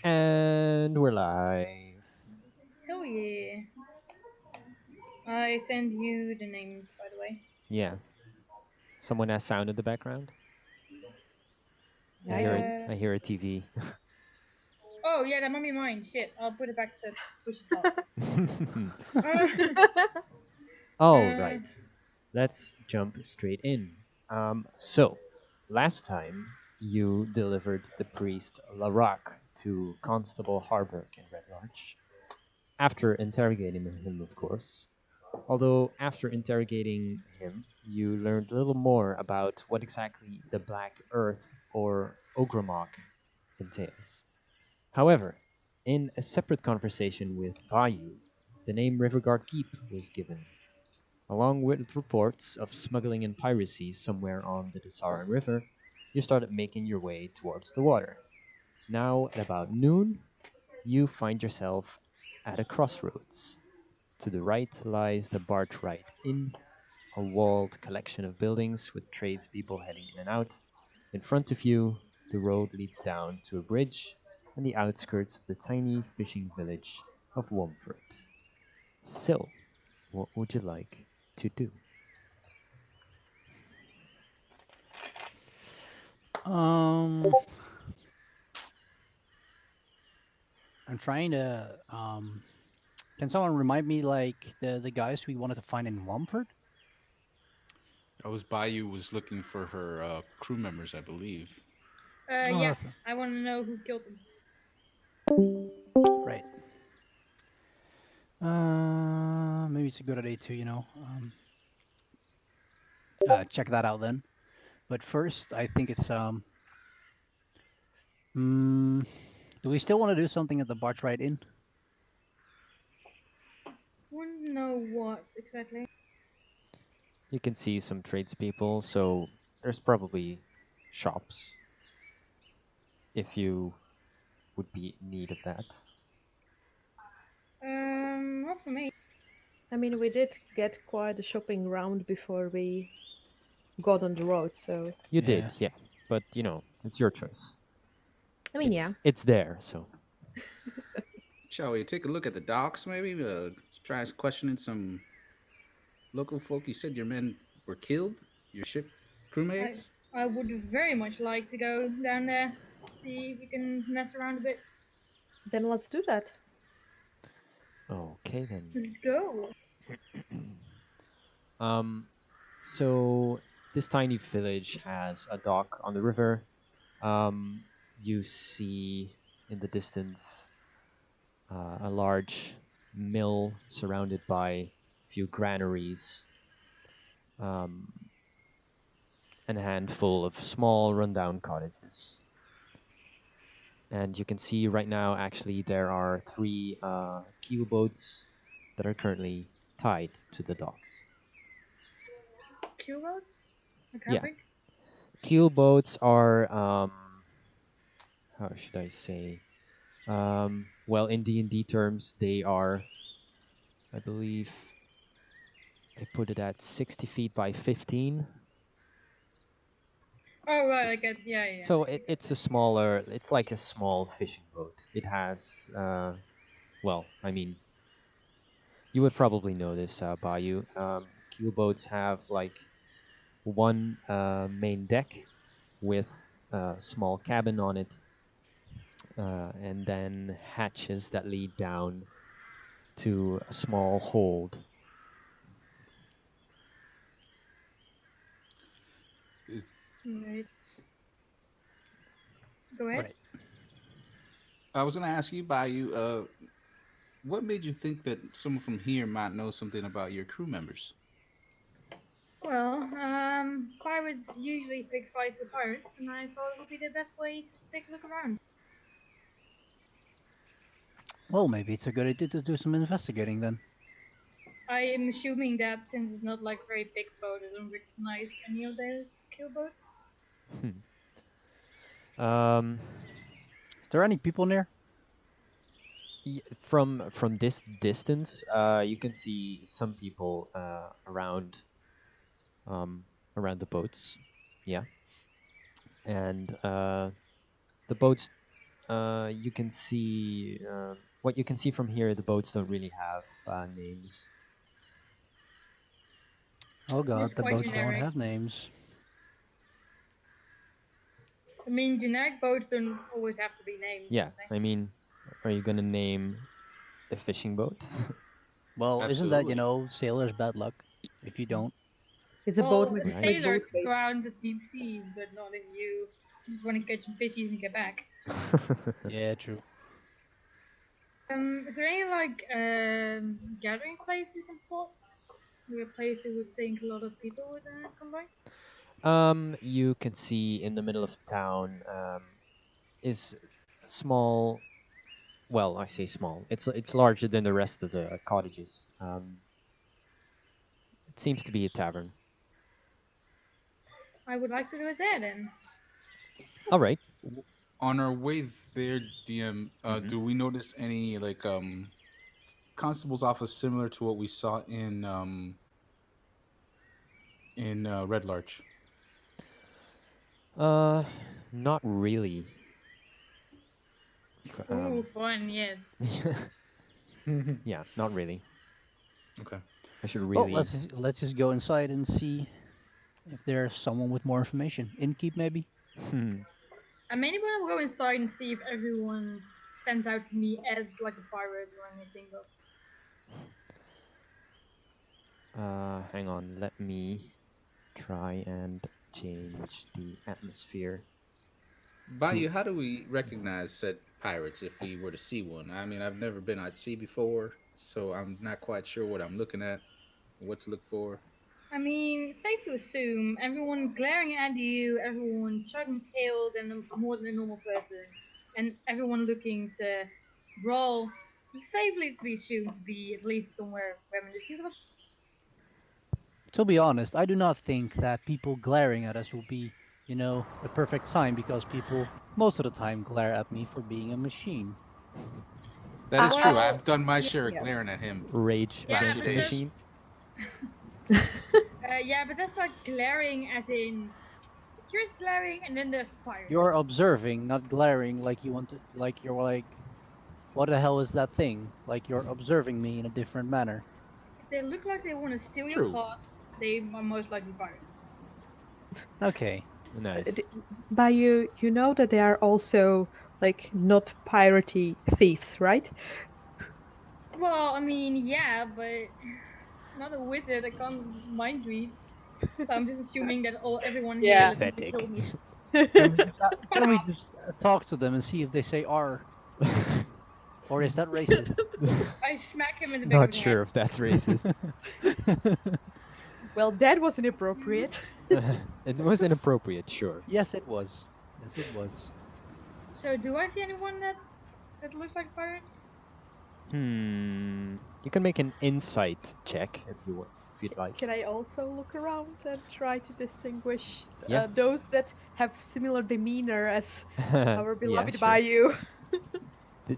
And we're live. Hell yeah. I send you the names, by the way. Yeah. Someone has sound in the background. I Yeah, I hear it. do. I hear a TV. Oh, yeah, that might be mine. Shit, I'll put it back to push it off. uh, All uh, right. Let's jump straight in. So, last time you delivered the priest Laroque to Constable Harburg in Red Lodge. After interrogating him, of course. Although, after interrogating him, you learned a little more about what exactly the Black Earth or Ogramok entails. However, in a separate conversation with Bayou, the name Riverguard Keep was given, along with reports of smuggling and piracy somewhere on the Desaran River. You started making your way towards the water. Now, at about noon, you find yourself at a crossroads. To the right lies the Bartright Inn, a walled collection of buildings with tradespeople heading in and out. In front of you, the road leads down to a bridge and the outskirts of the tiny fishing village of Womford. So, what would you like to do? Um, I'm trying to. Can someone remind me, like the guys we wanted to find in Womford? I was Bayou was looking for her crew members, I believe. Oh, yeah, that's I want to know who killed them. right. Maybe it's a good idea to check that out then. But first, I think it's mm, do we still want to do something at the Bartright Inn? Want to know what exactly? You can see some tradespeople, so there's probably shops if you would be in need of that. Not for me. I mean, we did get quite a shopping round before we got on the road, so You Yeah. did, yeah, but it's your choice. I mean, yeah. It's there, so Shall we take a look at the docks, maybe? Try questioning some local folk. You said your men were killed? Your ship I crewmates? I would very much like to go down there, see if we can mess around a bit. Then let's do that. okay then. Let's go. Um, so this tiny village has a dock on the river. You see in the distance a large mill surrounded by a few granaries, um, and a handful of small rundown cottages. And you can see right now, actually, there are three keel boats that are currently tied to the docks. Kill roads? Like how Yeah, big? keel boats are how should I say? Well, in D&D terms, they are, I believe, I put it at 60 feet by 15. Oh So, right, I get. Yeah, yeah. so it's a smaller, it's like a small fishing boat. It has, well, I mean, you would probably know this, Bayou. Keel boats have like one main deck with a small cabin on it, and then hatches that lead down to a small hold. Is, Right. Go ahead. Right. I was going to ask you, Bayou, what made you think that someone from here might know something about your crew members? Well, pirates usually pick fights with pirates, and I thought it would be the best way to take a look around. Well, maybe it's a good idea to do some investigating then. I am assuming that since it's not like a very big boat, I don't recognize any of those kill boats. um, Is there any people near? from this distance, you can see some people um, around the boats. Yeah, and the boats You can see what you can see from here. The boats don't really have names. Oh It's god, the quite boats don't generic. have names. I mean, generic boats don't always have to be named, Yeah, don't they? I mean, are you gonna name a fishing boat? Well, isn't that, Absolutely. sailor's bad luck if you don't? It's a boat Well, with a Right. with sailor both can go ways. out into the deep seas, but not if you just want to catch some fishies and get back. Yeah, true. Is there any like gathering place we can spot? Maybe a place you would think a lot of people would come by? You can see in the middle of town is a small. Well, I say small. It's larger than the rest of the cottages. It seems to be a tavern. I would like to go there then. All right. On our way there, DM, Mhm. do we notice any like constable's office similar to what we saw in Red Larch? Uh, not really. Ooh, fun, yes. Yeah, not really. Okay. I should Well, really. let's just go inside and see if there's someone with more information. Innkeep, maybe? Hmm. I may want to go inside and see if everyone stands out to me as like a pirate or anything. But Hang on. Let me try and change the atmosphere to. Bayou, how do we recognize said pirates if we were to see one? I mean, I've never been at sea before, so I'm not quite sure what I'm looking at, what to look for. I mean, safe to assume everyone glaring at you, everyone chugging ale more than a normal person, and everyone looking to brawl. It's safely to be assumed to be at least somewhere reminiscent of. To be honest, I do not think that people glaring at us will be, a perfect sign because people most of the time glare at me for being a machine. That is true. Well, I've done my Yeah, share of yeah. glaring at him Rage yeah, against past the but that's days. machine. yeah, but that's like glaring as in here's glaring, and then there's pirates. You're observing, not glaring like you want to, like you're like, what the hell is that thing? Like you're observing me in a different manner. If they look like they want to steal your True. pots, they are most likely pirates. Okay. Nice. By you know that they are also like not piratey thieves, right? Well, I mean, yeah, but not a wizard. I can't mind read. So I'm just assuming that everyone here Yeah. listens to kill Pathetic. me. Can we just talk to them and see if they say R, or is that racist? I smack him in the back of Not the sure head. if that's racist. Well, that was inappropriate. It was inappropriate, sure. Yes, it was. Yes, it was. So do I see anyone that looks like a pirate? You can make an insight check if you'd like. Can I also look around and try to distinguish Yeah. those that have similar demeanor as our Yeah, beloved sure. Bayou?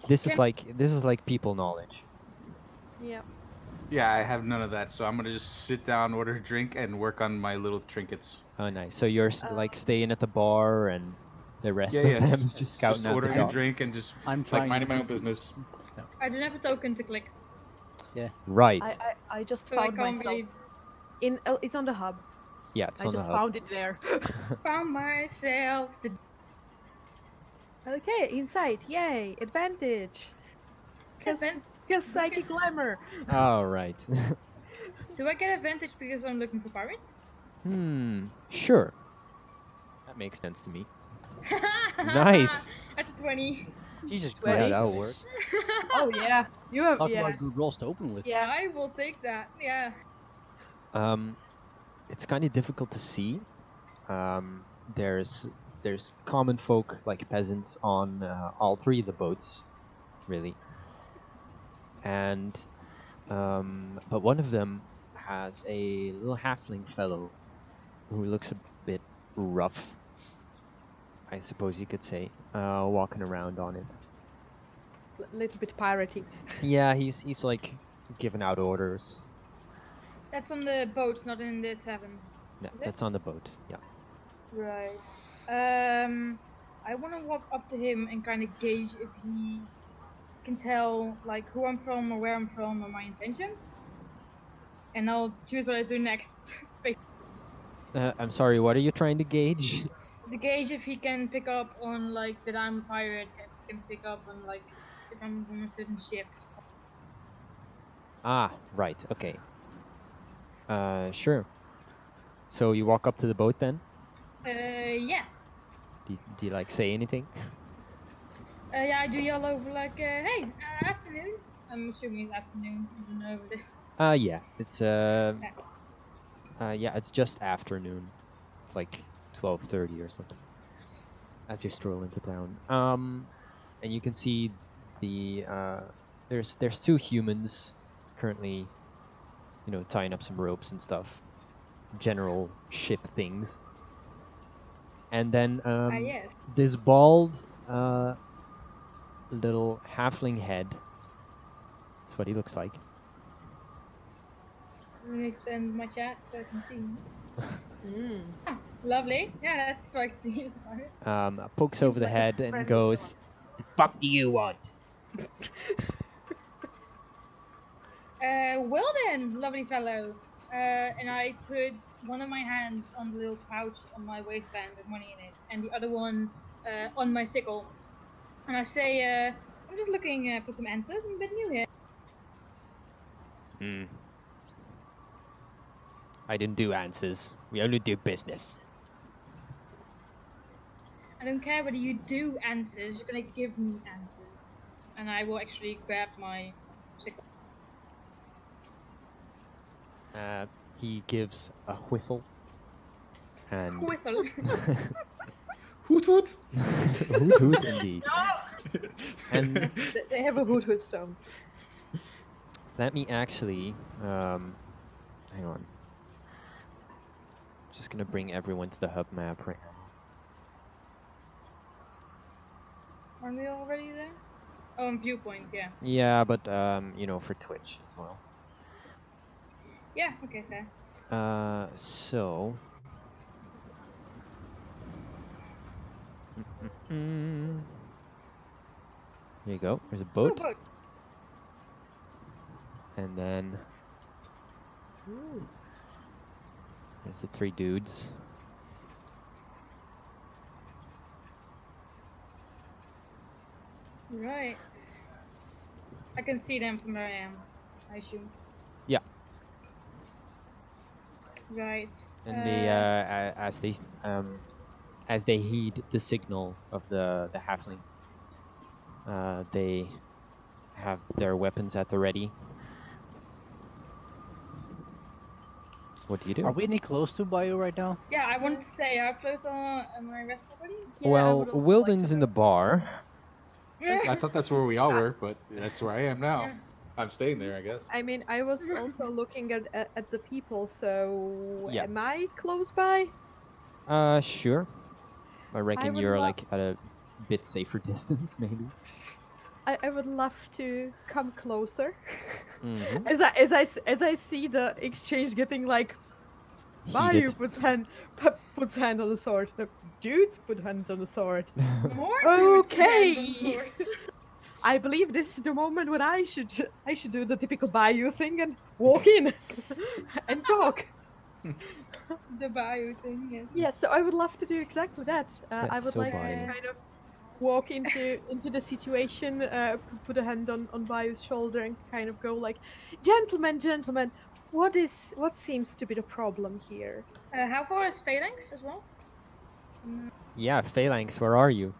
This is Can- like people knowledge. Yeah. Yeah, I have none of that, so I'm gonna just sit down, order a drink, and work on my little trinkets. Oh, nice. So you're like staying at the bar, and the rest Yeah, of yeah. them is just scouting Just out the ordering a docks. drink and just I'm like trying minding my to. own business. I don't have a token to click, Right. I just so I found can't myself really in. Oh, it's on the hub. Yeah, it's I on the just hub. found it there. found myself. Okay, inside. Yay, advantage. Because Advan- psychic glamour. All right. Do I get advantage because I'm looking for pirates? Sure. That makes sense to me. Nice. At the 20. Jesus Well, Yeah, Christ. that'll work. Oh yeah, you have Talk yeah. about good rolls to open with. Yeah. I will take that. Yeah. It's kind of difficult to see. Um, there's common folk like peasants on all three of the boats, really, and but one of them has a little halfling fellow who looks a bit rough, I suppose you could say, walking around on it. Little bit piratey. Yeah, he's like giving out orders. That's on the boat, not in the tavern. Yeah, Is it? that's on the boat. Yeah. Right. Um. I want to walk up to him and kind of gauge if he can tell like who I'm from or where I'm from or my intentions, and I'll choose what I do next. I'm sorry, what are you trying to gauge? To gauge if he can pick up on like that I'm a pirate, if he can pick up on like if I'm from a certain ship. Ah, right, okay. Sure. So you walk up to the boat then? Yeah. Do you like say anything? Yeah, I do yell over like, hey, afternoon. I'm assuming it's afternoon. I don't know this. Yeah, it's yeah, it's just afternoon. It's like 12:30 or something. As you stroll into town. And you can see the there's two humans currently, tying up some ropes and stuff. General ship things. And then Yes. this bald little halfling head. That's what he looks like. Let me expand my chat so I can see. Mm. Ah, lovely. Yeah, that strikes me as about it. Pokes Seems over the like a head and friendly goes, "The fuck do you want?" Well then, lovely fellow. And I put one of my hands on the little pouch on my waistband with money in it, and the other one on my sickle. And I say, I'm just looking for some answers. I'm a bit new here. Hmm. I didn't do answers. We only do business. I don't care whether you do answers. You're gonna give me answers, and I will actually grab my sickle. He gives a whistle and Whistle. Hoot hoot. hoot hoot indeed. And Yes, they have a hoot hoot stone. let me actually hang on. Just gonna bring everyone to the hub map right now. Are we already there? Oh, on viewpoint, yeah. Yeah, but for Twitch as well. Yeah, okay, fair. So there you go. There's a Oh, boat, boat. and then Mm. there's the three dudes. Right. I can see them from where I am, I assume. Yeah. Right. And they as they heed the signal of the halfling, they have their weapons at the ready. What do you do? Are we any close to Bayou right now? Yeah, I want to say, how close are my rest of my buddies? Yeah, I Well, would also like to Wilden's in know. the bar. I thought that's where we all were, but that's where I am now. Yeah. I'm staying there, I guess. I mean, I was also looking at the people, so Yeah. am I close by? Sure. I reckon would you're love like at a bit safer distance, maybe. I would love to come closer. Mm-hmm. As I see the exchange getting like Bayou Heated. puts hand on the sword. The dudes put hand on the sword. More dudes put hands on Okay. swords. I believe this is the moment when I should do the typical Bayou thing and walk in and talk. The Bayou thing, yes. Yeah, so I would love to do exactly that. I That's would so like Bayou. to kind of walk into the situation, put a hand on Bayou's shoulder, and kind of go like, gentlemen, what seems to be the problem here? How far is Phalanx as well? Yeah, Phalanx, where are you?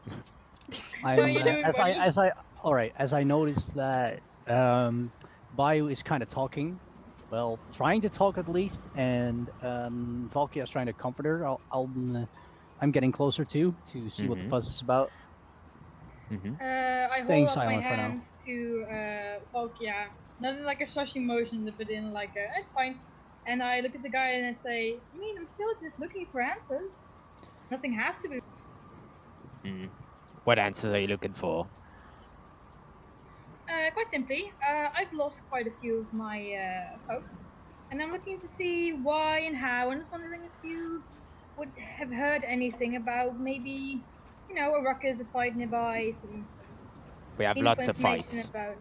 What are I'm you doing, buddy? all right, as I noticed that Bayou is kind of talking, well, trying to talk at least, and Valkia is trying to comfort her. I'm getting closer to see what the Mhm. fuss is about. Mm-hmm. I Staying hold up my silent for now. hand to Valkia. Not in like a shushing motion, but in like a, it's fine. And I look at the guy and I say, I mean, I'm still just looking for answers. Nothing has to be. Mm. What answers are you looking for? Quite simply, I've lost quite a few of my folk. And I'm looking to see why and how. And I'm wondering if you would have heard anything about maybe, a ruckus, a fight nearby, some We have info lots of information fights. about.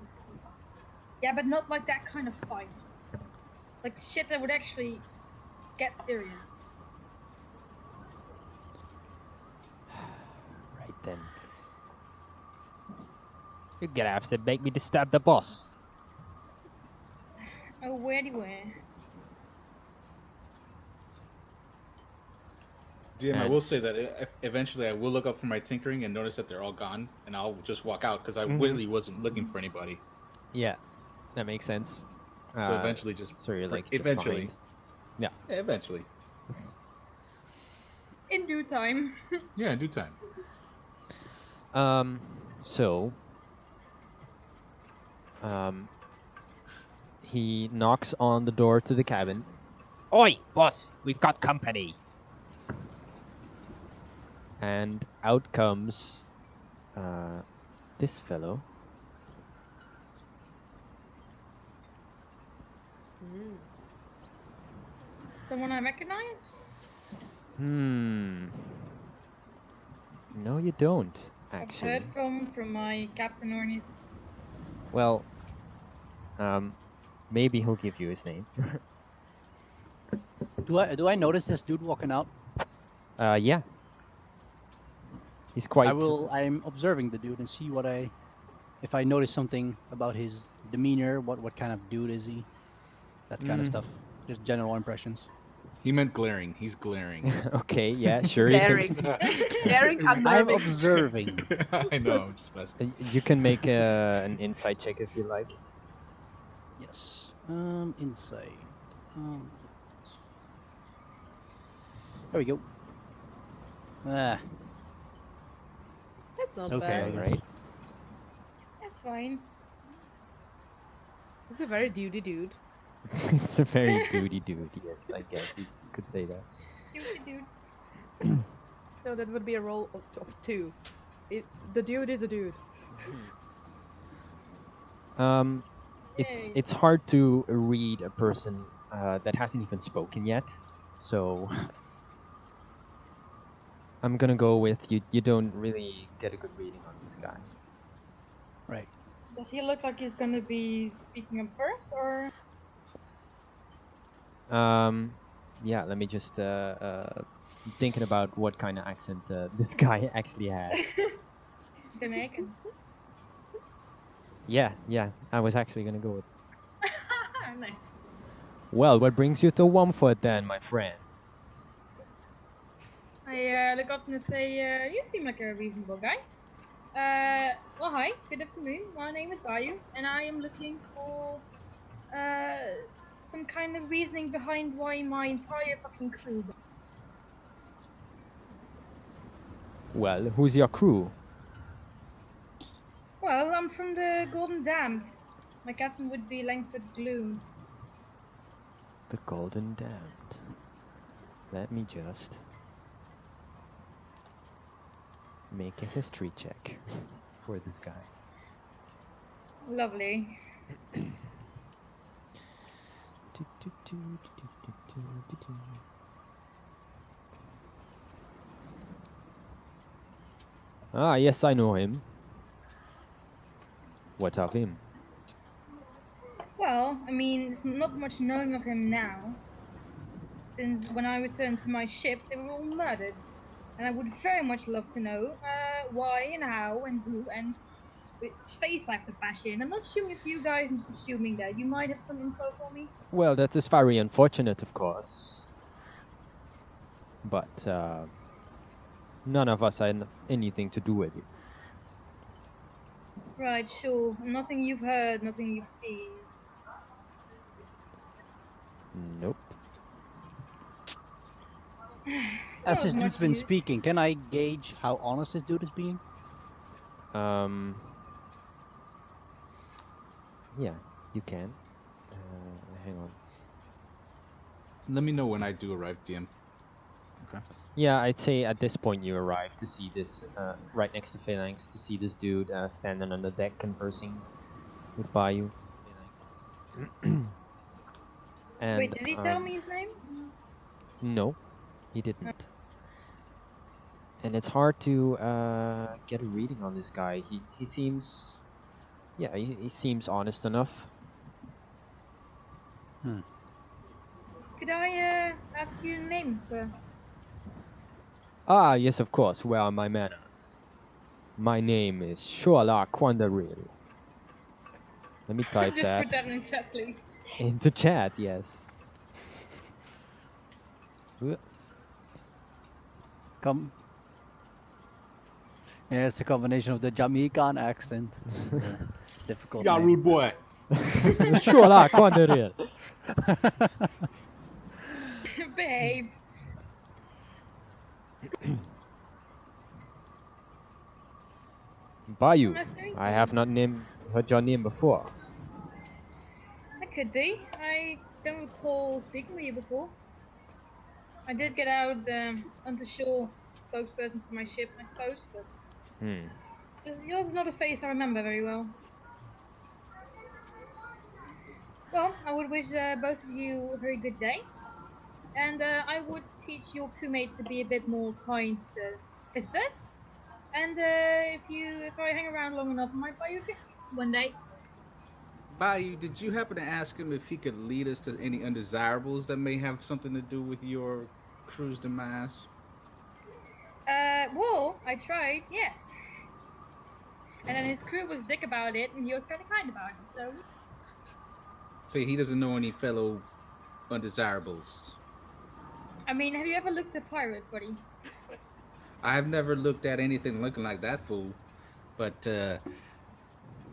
Yeah, but not like that kind of fights. Like shit that would actually get serious. Right then. You're gonna have to make me disturb the boss. Oh, where? DM, I And- will say that eventually I will look up for my tinkering and notice that they're all gone, and I'll just walk out because I really wasn't looking for anybody. Yeah, that makes sense. So eventually, just so you're like eventually, just behind. Yeah, eventually, In due time. yeah, in due time. So he knocks on the door to the cabin. Oi, boss, we've got company. And out comes this fellow. Someone I recognize? No, you don't, I've actually. heard from my captain or anything. Well, maybe he'll give you his name. Do I notice this dude walking out? Yeah. He's quite. I'm observing the dude and see if I notice something about his demeanor. What kind of dude is he? That kind of stuff. Just general impressions. He meant glaring. He's glaring. Okay, yeah, sure. You Staring. Staring I'm unnerving. observing. I know. I'm just messing. you can make an insight check if you like. Yes. Insight. There we go. Ah, That's not okay, bad. Right. That's fine. It's a very duty dude. It's a very duty dude. Yes, I guess you could say that. Dude. No, that would be a roll of 2. The dude is a dude. Yay. It's hard to read a person that hasn't even spoken yet, so I'm gonna go with you. You don't really get a good reading on this guy. right. Does he look like he's gonna be speaking up first, or? Yeah. Let me just thinking about what kind of accent this guy actually had. Jamaican. Yeah. I was actually gonna go with. Nice. Well, what brings you to Womford then, my friends? I look up and say, you seem like a reasonable guy. Well, hi, good afternoon. My name is Bayu, and I am looking for some kind of reasoning behind why my entire fucking crew. Well, who's your crew? Well, I'm from the Golden Damned. My captain would be Langford Gloom. The Golden Damned. Let me just make a history check for this guy. Lovely. Ah, yes, I know him. What of him? Well, I mean, there's not much knowing of him now. Since when I returned to my ship, they were all murdered. And I would very much love to know why and how and who and which face I have to bash in. I'm not assuming it's you guys, I'm just assuming that. You might have some info for me. Well, that is very unfortunate, of course. But none of us had anything to do with it. Right, sure. Nothing you've heard, nothing you've seen. Nope. It's As not this much dude's been use. speaking, can I gauge how honest this dude is being? Yeah, you can. Hang on. Let me know when I do arrive, DM. Okay. Yeah, I'd say at this point you arrive to see this, right next to Phalanx, to see this dude standing on the deck conversing with Bayou. And, Wait, did he tell me his name? No, he didn't. and it's hard to get a reading on this guy. He seems, yeah, he seems honest enough. Hmm. Could I ask you a name, sir? Ah, yes, of course. Where are my manners? My name is Shola Quandaril. Let me type Just that put that in chat, please. into chat. Yes. Uh, Come. Yeah, it's a combination of the Jamaican accent and difficult Yeah, name. rude boy. Shola Quandaril. Behave. Who am Bayou. I saying I to? have not heard your name before. That could be. I don't recall speaking with you before. I did get out onto shore spokesperson for my ship, I suppose, but Hmm. yours is not a face I remember very well. Well, I would wish both of you a very good day, and I would teach your crewmates to be a bit more kind to visitors. And if I hang around long enough, I might buy you a drink one day. Bayou, did you happen to ask him if he could lead us to any undesirables that may have something to do with your crew's demise? Well, I tried, yeah. And then his crew was dick about it, and he was kind of kind about it. So, So he doesn't know any fellow undesirables. I mean, have you ever looked at pirates, buddy? I have never looked at anything looking like that fool, but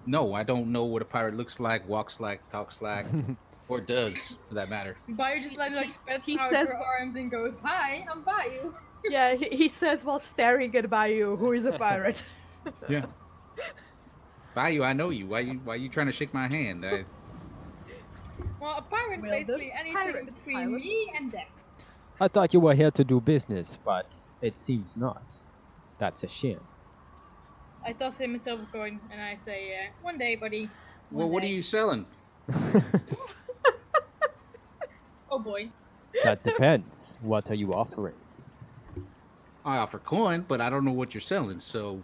no, I don't know what a pirate looks like, walks like, talks like, or does, for that matter. Bayou just like spreads he out says her arms and goes, "Hi, I'm Bayou." Yeah, he says while staring at Bayou, who is a pirate. Yeah. Bayou, I know you. Why you trying to shake my hand? Well, a pirate's Well, the basically anything pirate between pilot. me and them. I thought you were here to do business, but it seems not. That's a shame. I toss him a silver coin and I say, "One day, buddy. One Well, what are day." you selling? Oh boy. That depends. What are you offering? I offer coin, but I don't know what you're selling. So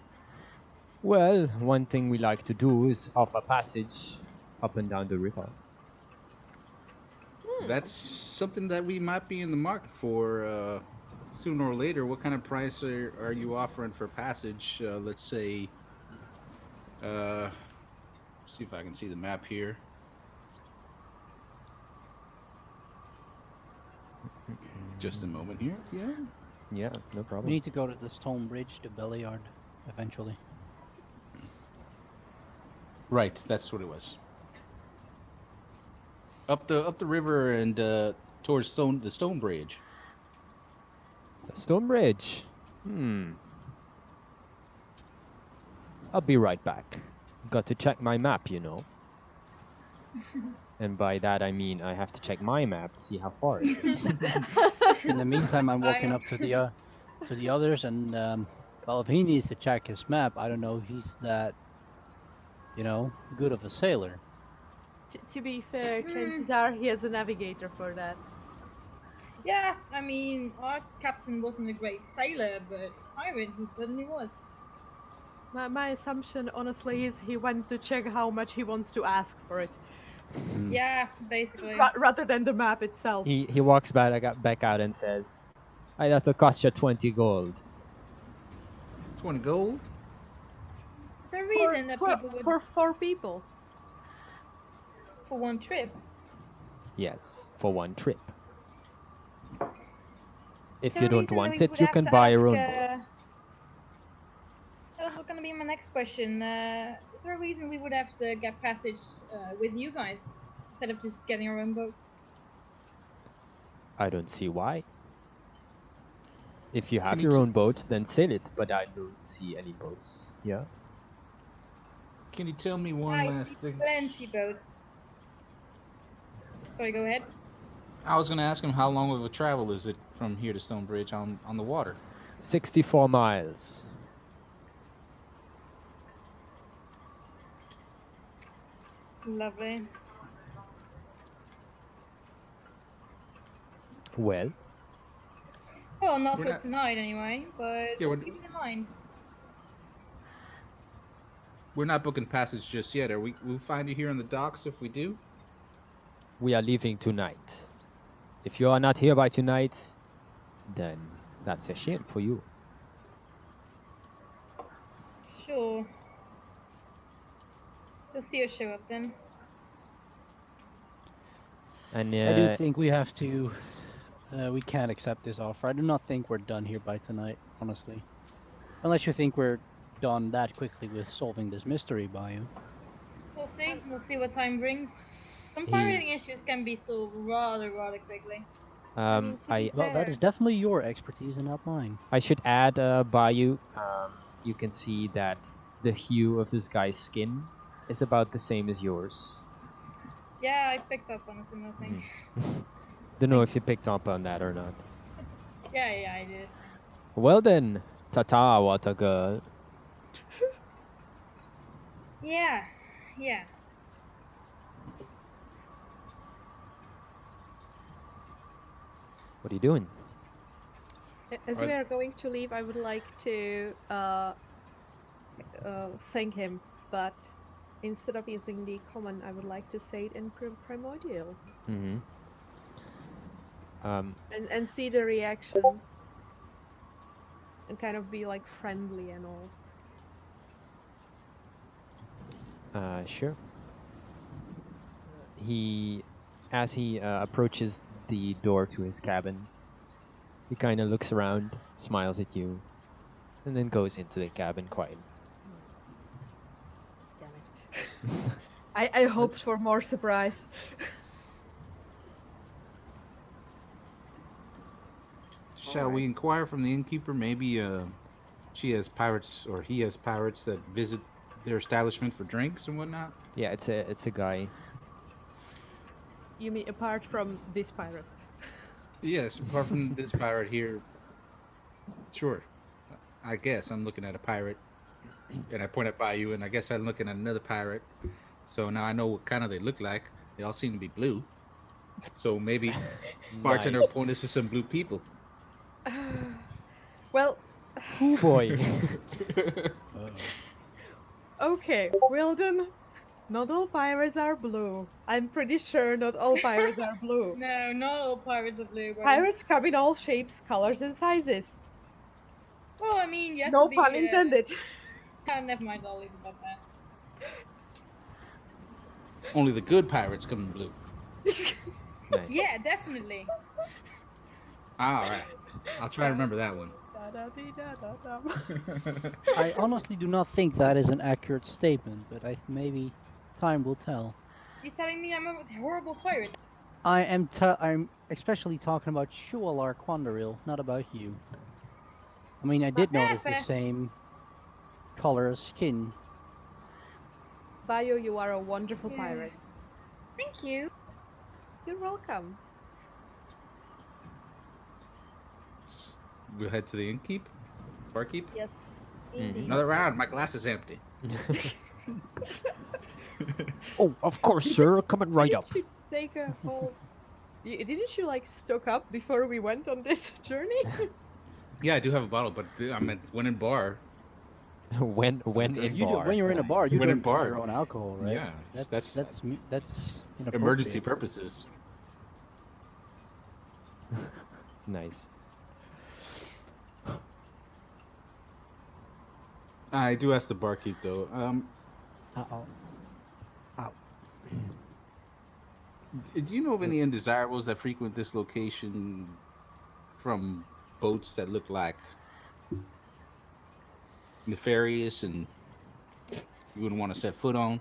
Well, one thing we like to do is offer passage up and down the river. that's something that we might be in the market for sooner or later. What kind of price are you offering for passage? Let's say, see if I can see the map here. Just a moment here. Yeah. Yeah, no We problem. need to go to the stone bridge, the belly yard, eventually. Right, that's what it was. Up the river and towards the stone bridge. The stone bridge. I'll be right back. Got to check my map, you know. And by that I mean I have to check my map to see how far it is. In the meantime, I'm walking I- up to the others, and well, if he needs to check his map, I don't know if he's that, good of a sailor. To be fair, chances are he has a navigator for that. Yeah, I mean, our captain wasn't a great sailor, but pirate he certainly was. My assumption, honestly, is he went to check how much he wants to ask for it, Yeah, basically. rather than the map itself. He walks back out and says, "Hey, that'll cost you 20 gold." 20 gold. Is there a reason that people would For 4 people. for one trip? Yes, for one trip. If Is there you a don't reason want we it, would you have can to buy your ask, own boat. That was going to be my next question. Is there a reason we would have to get passage with you guys instead of just getting our own boat? I don't see why. If you have Can you your keep- own boat, then sail it, but I don't see any boats. Yeah. Can you tell me one I last see thing? plenty boats. Sorry, go ahead. I was going to ask him how long of a travel is it from here to Stonebridge on the water? 64 miles. Lovely. Well, Well, not We're for not. tonight anyway, but Yeah, we'll keep it in mind. we're not booking passage just yet. Are we? We'll find you here on the docks if we do. We are leaving tonight. If you are not here by tonight, then that's a shame for you. Sure. We'll see you show up then. And I do think we have to. We can't accept this offer. I do not think we're done here by tonight, honestly. Unless you think we're done that quickly with solving this mystery, Bayou. We'll see. We'll see what time brings. Some he, pirating issues can be solved rather quickly. I mean, to be Well, that is fair, definitely your expertise and not mine. I should add, Bayou. You can see that the hue of this guy's skin is about the same as yours. Yeah, I picked up on a similar thing. Don't know if you picked up on that or not. Yeah, I did. Well then, ta-ta, water girl. Yeah. What are you doing? as we are going to leave, I would like to thank him, but instead of using the common, I would like to say it in primordial Mm-hmm. and see the reaction and kind of be like friendly and all. Sure. As he approaches the door to his cabin, he kind of looks around, smiles at you, and then goes into the cabin quietly. Damn it. I hoped for more surprise. Shall we inquire from the innkeeper? Maybe she has pirates or he has pirates that visit their establishment for drinks and whatnot. Yeah, it's a guy. You mean apart from this pirate? Yes, apart from this pirate here. Sure. I guess I'm looking at a pirate, and I point at Bayou, and I guess I'm looking at another pirate. So now I know what kind of they look like. They all seem to be blue. So maybe bartender will Nice. point us to some blue people. Well, Oh boy. okay, Wilden. Not all pirates are blue. I'm pretty sure not all pirates are blue. No, not all pirates are blue, buddy. Pirates come in all shapes, colors, and sizes. Well, I mean, you have No to be. pun intended. Never mind. I'll leave it at that. Only the good pirates come in blue. Nice. Yeah, definitely. All right. I'll try to remember that one. I honestly do not think that is an accurate statement, but maybe time will tell. You're telling me I'm a horrible pirate? I'm especially talking about Shualar Quandaril, not about you. I mean, I did notice the same color of skin. Bayo, you are a wonderful Yeah. pirate. Thank you. You're welcome. We'll head to the innkeep, barkeep. Yes, Mhm. indeed. Another round. My glass is empty. Oh, of course, sir. Coming right up. Didn't you take a whole... Didn't you like stock up before we went on this journey? Yeah, I do have a bottle, but I meant when in bar. when in bar. When you're in a bar, you When in don't have bar. your own alcohol, right? Yeah, that's inappropriate. Emergency purposes. Nice. I do ask the barkeep though. Uh-oh. Do you know of any undesirables that frequent this location from boats that look like nefarious and you wouldn't want to set foot on?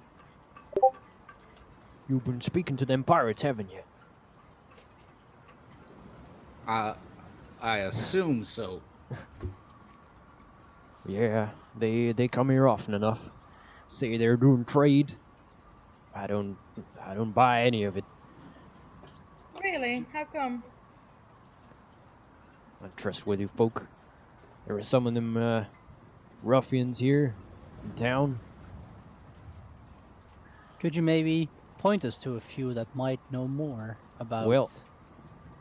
You've been speaking to them pirates, haven't you? I assume so. Yeah, they come here often enough. Say they're doing trade. I don't buy any of it. Really? How come? Untrustworthy folk. There are some of them ruffians here in town. Could you maybe point us to a few that might know more about Well-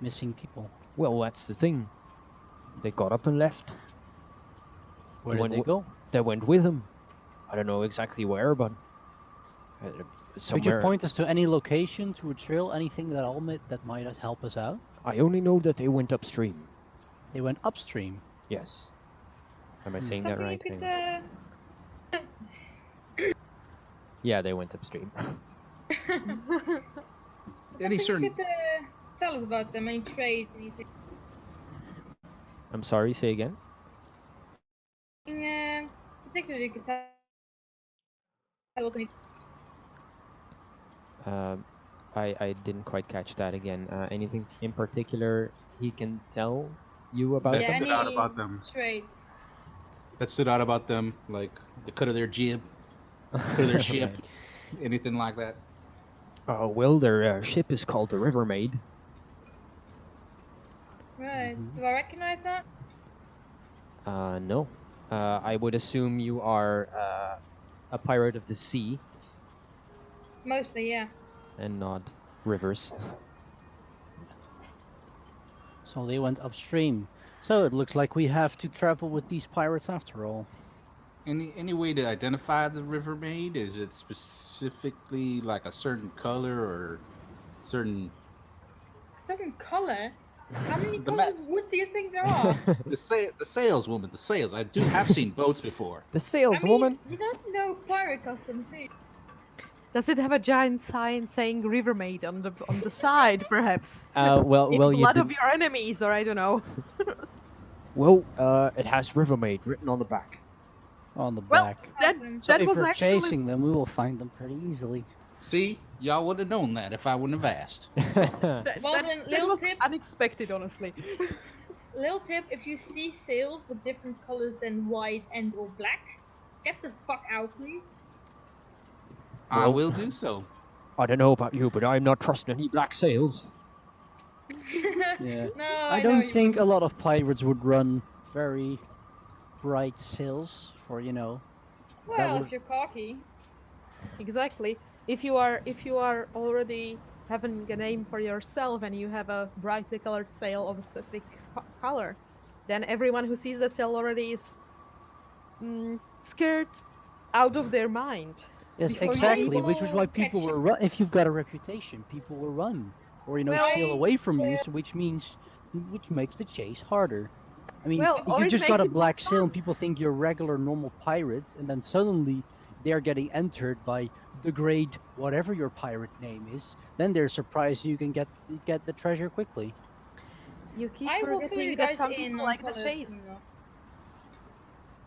missing people? Well, that's the thing. They got up and left. Where went did they wi- go? They went with him. I don't know exactly where, but Could you somewhere. point us to any location, to a trail, anything that might help us out? I only know that they went upstream. They went upstream. Yes. Am I Hmm. saying that Something you right? could, Hang on. Yeah, they went upstream. Any something certain you could tell us about them, any traits, anything. I'm sorry, say again? Particularly, you could tell us anything. I didn't quite catch that again. Anything in particular he can tell you about That Yeah, stood them? out any about them. traits. that stood out about them, like the cut of their jib, cut of their ship, Right. anything like that? Well, their ship is called the River Maid. Right. Mhm. Do I recognize that? No. I would assume you are a pirate of the sea Mostly, yeah. and not rivers. So they went upstream. So it looks like we have to travel with these pirates after all. Any way to identify the River Maid? Is it specifically like a certain color or certain Certain color. How many The colors ma- wood do you think there are? the saleswoman, the sales? I do have seen boats before. The I saleswoman. mean, you don't know pirate customs, do you? Does it have a giant sign saying River Maid on the side, perhaps? Well, In well, you blood of didn't. your enemies, or I don't know. Well, it has River Maid written on the back. On the Well, back. that Awesome. So that if was we're actually chasing them, we will find them pretty easily. See, y'all would have known that if I wouldn't have asked. that, Well, that, then, that little was tip. unexpected, honestly. Little tip: if you see sails with different colors than white and or black, get the fuck out, please. I Well- will do so. I don't know about you, but I'm not trusting any black sails. Yeah. No, I know don't you think a wouldn't. lot of pirates would run very bright sails for, Well, would- if you're cocky. Exactly. If you are already having a name for yourself and you have a brightly colored sail of a specific color, then everyone who sees that sail already is scared out of their mind. Yes, Before you exactly. even- Which is why people catch will run. If you've got a reputation, people will run, or Well, sail away from you. uh, So which makes the chase harder. I mean, Well, if or you it just got makes a it more black sail and fun. people think you're regular normal pirates, and then suddenly they're getting entered by the great whatever your pirate name is, then they're surprised you can get the treasure quickly. You keep I will fill forgetting you that guys some in people on like the colors. chase.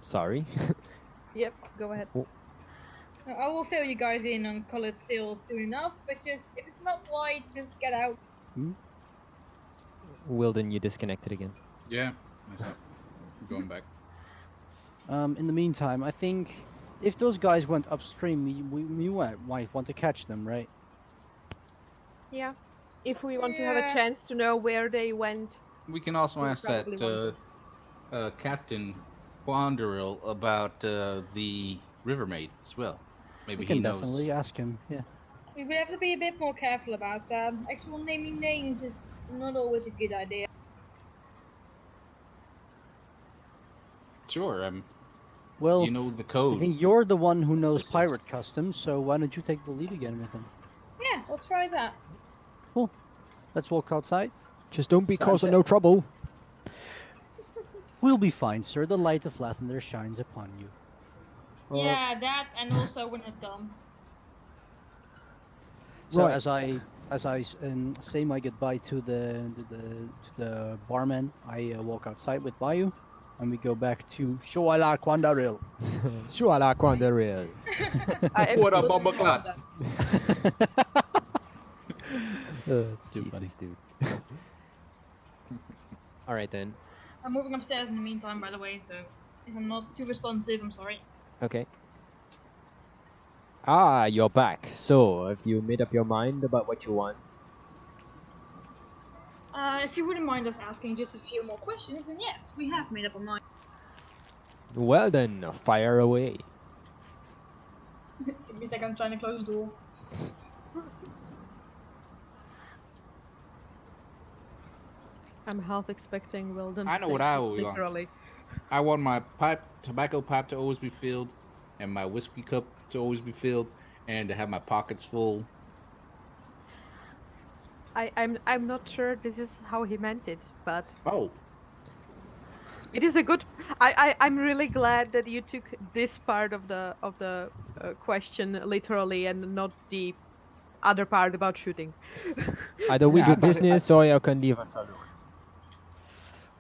Sorry. Yep, go ahead. I will fill you guys in on colored sails soon enough, but just if it's not white, just get out. Wilden, you disconnected again. Yeah, myself. I'm going back. In the meantime, I think if those guys went upstream, we might want to catch them, right? Yeah. If we want to have a Yeah. chance to know where they went. We can also We ask that probably want Captain Wanderil about the River Maid as well. Maybe We he can knows. definitely ask him. Yeah. We would have to be a bit more careful about that. Actual naming names is not always a good idea. Sure. Well, You know the I code. think you're the one who knows This is- pirate customs, so why don't you take the lead again with him? Yeah, we'll try that. Cool. Let's walk outside. Just don't be Sounds causing it. no trouble. We'll be fine, sir. The light of Lathander shines upon you. Yeah, that, and also we're not dumb. So Right. as I say my goodbye to the barman, I walk outside with Bayou, and we go back to Shoala Quandaril. Shuala Quandaril. What a absolutely bomber love clap. that. It's too funny. Jesus, dude. All right then. I'm moving upstairs in the meantime, by the way, so if I'm not too responsive, I'm sorry. Okay. Ah, you're back. So, have you made up your mind about what you want? If you wouldn't mind us asking just a few more questions, then yes, we have made up our mind. Well then, fire away. Give me a second, I'm trying to close the door. I'm half expecting Weldon I to know what take I it would want. literally. I want my tobacco pipe to always be filled, and my whiskey cup to always be filled, and to have my pockets full. I'm not sure this is how he meant it, but Oh, it is a good. I'm really glad that you took this part of the question literally and not the other part about shooting. Either we yeah, I do thought. business or you can leave us alone.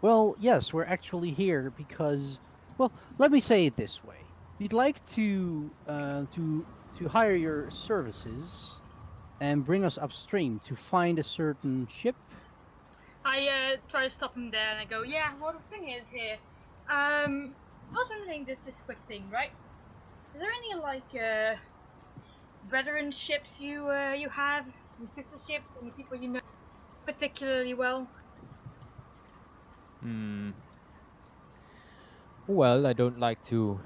Well, yes, we're actually here because, well, let me say it this way: we'd like to hire your services and bring us upstream to find a certain ship. I try to stop him there and I go, yeah, well, the thing is here, I was wondering this quick thing, right? Is there any like brethren ships you have, and sister ships, and people you know particularly well? Hmm. Well, I don't like to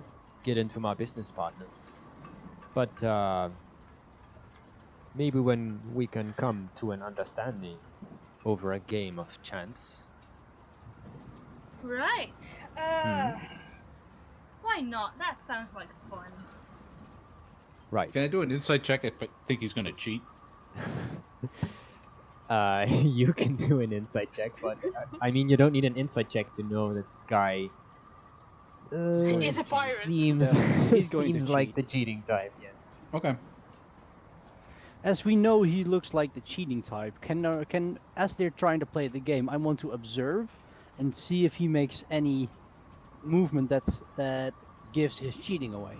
get into my business partners, but maybe when we can come to an understanding over a game of chance. Right. Hmm. Why not? That sounds like fun. Can Right. I do an insight check if I think he's gonna cheat? You can do an insight check, but I mean, you don't need an insight check to know that this guy Going Is to a cheat. pirate. seems He's going to seems like cheat. the cheating type. Yes. Okay. As we know, he looks like the cheating type. As they're trying to play the game, I want to observe and see if he makes any movement that gives his cheating away.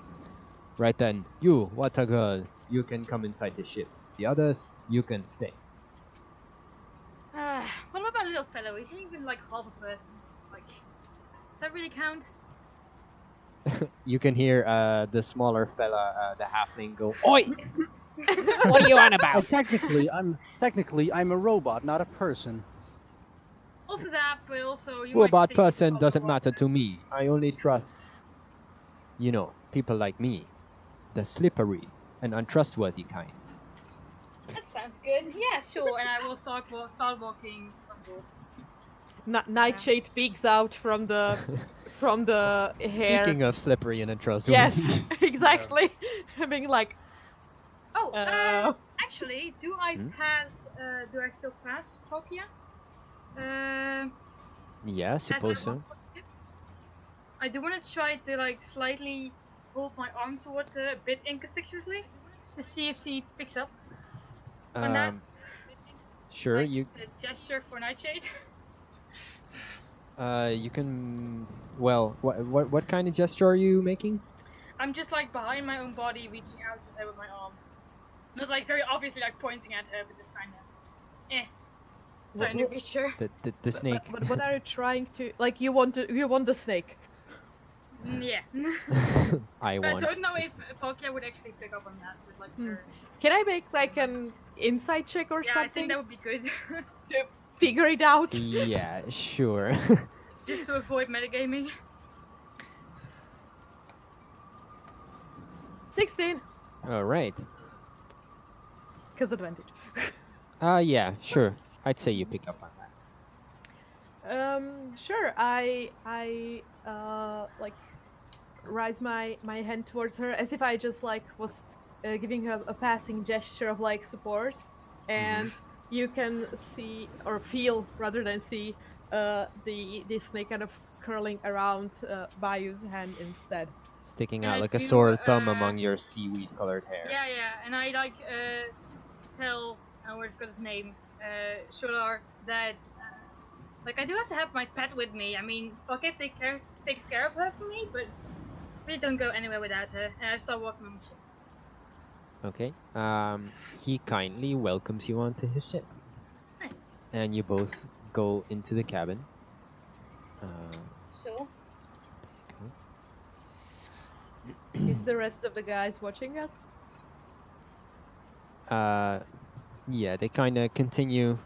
Right then, you, water girl, you can come inside the ship. The others, you can stay. What about my little fellow? He's even like half a person. Like, does that really count? You can hear the smaller fella, the halfling, go, "Oi! What are you on about?" Technically I'm a robot, not a person. Also that, but also you might Robot think he's person half a doesn't robot. matter to me. I only trust, people like me, the slippery and untrustworthy kind. That sounds good. Yeah, sure. And I will start walking on board. Nightshade peeks out from the hair. Speaking of slippery and untrustworthy, Yes, exactly. Being like, Oh, uh, actually, do I Hmm? pass? Do I still pass Tokia? Uh, Yeah, as I suppose walk so. towards the ship? I do want to try to like slightly hold my arm towards her a bit inconspicuously to see if she picks up on that, Um, sure, like you the gesture for Nightshade. you can. Well, what kind of gesture are you making? I'm just like behind my own body, reaching out to her with my arm. Not like very obviously like pointing at her, but just kind of, what, trying to what, reach her. The snake. but what are you trying to like? You want the snake? Yeah. I But I want. don't know the if snake. Tokia would actually pick up on that with like Hmm. her. Can I make like an insight check or Yeah, I think something that would be good. to figure it out? Yeah, sure. Just to avoid metagaming. 16, All right. because advantage. Yeah, sure. I'd say you pick up on that. Sure. I like raise my hand towards her as if I just like was giving her a passing gesture of like support, and you can see or feel rather than see the snake kind of curling around Bayu's hand instead. Sticking And out I like a do, sore thumb among your seaweed colored hair. yeah, and I like tell, I already forgot his name, Sholar, that like I do have to have my pet with me. I mean, Pocket takes care of her for me, but we don't go anywhere without her. And I start walking on the ship. Okay. He kindly welcomes you onto his ship, Nice. and you both go into the cabin. So, Is the rest of the guys watching us? Yeah, they kind of continue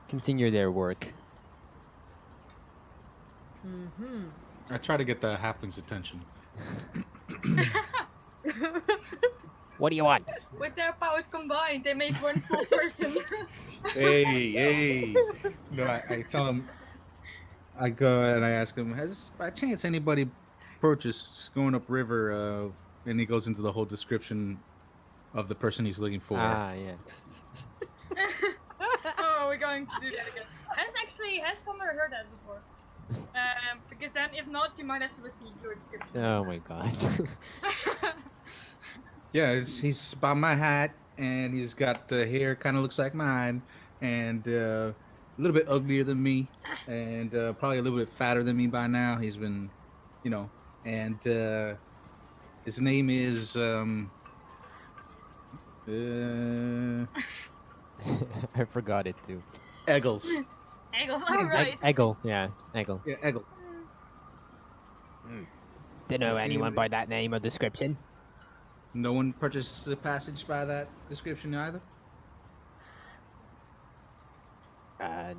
their work. Mm-hmm. I try to get the halfling's attention. What do you want? With their powers combined, they make one full person. Hey. No, I tell him. I go and I ask him, has by chance anybody purchased going upriver? And he goes into the whole description of the person he's looking for. Ah, yeah. Oh, we're going to do that again. Has someone heard that before? Because then, if not, you might have to repeat your description. Oh my god. Yeah, he's about my height, and he's got hair kind of looks like mine, and a little bit uglier than me, and probably a little bit fatter than me by now. He's been, you know, and his name is uh, I forgot it too. Eggles. Eagles, alright. Eggle, yeah, Eggle. Yeah, Eggle. Don't know I've seen anyone it. by that name or description. No one purchased the passage by that description either.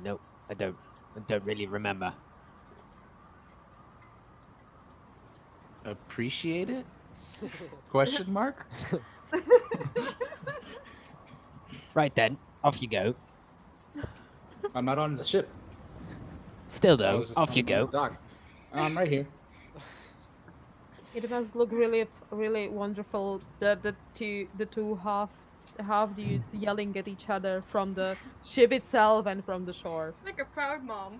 No, I don't. I don't really remember. Appreciate it? Question mark? Right then, off you go. I'm not on the ship. Still I though, was off you on go. the dock. I'm right here. It must look really wonderful. The two half dudes yelling at each other from the ship itself and from the shore. Like a proud mom.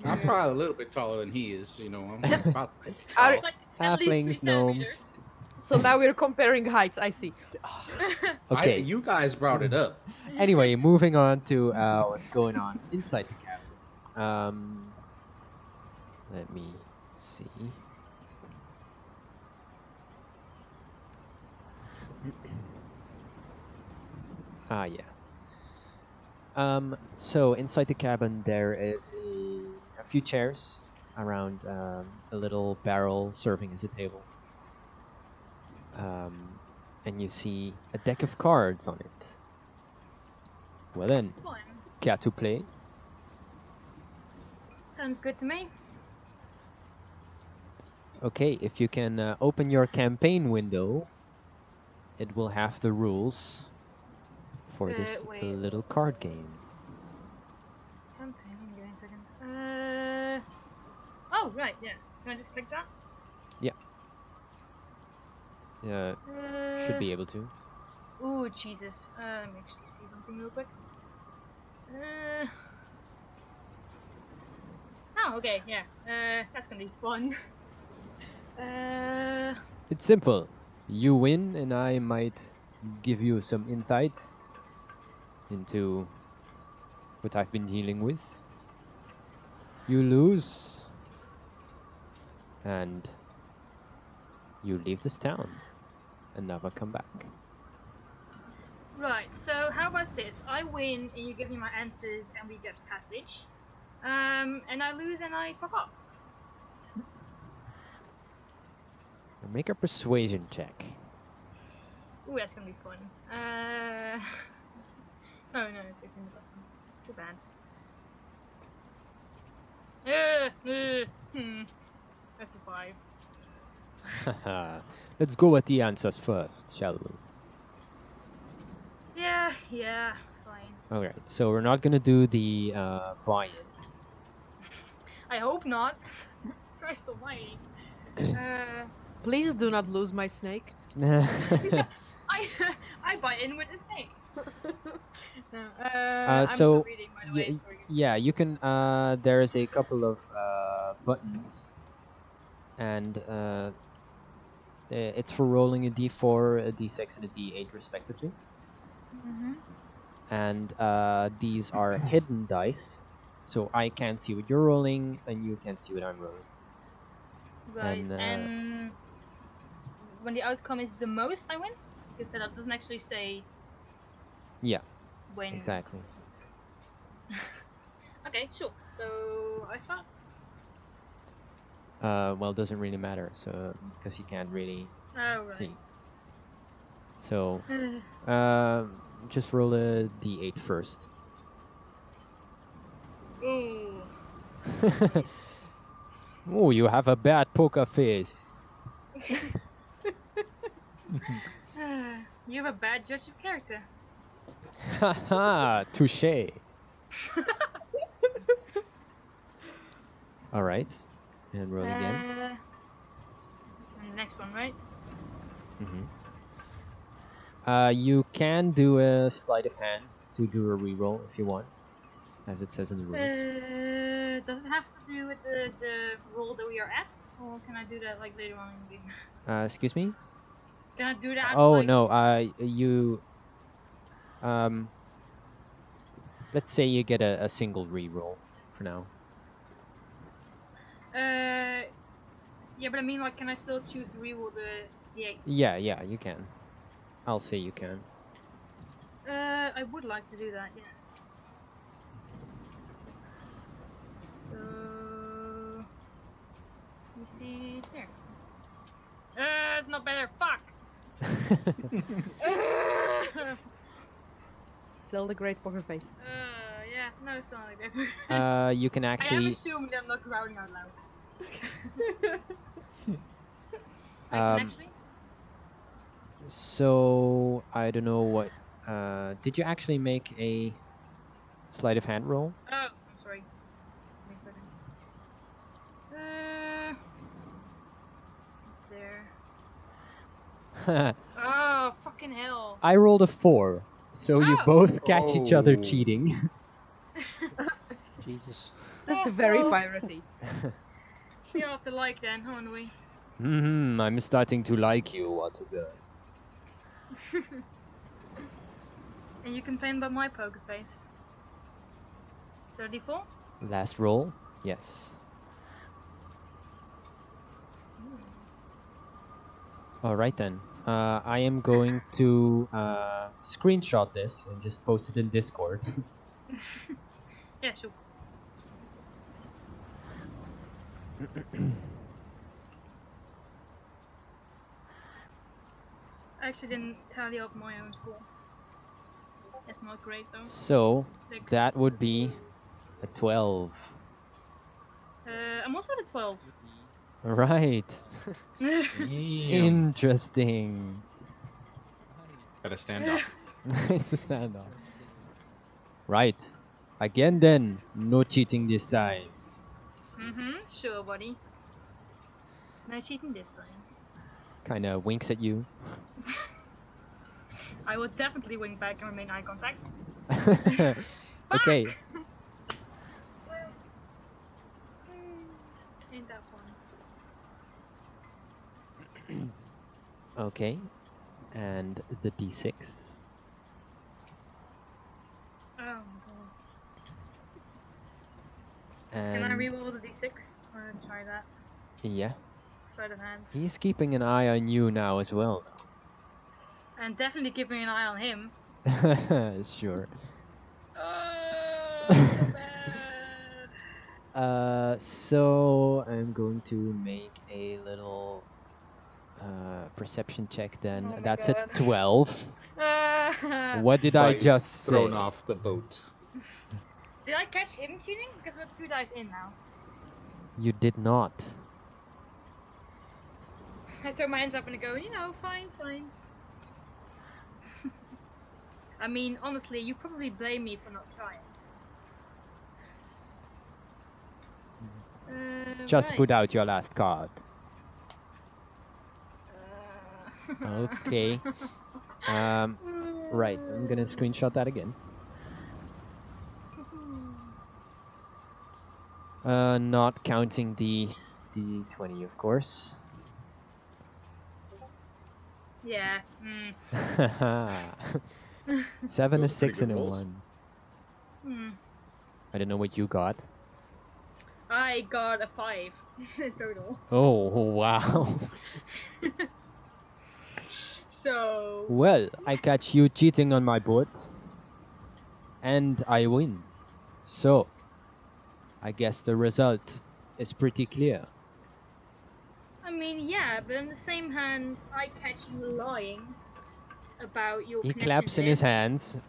I'm probably a little bit taller than he is. You know, I'm about Are- tall. Like, at least 3 Halflings, centimeters. gnomes. So now we're comparing heights. I see. Okay. You guys brought it up. Anyway, moving on to what's going on inside the cabin. Let me see. Ah, yeah. So inside the cabin there is a few chairs around a little barrel serving as a table. And you see a deck of cards on it. Well then, Fun. care to play? Sounds good to me. Okay, if you can open your campaign window, it will have the rules for this wait. little card game. Campaign, give me a second. Oh, right, yeah. Can I just click that? Should be able to. Ooh, Jesus. Let me actually see something real quick. Oh, okay, yeah. That's gonna be fun. It's simple. You win, and I might give you some insight into what I've been dealing with. You lose, and you leave this town and never come back. Right, so how about this? I win and you give me my answers and we get passage. And I lose and I fuck off. Make a persuasion check. Ooh, that's gonna be fun. Oh no, it's actually not fun. Too bad. That's a 5. Let's go with the answers first, shall we? Yeah, fine. Alright, so we're not gonna do the buy-in. I hope not. Christ almighty. Please do not lose my snake. I buy in with the snake. No, I'm so still reading, by the way. Sorry. yeah, you can. There's a couple of buttons, and it's for rolling a d4, a d6, and a d8 respectively. Mm-hmm. And these are hidden dice, so I can't see what you're rolling, and you can't see what I'm rolling. Right, And, and when the outcome is the most, I win? Because that doesn't actually say Yeah, when. exactly. Okay, sure. So I start. Well, it doesn't really matter, so because you can't really Oh, right. see. So, just roll a d8 first. Ooh. Oh, you have a bad poker face. You have a bad judge of character. Haha, touche. All right, and roll again. And the next one, right? You can do a sleight of hand to do a reroll if you want, as it says in the rules. Does it have to do with the roll that we are at, or can I do that like later on in the game? Excuse me? Can I do that? Oh like... no, you let's say you get a single reroll for now. Yeah, but I mean, like, can I still choose to reroll the 8? Yeah, you can. I'll say you can. I would like to do that, yeah. So, you see there. It's not better. Fuck. Still the great poker face. Yeah, no, it's not like that. You can I am actually. assuming that I'm not growling out loud. Actually? So I don't know what. Did you actually make a sleight of hand roll? Oh, I'm sorry. Wait a second. There. Oh, fucking hell. I rolled a 4, so you Oh. both catch each other Oh. cheating. Jesus. That's very piratey. You have to like then, aren't we? I'm starting to like you, what a girl. And you complain about my poker face. 34? Last roll? Yes. Alright then. I am going to screenshot this and just post it in Discord. Yeah, sure. I actually didn't tally up my own score. That's not great though. So, 6. that would be a 12. I'm also at a 12. Right. Damn. Interesting. Got a standoff. It's a standoff. Right. Again then, no cheating this time. Sure, buddy. No cheating this time. Kinda winks at you. I will definitely wink back and remain eye contact. Okay. Ain't that fun? Okay. And the d6. Oh my god. And Can I reroll the d6? Or try that? yeah. Sleight of hand. He's keeping an eye on you now as well. And definitely keeping an eye on him. Sure. Oh, so bad. So I'm going to make a little perception check then. Oh my That's God. a 12. What did I Fire's just say? thrown off the boat. Did I catch him cheating? Because we're 2 dice in now. You did not. I throw my hands up and I go, you know, fine. I mean, honestly, you probably blame me for not trying. Just right. put out your last card. Uh, Okay. Right. I'm gonna screenshot that again. Not counting the 20, of course. Yeah. 7, a Those are pretty 6, and good a rolls. 1. I don't know what you got. I got a 5 total. Oh, wow. So. Well, I catch you cheating on my boat. And I win. So, I guess the result is pretty clear. I mean, yeah, but on the same hand, I catch you lying about your. He connections claps in his hands.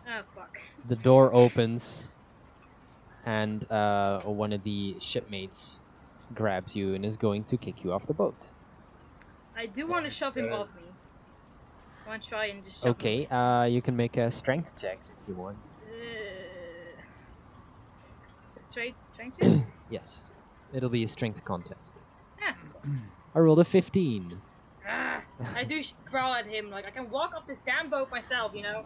Oh fuck. The door opens. And one of the shipmates grabs you and is going to kick you off the boat. I do want to shove him off me. want to try and just shove him. Okay, you can make a strength check if you want. It's a strength check? Yes, it'll be a strength contest. Yeah. I rolled a 15. I do growl at him like I can walk up this damn boat myself, you know.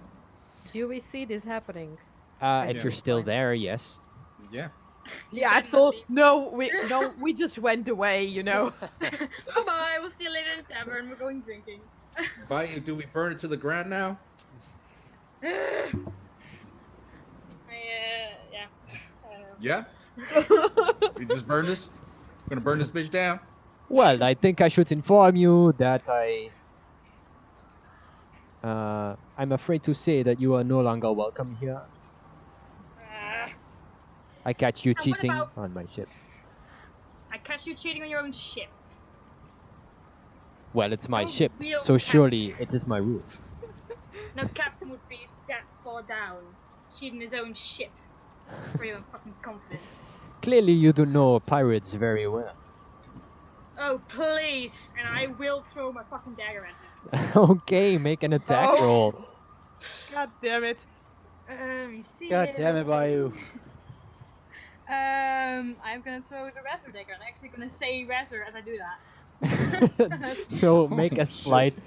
Do we see this happening? If Yeah. you're still Fine. there, yes. Yeah. Yeah, absolutely. No, we just went away, you know. Bye bye. We'll see you later in the tavern. We're going drinking. Do we burn it to the ground now? Yeah. Yeah. We just burn this. We're gonna burn this bitch down. Well, I think I should inform you that I'm afraid to say that you are no longer welcome here. I catch you what cheating about- on my ship. I catch you cheating on your own ship. Well, it's my No ship, real so cap- surely it is my rules. No captain would be that far down, cheating his own ship for your own fucking confidence. Clearly, you do know pirates very well. Oh please, and I will throw my fucking dagger at him. Okay, make an attack Oh. roll. God damn it. Let me see. God damn it, Bayou. I'm gonna throw the Razor dagger. I'm actually gonna say Razor as I do that. So make a shit. slight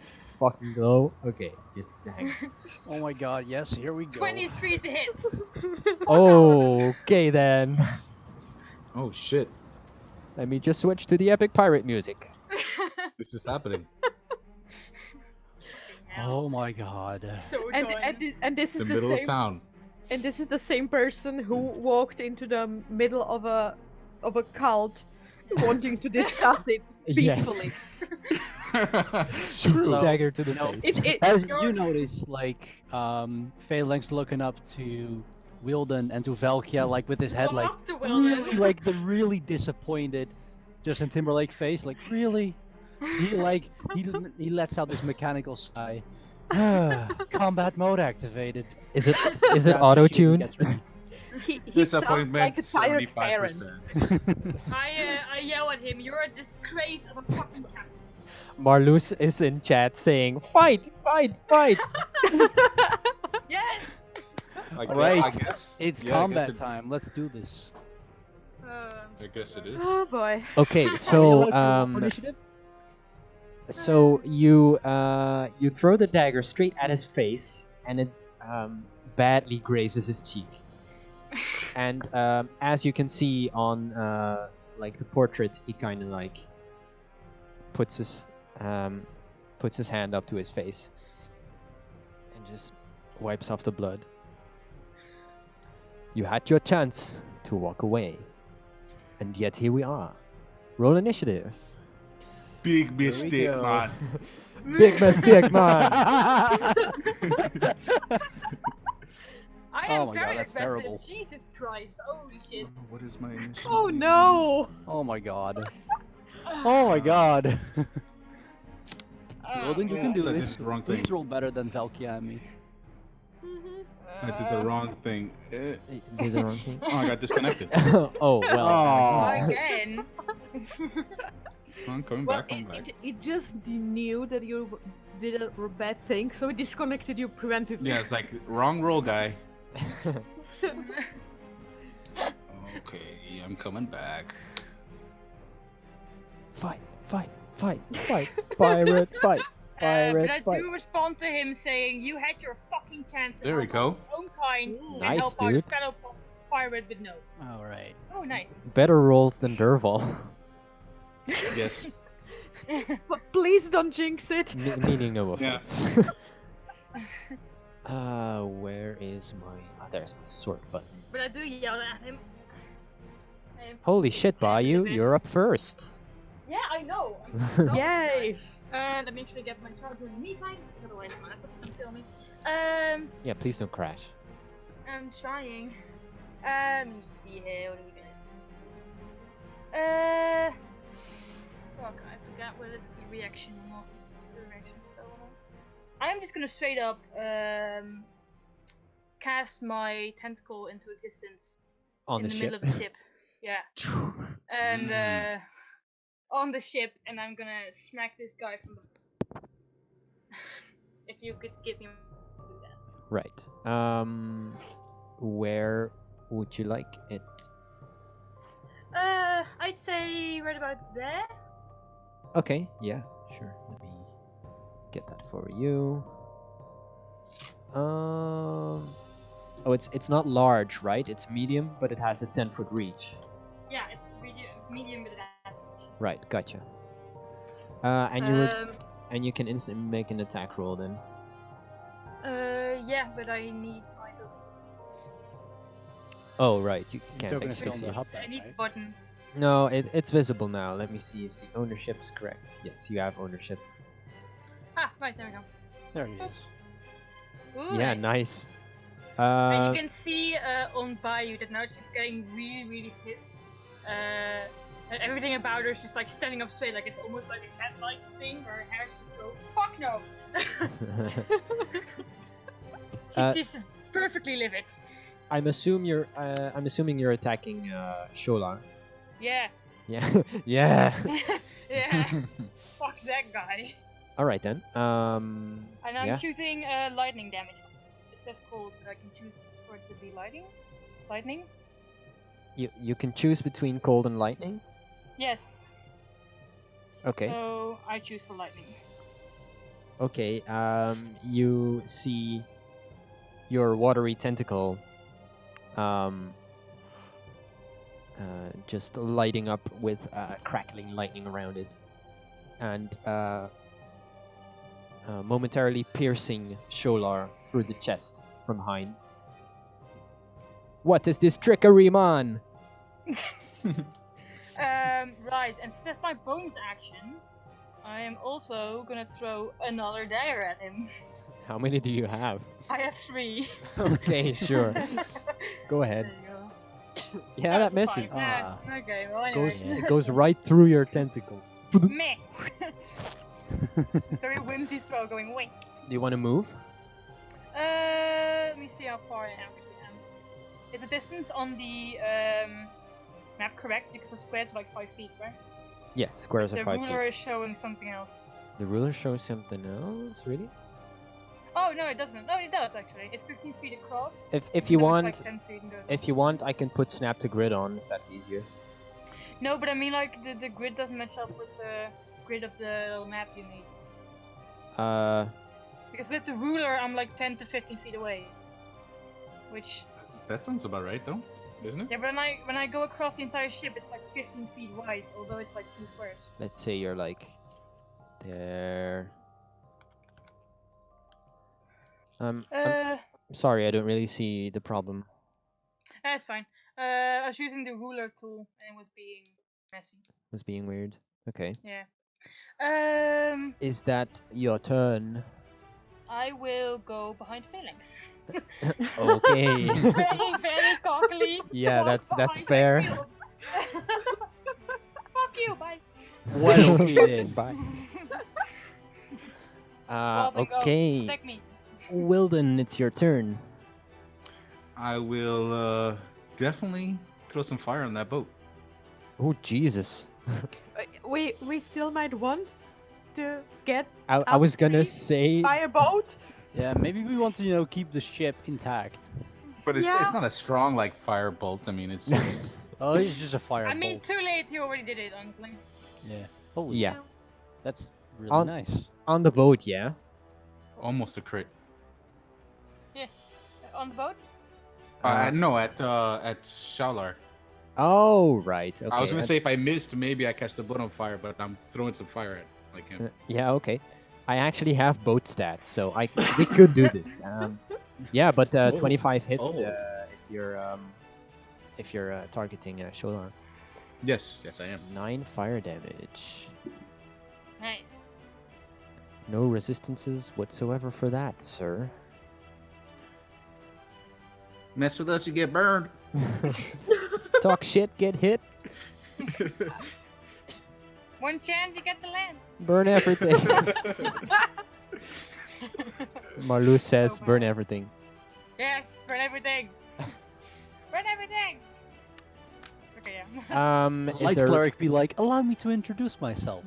fucking blow. Okay, just hang. Oh my god, yes, here we go. 23 to hit. Okay then. Oh shit! Let me just switch to the epic pirate music. This is happening. Oh my god. So And done. and this is The the middle same of town. and this is the same person who walked into the middle of a cult wanting to discuss it Yes. peacefully. Shoot So, dagger to the you know, face. As You're- you notice, like, Phalanx looking up to Wilden and to Valkia, like, with his head, like, Up to Wilden. really, like, the really disappointed Justin Timberlake face, like, really? He, like, he lets out this mechanical sigh. Combat mode activated. Is it Grabs the shield and auto-tuned? gets ready. He sounds Disappointment. like a tired parent. 75%. I yell at him, you're a disgrace of a fucking captain. Marlus is in chat saying, "Fight, fight, fight!" Yes! Alright, I guess. It's yeah, I guess combat it- time. Let's do this. I guess it is. Oh boy. Okay, Anyone so else roll for initiative? you throw the dagger straight at his face, and it badly grazes his cheek. And as you can see on like the portrait, he kind of like puts his hand up to his face and just wipes off the blood. You had your chance to walk away, and yet here we are. Roll initiative. Big we mistake, go. man. Big mistake, man. I Oh am my God, very that's aggressive. terrible. Jesus Christ. Holy shit. What is my initiative? Oh no. Oh my god. Oh my god. Wilden, you can do I did this. the wrong Please thing. roll better than Valkia and me. I did the wrong thing. Did the wrong thing. Oh, I got disconnected. Oh well. Aw. Again. I'm coming Well, back. I'm back. it just knew that you did a bad thing, so it disconnected you preventively. Yeah, it's like wrong roll, guy. Okay, I'm coming back. Fight, fight, fight, fight, pirate, fight, But I pirate, fight. do respond to him saying, you had your fucking chance to There we help go. out your own kind and Nice, help out dude. a fellow pirate with no. Alright. Oh, nice. Better rolls than Durval. Yes. But please don't jinx it. Meaning no Yeah. offense. Where is my? Oh, there's my sword button. But I do yell at him. Holy shit, Bayou, bit. you're up first. Yeah, I know. I'm so Yay. let me actually get my charger in the meantime, otherwise my laptop's gonna kill me. Yeah, please don't crash. I'm trying. Let me see here. What are we gonna? Fuck, I forgot whether this is a reaction or not. It's a reaction spell or not. I'm just gonna straight up cast my tentacle into existence On in the the ship. middle of the ship. Yeah, and on the ship, and I'm gonna smack this guy from the. if you could give me to do that. Right. Where would you like it? I'd say right about there. Okay, yeah, sure. Let me get that for you. Oh, it's not large, right? It's medium, but it has a 10-foot reach. Yeah, it's medium, but it has reach. Right, gotcha. And Um, you can instantly make an attack roll then. yeah, but I need my token. Oh, right, you The can't token is actually still on see the it. hub I then, need right? the button. No, it's visible now. Let me see if the ownership is correct. Yes, you have ownership. Ah, right, there we go. There it is. Ooh, Yeah, nice. And you can see on Bayou that now it's just getting really, really pissed. And everything about her is just like standing up straight, like it's almost like a cat-like thing where her hairs just go, fuck no! She's just perfectly livid. I'm assuming you're attacking Shola. Yeah. Yeah. Yeah. Yeah. Fuck that guy. All right then. And I'm Yeah. choosing lightning damage. It says cold, but I can choose for it to be lightning. You can choose between cold and lightning. Yes. Okay. So I choose for lightning. Okay. You see your watery tentacle just lighting up with crackling lightning around it, and momentarily piercing Sholar through the chest from behind. What is this trickery, man? Right, and since my bonus action, I am also gonna throw another dagger at him. How many do you have? I have 3. Okay, sure. Go There ahead. you go. Yeah, that That's misses. fine. Ah. Okay, well anyway. It goes right through your tentacle. Meh. Very whimsy throw going wing. Do you want to move? Let me see how far I actually am. Is the distance on the map correct? Because the squares are like 5 feet, right? Yes, squares are The 5 ruler feet. is showing something else. The ruler shows something else, really? Oh no, it doesn't. No, it does actually. It's 15 feet across. If you and then want, it's like 10 feet and goes if you want, I can put snap to grid on if that's easier. No, but I mean like the grid doesn't match up with the grid of the little map you made. Because with the ruler, I'm like 10 to 15 feet away. Which, That sounds about right, though, isn't it? yeah, but when I go across the entire ship, it's like 15 feet wide, although it's like 2 squares. Let's say you're like there. I'm sorry, I don't really see the problem. That's fine. I was using the ruler tool and it was being messy. Was being weird. Okay. Yeah. Is that your turn? I will go behind Phalanx. Okay. very, very cockily. Yeah, walk that's behind my fair. shield. Fuck you, bye. Well, okay then. Bye. Well, then go. Okay. Attack me. Wilden, it's your turn. I will definitely throw some fire on that boat. Oh Jesus! We still might want to get I was gonna Upstream say. by a boat. Yeah, maybe we want to, keep the ship intact. But it's Yeah. not a strong like fire bolt. I mean, it's just Oh, it's just a fire I mean, bolt. too late. You already did it, honestly. Yeah. Holy. Yeah. That's really On- nice. On the boat, yeah. almost a crit. On the boat? No, at Shalar. Oh right. Okay. I was gonna say if I missed, maybe I catch the boat on fire, but I'm throwing some fire at like him. Yeah. Okay. I actually have boat stats, so we could do this. Yeah, but 25 hits Oh. if you're targeting Sholar. Yes, I am. 9 fire damage. Nice. No resistances whatsoever for that, sir. Mess with us, you get burned. Talk shit, get hit, One chance, you get the land. burn everything. Marlu says, So burn bad. everything. Yes, burn everything. Burn everything. Okay, yeah. Is Light there... cleric be like, allow me to introduce myself.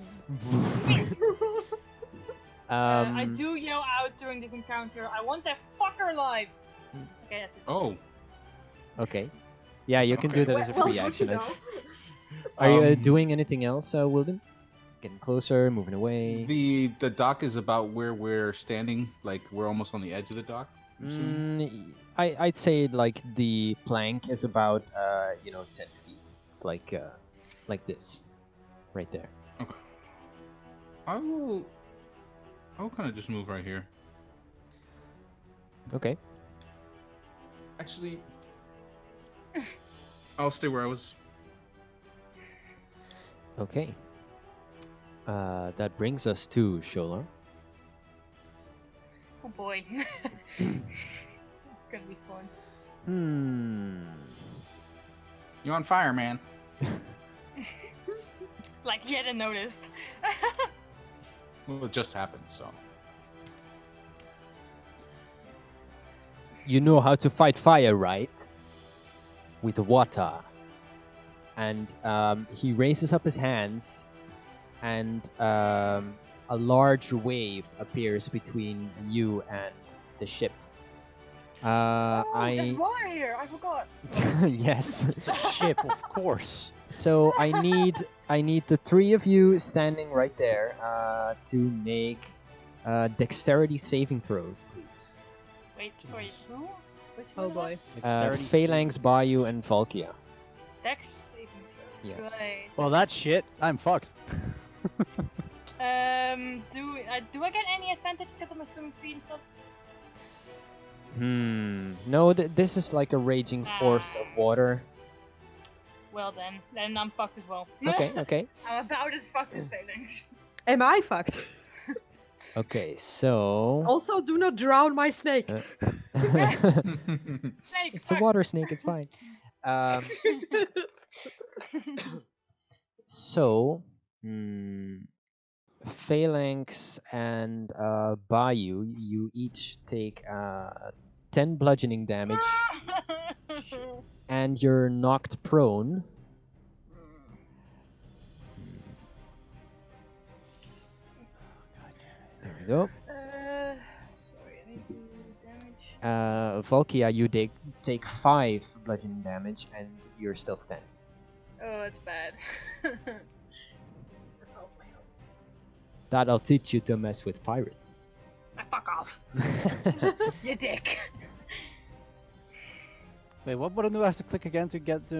I do yell out during this encounter, I want that fucker alive! Okay, that's it. Oh, Okay. Yeah, you can do Okay. that as a Well, free good to action. know. Are you doing anything else, Wilden? Getting closer, moving away. The dock is about where we're standing. Like we're almost on the edge of the dock. I'm assuming. I'd say like the plank is about 10 feet. It's like this, right there. Okay. I'll kind of just move right here. Okay. Actually, I'll stay where I was. Okay. That brings us to Sholar. Oh boy. It's gonna be fun. You're on fire, man. Like he hadn't noticed. Well, it just happened, so. You know how to fight fire, right? With water. And he raises up his hands, and a large wave appears between you and the ship. That's why I forgot. Yes. It's a ship, of course. So I need the three of you standing right there to make dexterity saving throws, please. Wait, sorry. Who? Which Oh one boy. Dexterity Phalanx, Bayou, and Valkia. Dex saving throw. Yes. Right. Well, that's shit. I'm fucked. Do I get any advantage because I'm a swimming speed and stuff? No, this is like a raging force of water. Well then I'm fucked as well. Okay. I'm about as fucked as Phalanx. Am I fucked? Okay, so Also, do not drown my snake. Snake, it's a fuck. water snake. It's fine. So, Phalanx and Bayou, you each take 10 bludgeoning damage, and you're knocked prone. There we go. Sorry, I need to do damage. Valkia, you take 5 bludgeoning damage, and you're still standing. Oh, it's bad. That's half my health. That'll teach you to mess with pirates. Fuck off. You dick. Wait, what button do I have to click again to get to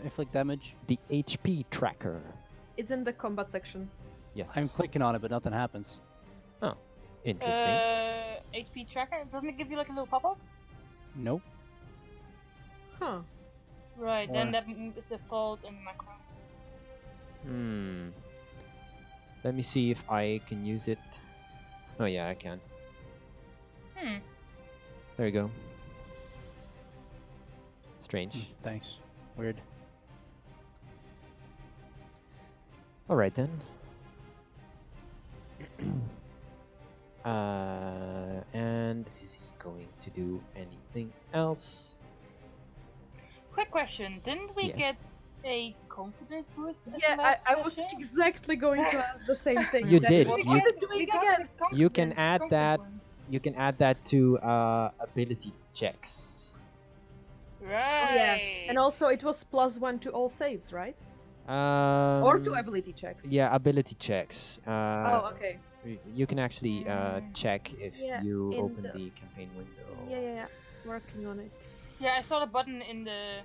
inflict damage? The HP tracker. It's in the combat section. Yes. I'm clicking on it, but nothing happens. Interesting. HP tracker? Doesn't it give you like a little pop-up? Nope. Huh. Right, then Or- that is the fault in macro. Let me see if I can use it. Oh yeah, I can. There you go. Strange. Thanks. Weird. Alright then. And is he going to do anything else? Quick question, didn't we Yes. get a confidence boost at Yeah, the last I was session? exactly going to ask the same thing. You That did, What you- was it doing again? You can add that. You can add that to ability checks. Right. And also, it was +1 to all saves, right? Or to ability checks. Yeah, ability checks. Oh, okay. You can actually check if Yeah, you in open the- the campaign window. Yeah. Working on it. Yeah, I saw the button in the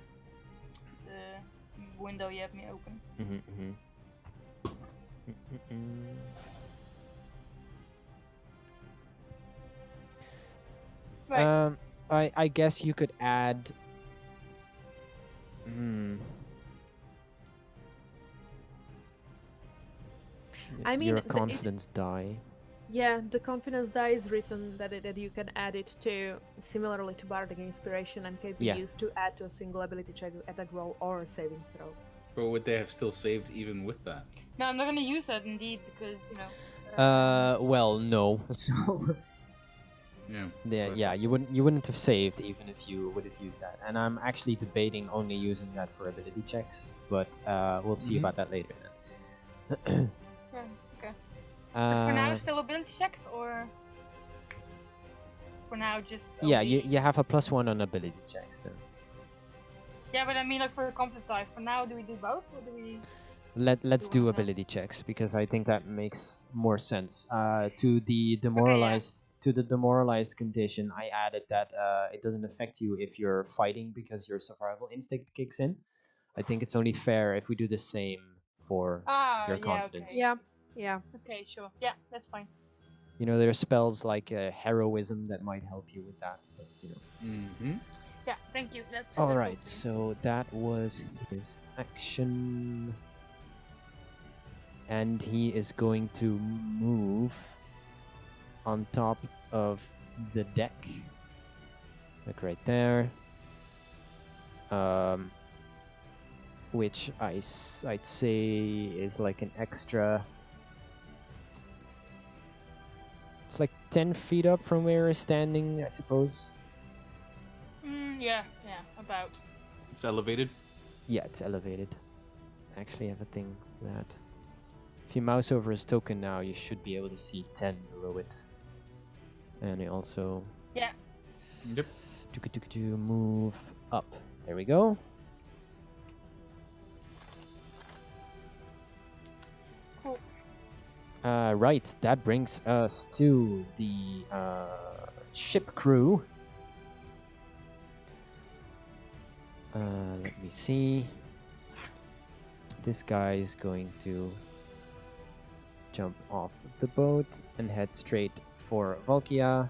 window you have me open. Right. I guess you could add. I mean, your it- confidence die. Yeah, the confidence die is written that you can add it to, similarly to Bardic Inspiration, and can be Yeah. used to add to a single ability check, attack roll, or a saving throw. But would they have still saved even with that? No, I'm not gonna use that indeed because Well, no. So Yeah. yeah, you wouldn't have saved even if you would have used that. And I'm actually debating only using that for ability checks, but we'll see about that later then. Yeah, okay. So for now, Uh, still ability checks, or for now just yeah, OD? you have a +1 on ability checks then. Yeah, but I mean, like for the confidence type. For now, do we do both, or do we? Let's Do one do of them. ability checks because I think that makes more sense. To the Okay, demoralized condition, I added that it doesn't affect you if you're fighting because your survival instinct kicks in. I think it's only fair if we do the same for your Yeah, confidence. okay. Yeah, yeah. Okay, sure. Yeah, that's fine. You know, there are spells like heroism that might help you with that, but you know. Mm-hmm. Yeah, thank you. That's All that's right, all clear. so that was his action. And he is going to move on top of the deck. Like right there. Which I'd say is like an extra. It's like 10 feet up from where we're standing, I suppose. Yeah, about. It's elevated. Yeah, it's elevated. I actually have a thing for that. If you mouse over his token now, you should be able to see 10 below it. And it also Yeah. Yep. move up. There we go. Cool. Right, that brings us to the ship crew. Let me see. This guy is going to jump off the boat and head straight for Volkia.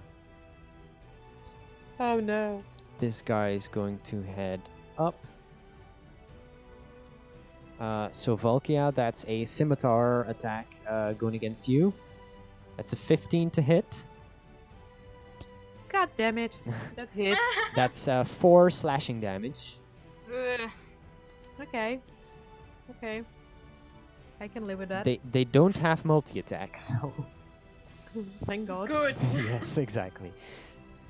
Oh no. This guy is going to head up. So Volkia, that's a scimitar attack going against you. That's a 15 to hit. God damn it. That hits. That's 4 slashing damage. Okay. Okay. I can live with that. They don't have multi-attack, so... Thank God. Good. Yes, exactly.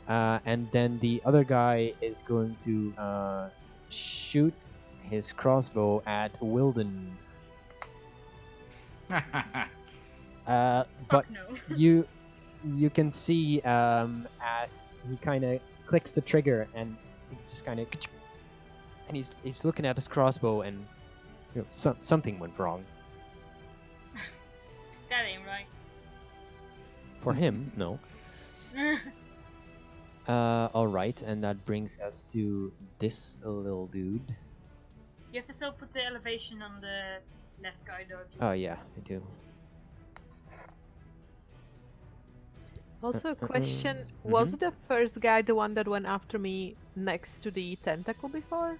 And then the other guy is going to shoot his crossbow at Wilden. But Fuck no. you can see as he kind of clicks the trigger and he just kind of... And he's looking at his crossbow and you know, something went wrong. That ain't right. For him, no. All right, and that brings us to this little dude. You have to still put the elevation on the left guy, don't you? Oh yeah, I do. Also, a question. Mhm. Was the first guy the one that went after me next to the tentacle before?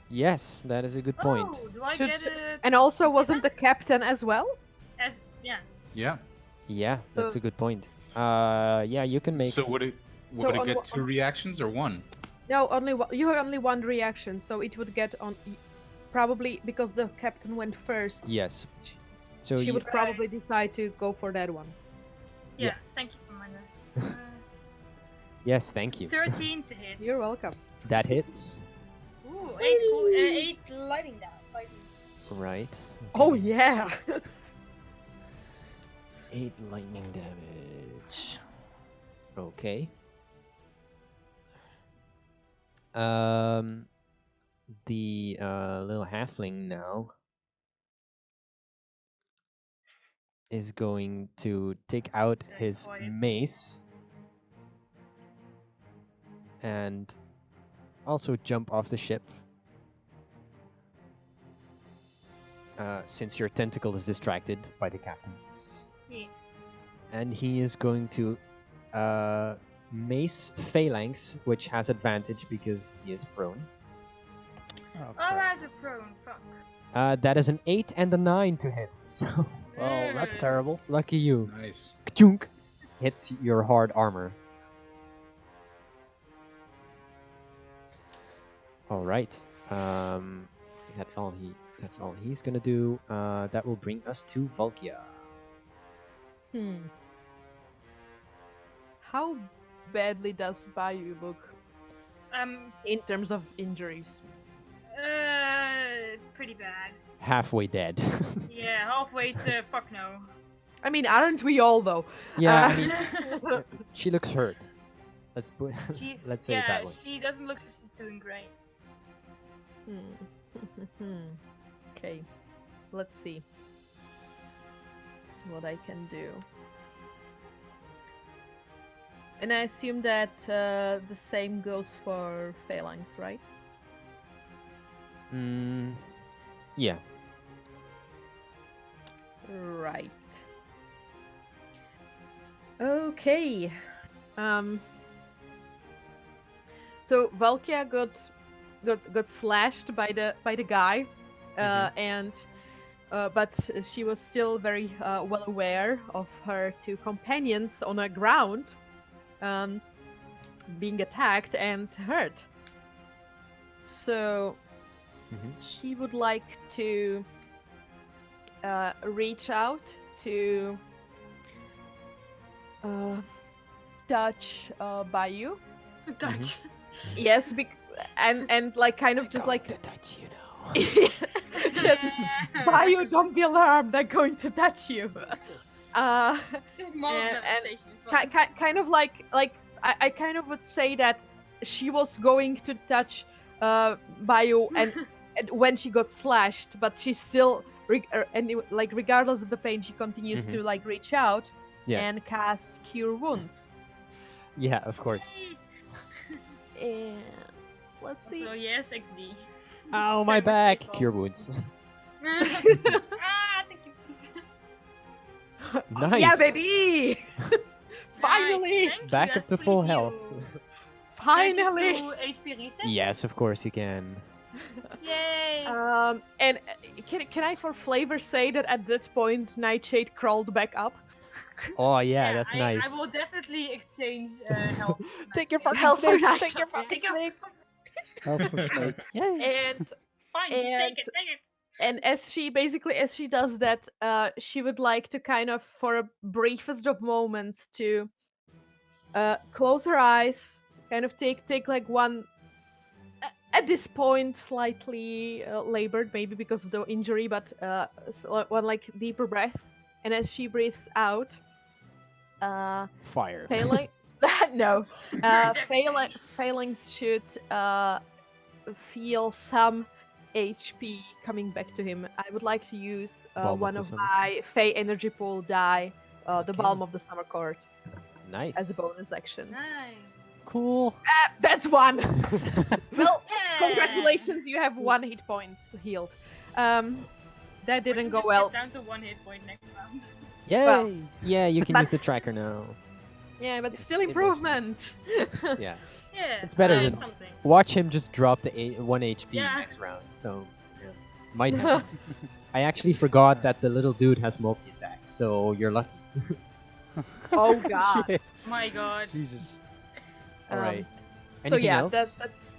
Yes, that is a good point. Oh, do I Should- get a... And also, wasn't the captain as well? As... Yeah. Yeah. Yeah, that's So- a good point. Yeah, you can make. So would it So on get wha- 2 reactions or 1? No, only you have only one reaction, so it would get on. Probably because the captain went first. Yes. So She you, would probably decide to go for that one. Yeah, Yeah. thank you for my note. yes, thank you. 13 to hit. You're welcome. That hits. Ooh, 8 lightning down. Right. Oh okay. yeah. 8 lightning damage. Okay. The little halfling now is going to take out his quiet. mace and also jump off the ship. Since your tentacle is distracted by the captain. Yeah. And he is going to mace Phalanx, which has advantage because he is prone. Oh, that's a prone. Fuck. That is an 8 and a 9 to hit. So Well, that's Ugh. terrible. lucky you. Nice. Ka-chunk! Hits your hard armor. All right. That's all he's gonna do. That will bring us to Volkia. How badly does Bayou look in terms of injuries? Pretty bad. Halfway dead. Yeah, halfway to fuck no. I mean, aren't we all though? Yeah, Uh, I mean, she looks hurt. Let's put, She's let's say it that way. she doesn't look like she's doing great. Okay, let's see what I can do. And I assume that the same goes for phalanx, right? Yeah. Right. Okay. So Valkia got slashed by the guy, and but she was still very well aware of her two companions on the ground, being attacked and hurt. So she would like to reach out to touch Bayou. Touch. Yes, and like kind of just like to touch you now. yes, Bayou, don't be alarmed. They're going to touch you. Just more and devastation is fine. kind of like I kind of would say that she was going to touch Bayou and when she got slashed, but she still like regardless of the pain, she continues to like reach out Yeah. and cast Cure Wounds. Yeah, of course. And let's see. So yes, XD. Ow, my Very much back! grateful. Cure wounds. Thank you. Nice. Yeah, baby! Finally! Nice, thank Back you, up to that's full sweet of health. you. Can I just Finally! do HP reset? Yes, of course you can. Yay! And can I for flavor say that at that point Nightshade crawled back up? Oh yeah, that's I nice. will definitely exchange health. Take your fucking Health for snake! Nightshade. Take your fucking snake! Health for snake. Yay. And Fine, And- take it, take it. and as she does that, she would like to kind of for a briefest of moments to close her eyes, kind of take like one at this point slightly labored maybe because of the injury, but one like deeper breath, and as she breathes out, Fire. failing no failings should feel some HP coming back to him. I would like to use Balm of one the of Summer my Fey Energy Pool die, the Okay. Balm of the Summer Court, Nice. as a bonus action. Nice. Cool. That's one! Well, Yeah. congratulations, you have 1 hit point healed. That We didn't can go just well. get down to 1 hit point next round. Yay! Well, yeah, you can use the that's- tracker now. Yeah, but It's- still it works. improvement. Yeah. Yeah. It's better that's than- something. Watch him just drop the 1 HP Yeah. next round. So, yeah. Might happen. I actually forgot that the little dude has multi-attack, so you're lucky. Oh god. Shit. My god. Jesus. Alright. So Anything yeah, else? that's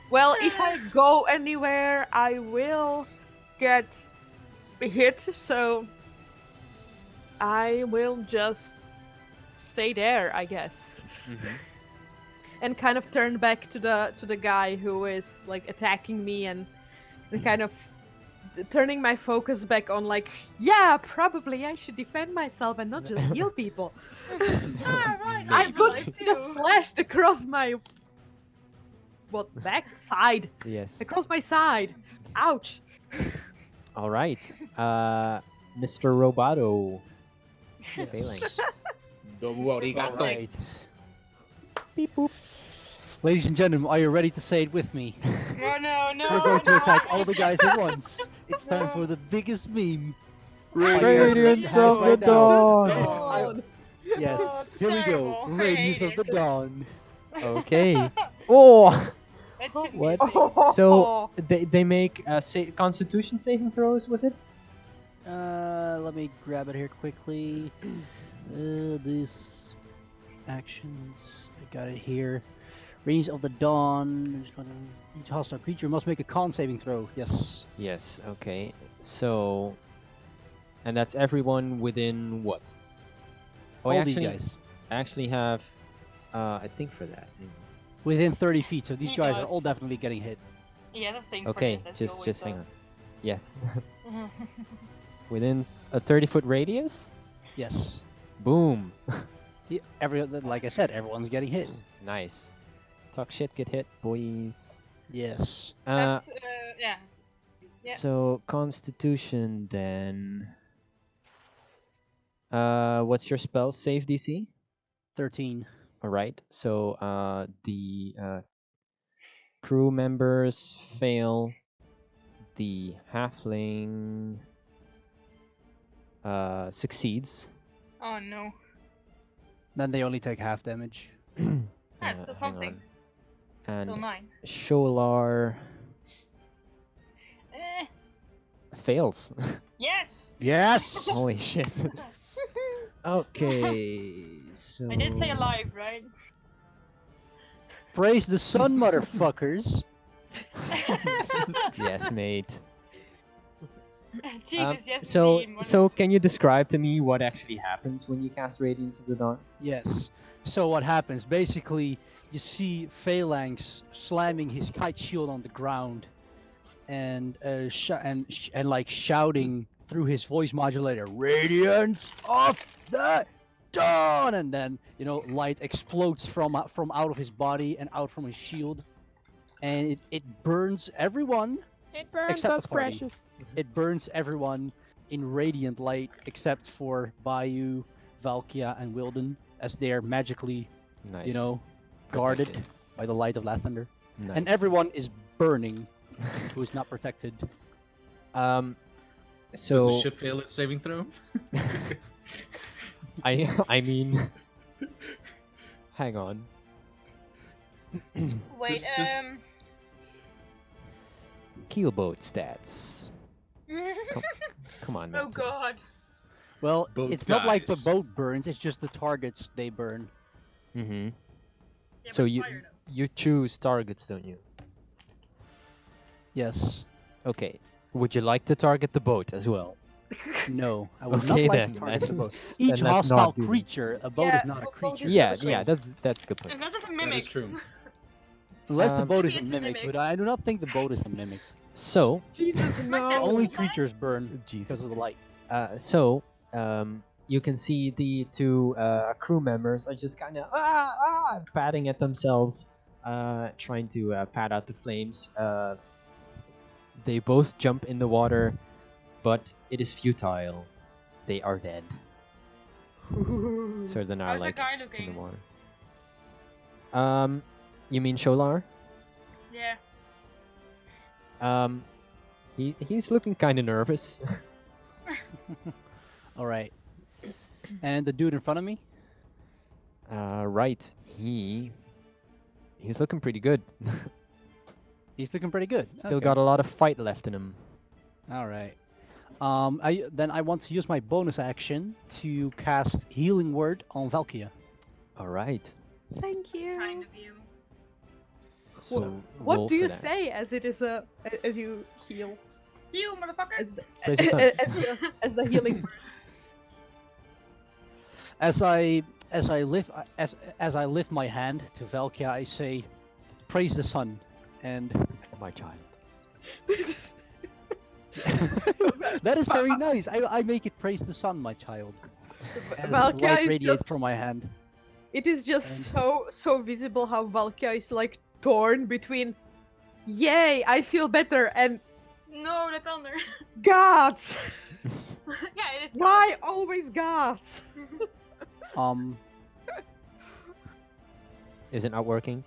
well, if I go anywhere, I will get hit. So I will just stay there, I guess, Mhm. and kind of turn back to the guy who is like attacking me, and kind of turning my focus back on like, yeah, probably I should defend myself and not just heal people. Ah, right. I would got like just to. slashed across my back side, Yes. across my side. Ouch. Alright. Mr. Roboto. Failing. Alright. Beep boop. Ladies and gentlemen, are you ready to say it with me? No, no, no. We're going to no. attack all the guys at once. It's time for the biggest meme. Radiance of the dawn. Dawn. Yes, Oh, it's here we go. terrible. I Radiance hate of the it. dawn. Okay. Oh! That should be What? a thing. So, they make constitution saving throws, was it? Let me grab it here quickly. These actions. I got it here. Radiance of the dawn. Each hostile creature must make a con saving throw. Yes. Yes, okay. So, and that's everyone within what? Oh, all I these actually, guys. I actually have, I think for that. Hang on. Within 30 feet, so these He guys are does. all definitely getting hit. Yeah, the thing. for Okay, this, as he always just hang on. does. Yes. Within A 30-foot radius? Yes. Boom. Like I said, everyone's getting hit. Nice. Talk shit, get hit, boys. Yes. That's yeah. Yeah. So Constitution then. What's your spell save DC? 13. All right. So the crew members fail. The halfling succeeds. Oh no. Then they only take half damage. That's still hang something. on. Still And 9. Sholar Eh. fails. Yes. Yes! Holy shit. Okay, so I did say alive, right? Praise the sun, motherfuckers. yes, mate. Jesus, yes. So, indeed, what so is- can you describe to me what actually happens when you cast Radiance of the Dawn? Yes. So what happens? Basically, you see Phalanx slamming his kite shield on the ground, and like shouting through his voice modulator, "Radiance of the Dawn!" And then light explodes from out of his body and out from his shield, and it burns everyone. It burns Except us the party. precious. It burns everyone in radiant light except for Bayou, Valkia, and Wilden, as they are magically, Nice. guarded Protected. by the light of Lathander. Nice. And everyone is burning who is not protected. Does So the ship fail its saving throw? I mean, hang on. Wait, Just- Keelboat stats. Come on, man. Oh god. Well, Boat it's not like the dies. boat burns, it's just the targets they burn. Mm-hmm. Yeah, So but you fire though. you choose targets, don't you? Yes. Okay. Would you like to target the boat as well? No, I would Okay not like then, to target the man. boat. Then Each let's not hostile do that. creature, a boat Yeah, is not a a boat creature. is Yeah, not a yeah, creature. that's a good point. Unless it's a That mimic. is true. Unless the boat Maybe is a it's a mimic, mimic. but I do not think the boat is a mimic. So, Jesus, Like no. that Only whole time? creatures burn Jesus. because of the light. You can see the two crew members are just kind of patting at themselves, trying to pat out the flames. They both jump in the water, but it is futile. They are dead. So they're now How's like that guy in the looking? water. You mean Sholar? Yeah. He's looking kind of nervous. All right. And the dude in front of me? Right. He's looking pretty good. He's looking pretty good. Still Okay. got a lot of fight left in him. All right. I want to use my bonus action to cast Healing Word on Valkia. All right. Thank you. Kind of you. So roll What do for you that. say as it is as you heal? You motherfucker! As the, Praise the sun. as the healing word. As I lift my hand to Valkia, I say, "Praise the sun," and My child. that is very nice. I make it praise the sun, my child. As Valkia light is radiates just- from my hand. It is just so visible how Valkia is like torn between, yay, I feel better, and No, the thunder. gods. Yeah, it is. Why always gods? Is it not working?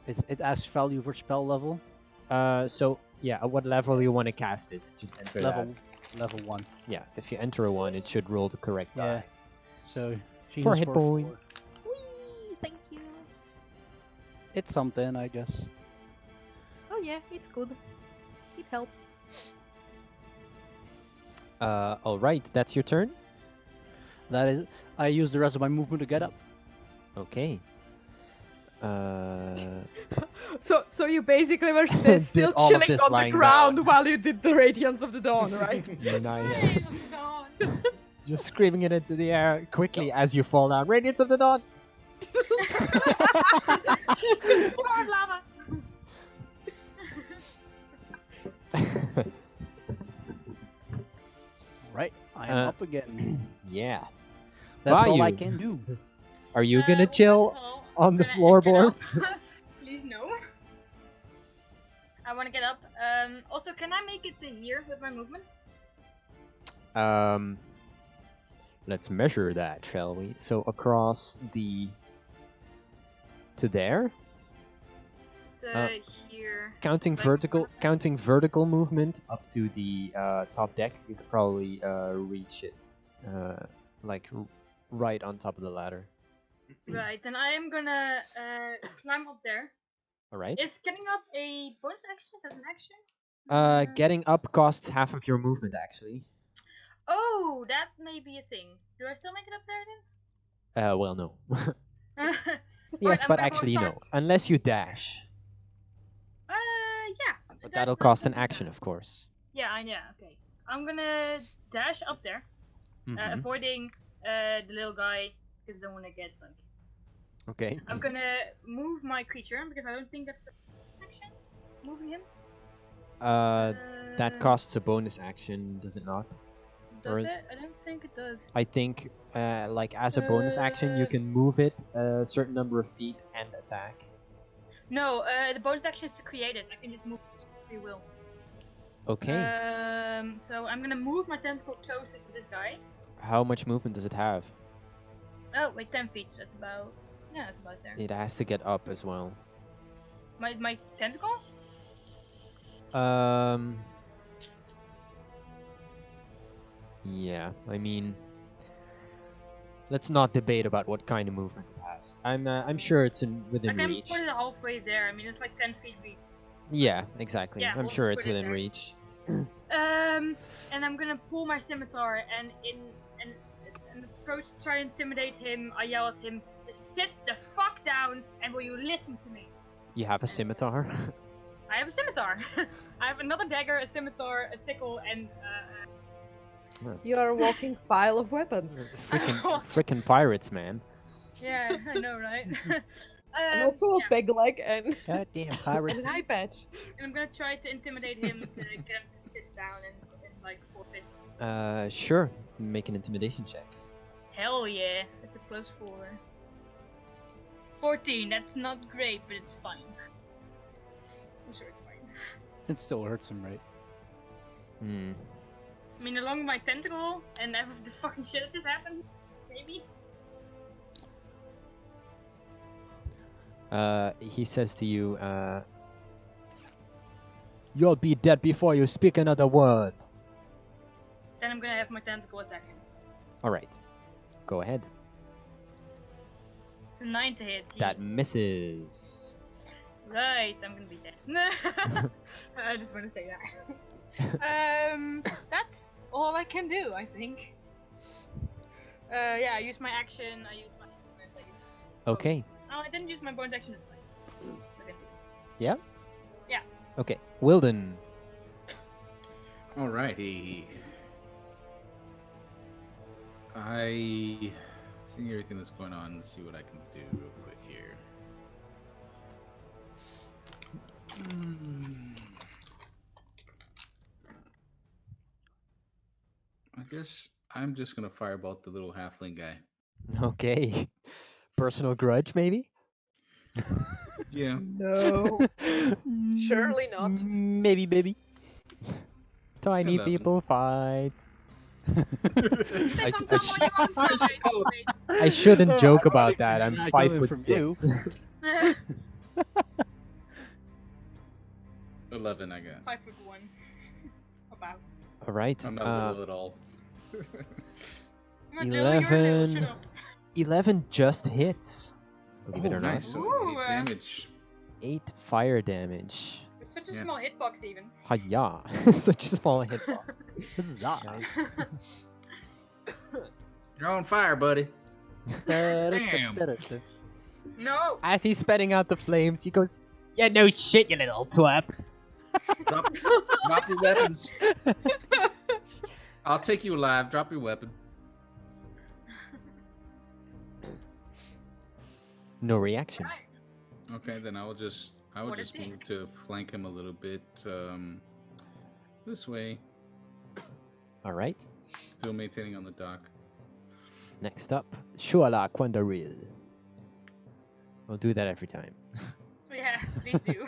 It asks value for spell level. So yeah, at what level you want to cast it? Just enter Level 1. Yeah, if you enter a 1, it should roll the correct Yeah. die. So she 4 heals hit for points. Whee, thank you. It's something, I guess. Oh yeah, it's good. It helps. All right, that's your turn. That is. I use the rest of my movement to get up. Okay. So you basically were Did still all of chilling this on the lying ground down. while you did the Radiance of the Dawn, right? Nice. Radiance of the Dawn. Just screaming it into the air quickly as you fall down. Radiance of the Dawn. Lord lava. Right. I'm up again. Yeah. That's all I Vayu. can do. Are you gonna Well, chill first of all, on the I'm gonna floorboards? get up. Please no. I want to get up. Also, can I make it to here with my movement? um, let's measure that, shall we? So across the to there, To here. counting Like, vertical movement up to the top deck, you could probably reach it, like right on top of the ladder. Right, then I am gonna climb up there. All right. Is getting up a bonus action? Is that an action? Getting up costs half of your movement, actually. Oh, that may be a thing. Do I still make it up there Well, no. then? Yes, I'm but gonna go actually, start. no. Unless you dash. Yeah. But that's that'll not cost an something action, bad. of course. Yeah, I know. Okay. I'm gonna dash up there, Mhm. avoiding the little guy because I don't want to get like. Okay. I'm gonna move my creature because I don't think that's a action. Moving him. That costs a bonus action, does it not? Does or- it? I don't think it does. I think, like as a bonus action, you can move it a certain number of feet and attack. No, the bonus action is to create it. I can just move free will. Okay. So I'm gonna move my tentacle closer to this guy. How much movement does it have? Oh, wait, 10 feet. That's about. Yeah, that's about there. It has to get up as well. My tentacle? Yeah, I mean, let's not debate about what kind of movement it has. I'm sure it's within I can reach. put it halfway there. I mean, it's like 10 feet reach. Yeah, exactly. Yeah, I'm we'll sure just it's put it within there. reach. And I'm gonna pull my scimitar and in an approach to try and intimidate him. I yell at him, "Just sit the fuck down and will you listen to me?" You have a scimitar? I have a scimitar. I have another dagger, a scimitar, a sickle, and You are a walking pile of weapons. Frickin' pirates, man. yeah, I know, right? And also a yeah. peg leg and, Goddamn and pirate. an eye patch. And I'm gonna try to intimidate him to get him to sit down and like forfeit. Sure. Make an intimidation check. Hell yeah, that's a +4. 14. That's not great, but it's fine. I'm sure it's fine. It still hurts him, right? Hmm. I mean, along with my tentacle and every the fucking shit that just happened, maybe. He says to you, "You'll be dead before you speak another word." Then I'm gonna have my tentacle attack him. Alright. Go ahead. It's a 9 to hit. That yes. misses. Right, I'm gonna be dead. I just want to say that. That's all I can do, I think. Yeah, I used my action. I used my movement. I used Okay. bonus. Oh, I didn't use my bonus action this way. Okay. Yeah? Yeah. Okay. Wilden. Alrighty. I see everything that's going on. Let's see what I can do real quick here. I guess I'm just gonna firebolt the little halfling guy. Okay. Personal grudge, maybe? Yeah. No. Surely not. Maybe, baby. Tiny 11. people fight. Pick on someone you want to fight. I shouldn't joke about Ironically, that. I'm not 5 coming foot from you. 6. 11 I got. 5'1". About. All right. I'm not little at all. No, you're little, 11. shut up. 11 just hits. Believe it or nice. not. So Ooh, 8 damage. 8 fire damage. It's such a Yeah. small hitbox, even. Hiya. Such a small hitbox. Huzzah. You're on fire, buddy. Damn. No! As he's spitting out the flames, he goes, "Yeah, no shit, you little twat." Drop your weapons. I'll take you alive. Drop your weapon. No reaction. Right. Okay, then I would What just do you move think? to flank him a little bit this way. All right. Still maintaining on the dock. Next up, Shuala Quandaril. We'll do that every time. Yeah, please do.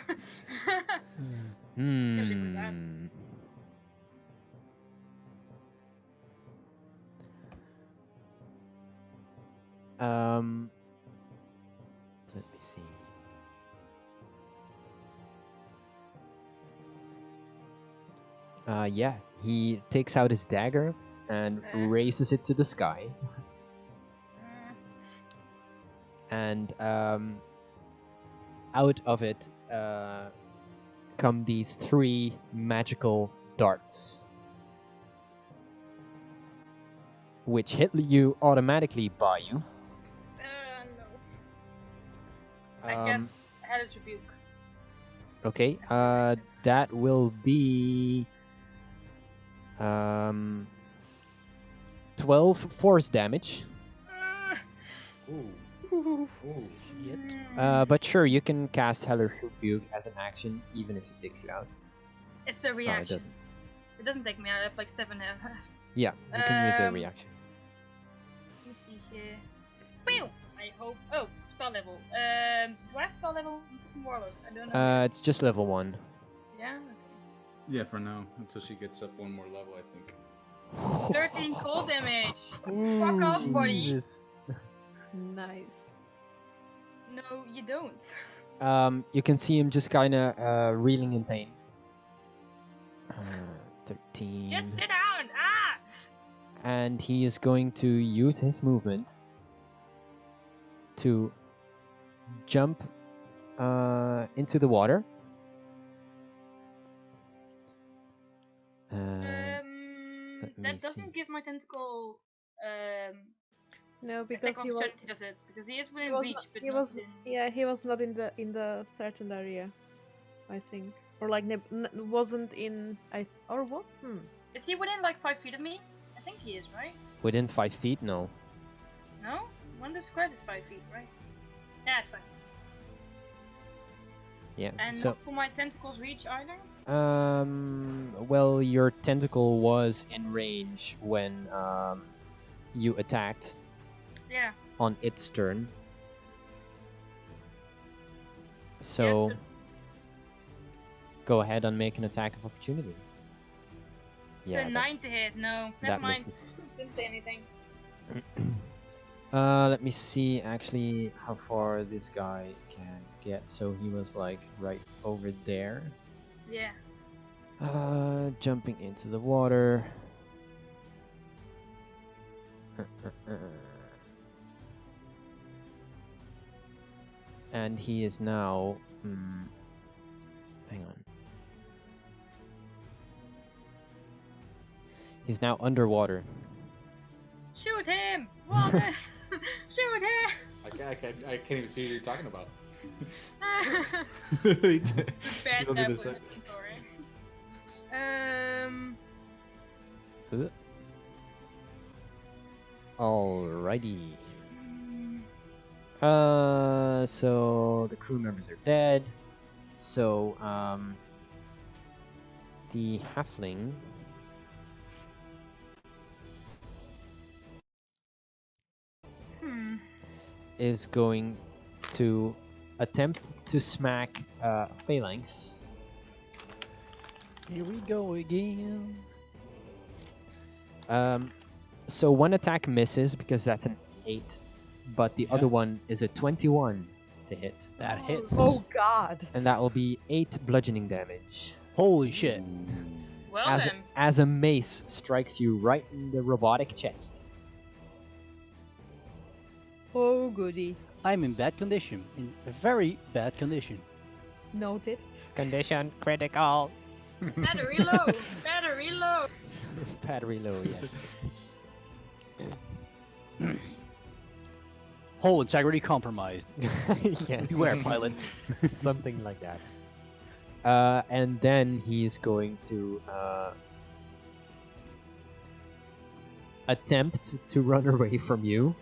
Can live with that. Hmm. Let me see. Yeah, he takes out his dagger and raises it to the sky, Mm, and out of it come these 3 magical darts, which hit you automatically by you. no. I guess Hellish Rebuke. Okay, as a reaction. that will be 12 force damage. Mm, Ooh. Shit. But sure, you can cast Hellish Rebuke as an action, even if it takes you out. it's a Oh, reaction. it doesn't. It doesn't take me out. I have like 7 lives. Yeah, you can use a Um, reaction. Let me see here. Pew! I hope. Oh, spell level. Do I have spell level Warlock? I don't know. It's just level 1. Yeah. Yeah, for now, until she gets up one more level, I think. Okay. 13 cold damage. Fuck off, buddy. Jesus. Nice. No, you don't. You can see him just kind of reeling in pain. 13. Just sit down. Ah! And he is going to use his movement to jump into the water. Let me That see. doesn't give my tentacle No, attack because he was opportunity, does it? Because he is he within was reach, not, but he not was within. yeah he was not in the threatened area, I think, or like wasn't in or what? Is he within like 5 feet of me? I think he is, right? Within 5 feet? No. No? One of the squares is 5 feet, right? Yeah, it's fine. Yeah. And So, not for my tentacles reach either? well, your tentacle was in range when you attacked Yeah. on its turn. Yeah, So, go ahead and make an attack of opportunity. it's a 9 to hit. No, never that mind. misses. Didn't say anything. Let me see actually how far this guy can get. So he was like right over there. Yeah. Jumping into the water. And he is now. Hang on. He's now underwater. Shoot him! Wallace! Shoot him! I can't even see what you're talking about. Bad Give me the apples, sec- I'm sorry. Alrighty. So the crew members are dead. So the halfling is going to attempt to smack Phalanx. Here we go again. So one attack misses because that's an 8, but the other one is a 21 to hit. That hits. Oh God! And that will be 8 bludgeoning damage. Holy shit. Well As, then. as a mace strikes you right in the robotic chest. Oh goody. I'm in bad condition. In a very bad condition. Noted. Condition critical. Battery low! Battery low! Battery low, yes. Whole integrity compromised. Yes. Beware, pilot. Something like that. And then he's going to attempt to run away from you.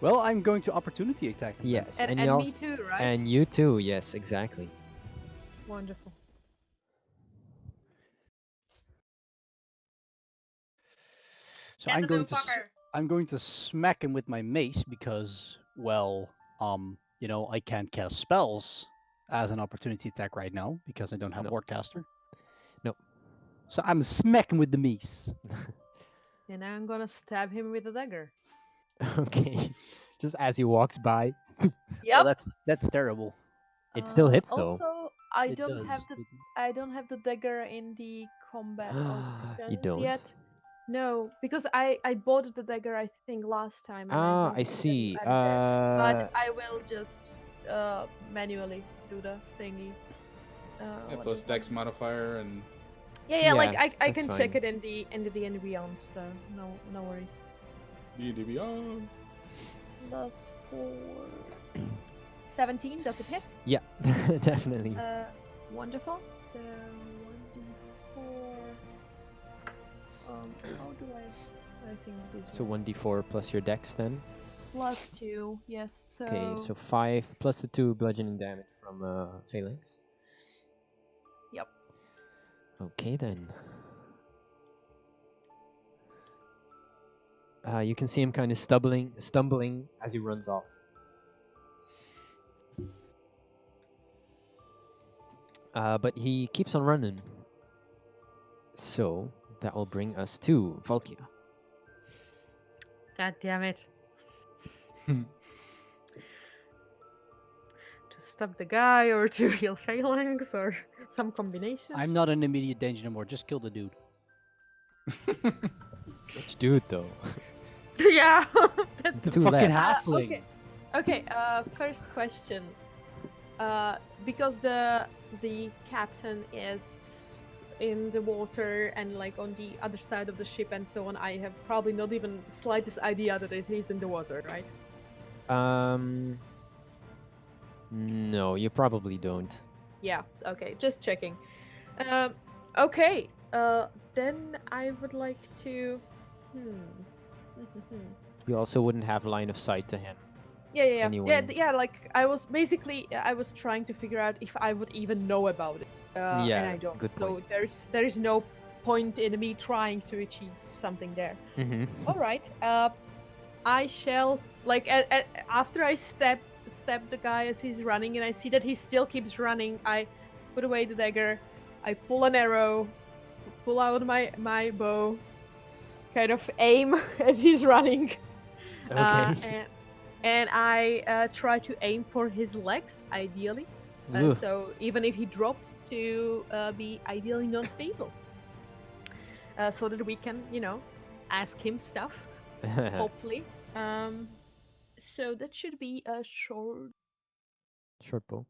Well, I'm going to opportunity attack. them. Yes, And, you and me also, too, right? and you too. Yes, exactly. Wonderful. So Get I'm the going little fucker. I'm going to smack him with my mace because, well, I can't cast spells as an opportunity attack right now because I don't have No. Warcaster. No. So I'm smacking with the mace. And I'm gonna stab him with a dagger. Okay. Just as he walks by, Well, Yep. that's terrible. it still hits though. Also, I It don't does. have the dagger in the combat You options don't? yet. No, because I bought the dagger I think last time and I Ah, don't I think that you see. added that. But I will just manually do the thingy. Yeah, What plus is that? Dex modifier and Yeah, like Yeah, I that's can check fine. it in the D&D Beyond, so no worries. D&D Beyond. Plus 4 17, does it hit? Yeah, definitely. Wonderful. So 1d4. How do I think this So way. 1d4 plus your dex then. Plus 2, yes. So Okay, so 5 plus the 2 bludgeoning damage from Phalanx. yep. Okay then. You can see him kind of stumbling as he runs off. But he keeps on running. So that will bring us to Volkia. God damn it. Hmm. To stop the guy or to heal Phalanx or some combination. I'm not in immediate danger anymore. Just kill the dude. Which dude though? Yeah, that's The Two fucking left. halfling. okay. First question. Because the captain is in the water and like on the other side of the ship and so on, I have probably not even slightest idea that he's in the water, right? No, you probably don't. Yeah. Okay. Just checking. Um. Okay. Then I would like to. You also wouldn't have line of sight to him. Yeah. Anyway. Yeah. Like I was basically, I was trying to figure out if I would even know about it, and Yeah, I don't. good So point. there is no point in me trying to achieve something there. Mm-hmm. All right. I shall like after I step the guy as he's running, and I see that he still keeps running. I put away the dagger. I pull an arrow, pull out my bow, kind of aim as he's running. Okay. And I try to aim for his legs, ideally. Ugh. So even if he drops, to be ideally non-fatal, so that we can, ask him stuff. Hopefully. So that should be a short Short bow.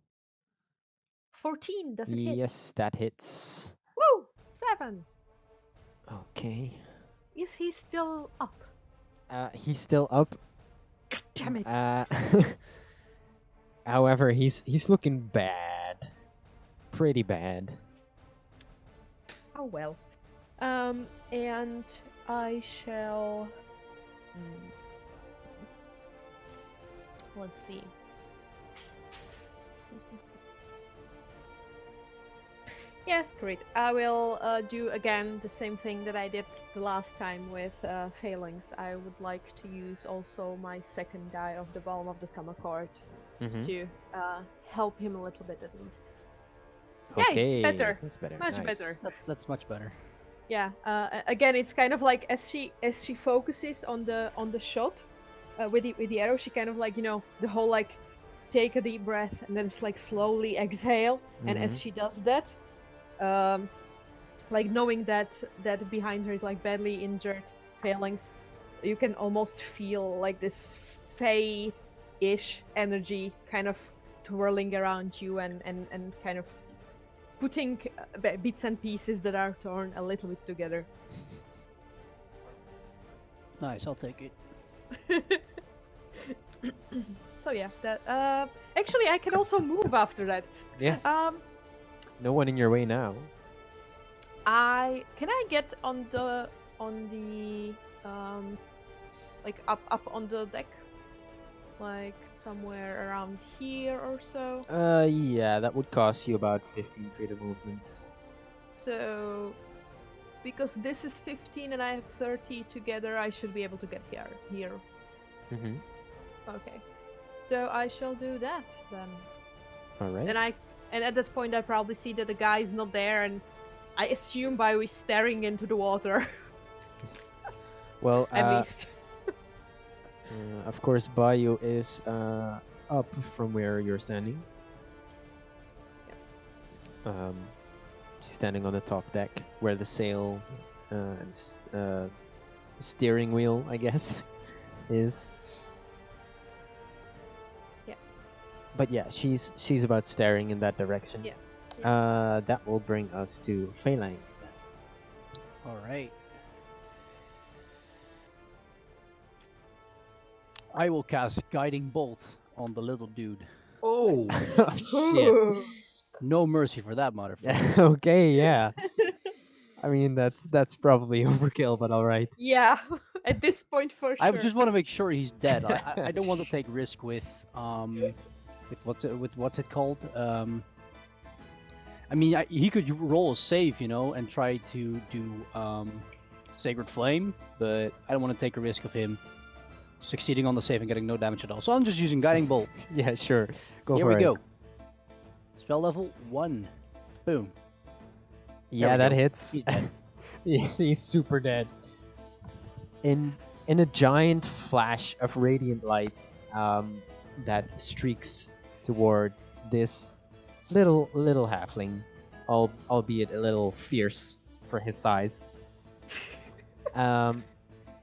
14. Does it hit? Yes, that hits. Woo! 7. Okay. Is he still up? He's still up. God damn it! However, he's looking bad. Pretty bad. Oh well. And I shall. Let's see. Yes, great. I will do again the same thing that I did the last time with Phalanx. I would like to use also my second die of the Balm of the Summer card Mm-hmm. to help him a little bit at least. Okay. Yay! Better. That's better. Much Nice. better. That's much better. Yeah. Again, it's kind of like as she focuses on the shot with the arrow, she kind of like the whole like take a deep breath and then it's like slowly exhale. And as she does that, like knowing that behind her is like badly injured Phalanx, you can almost feel like this fey-ish energy kind of twirling around you and kind of putting bits and pieces that are torn a little bit together. Nice, I'll take it. So yeah, that actually I can also move after that. Yeah. No one in your way now. Can I get on the like up on the deck, like somewhere around here or so? Yeah, that would cost you about 15 feet of movement. So because this is 15 and I have 30 together, I should be able to get here. Mm-hmm. Okay. So I shall do that then. All right. And at that point I probably see that the guy is not there, and I assume by we staring into the water. Well, At least. of course, Bayou is up from where you're standing. She's standing on the top deck where the sail and steering wheel, I guess, is. Yeah. But yeah, she's about staring in that direction. Yeah. That will bring us to Phalanx then. All right. I will cast Guiding Bolt on the little dude. Oh, Oh shit. No mercy for that motherfucker. Okay, yeah. I mean that's probably overkill, but all right. Yeah, at this point for I sure. just want to make sure he's dead. I don't want to take risk with what's it called? I mean, he could roll a save, and try to do Sacred Flame, but I don't want to take a risk of him succeeding on the save and getting no damage at all. So I'm just using Guiding Bolt. Yeah, sure. Go Here for we it. go. Spell level 1. Boom. Yeah, we that go. hits. He's dead. He's super dead. In a giant flash of radiant light that streaks toward this little halfling, albeit a little fierce for his size.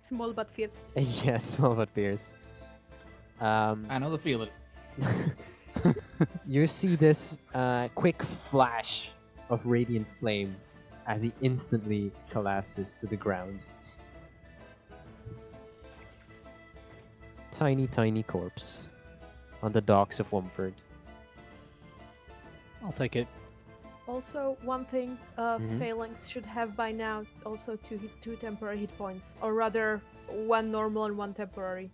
Small but fierce. Yes, small but fierce. I know the feeling. You see this quick flash of radiant flame as he instantly collapses to the ground. Tiny corpse on the docks of Wumford. I'll take it. Also, one thing, Mhm. Phalanx should have by now also two temporary hit points, or rather, one normal and one temporary,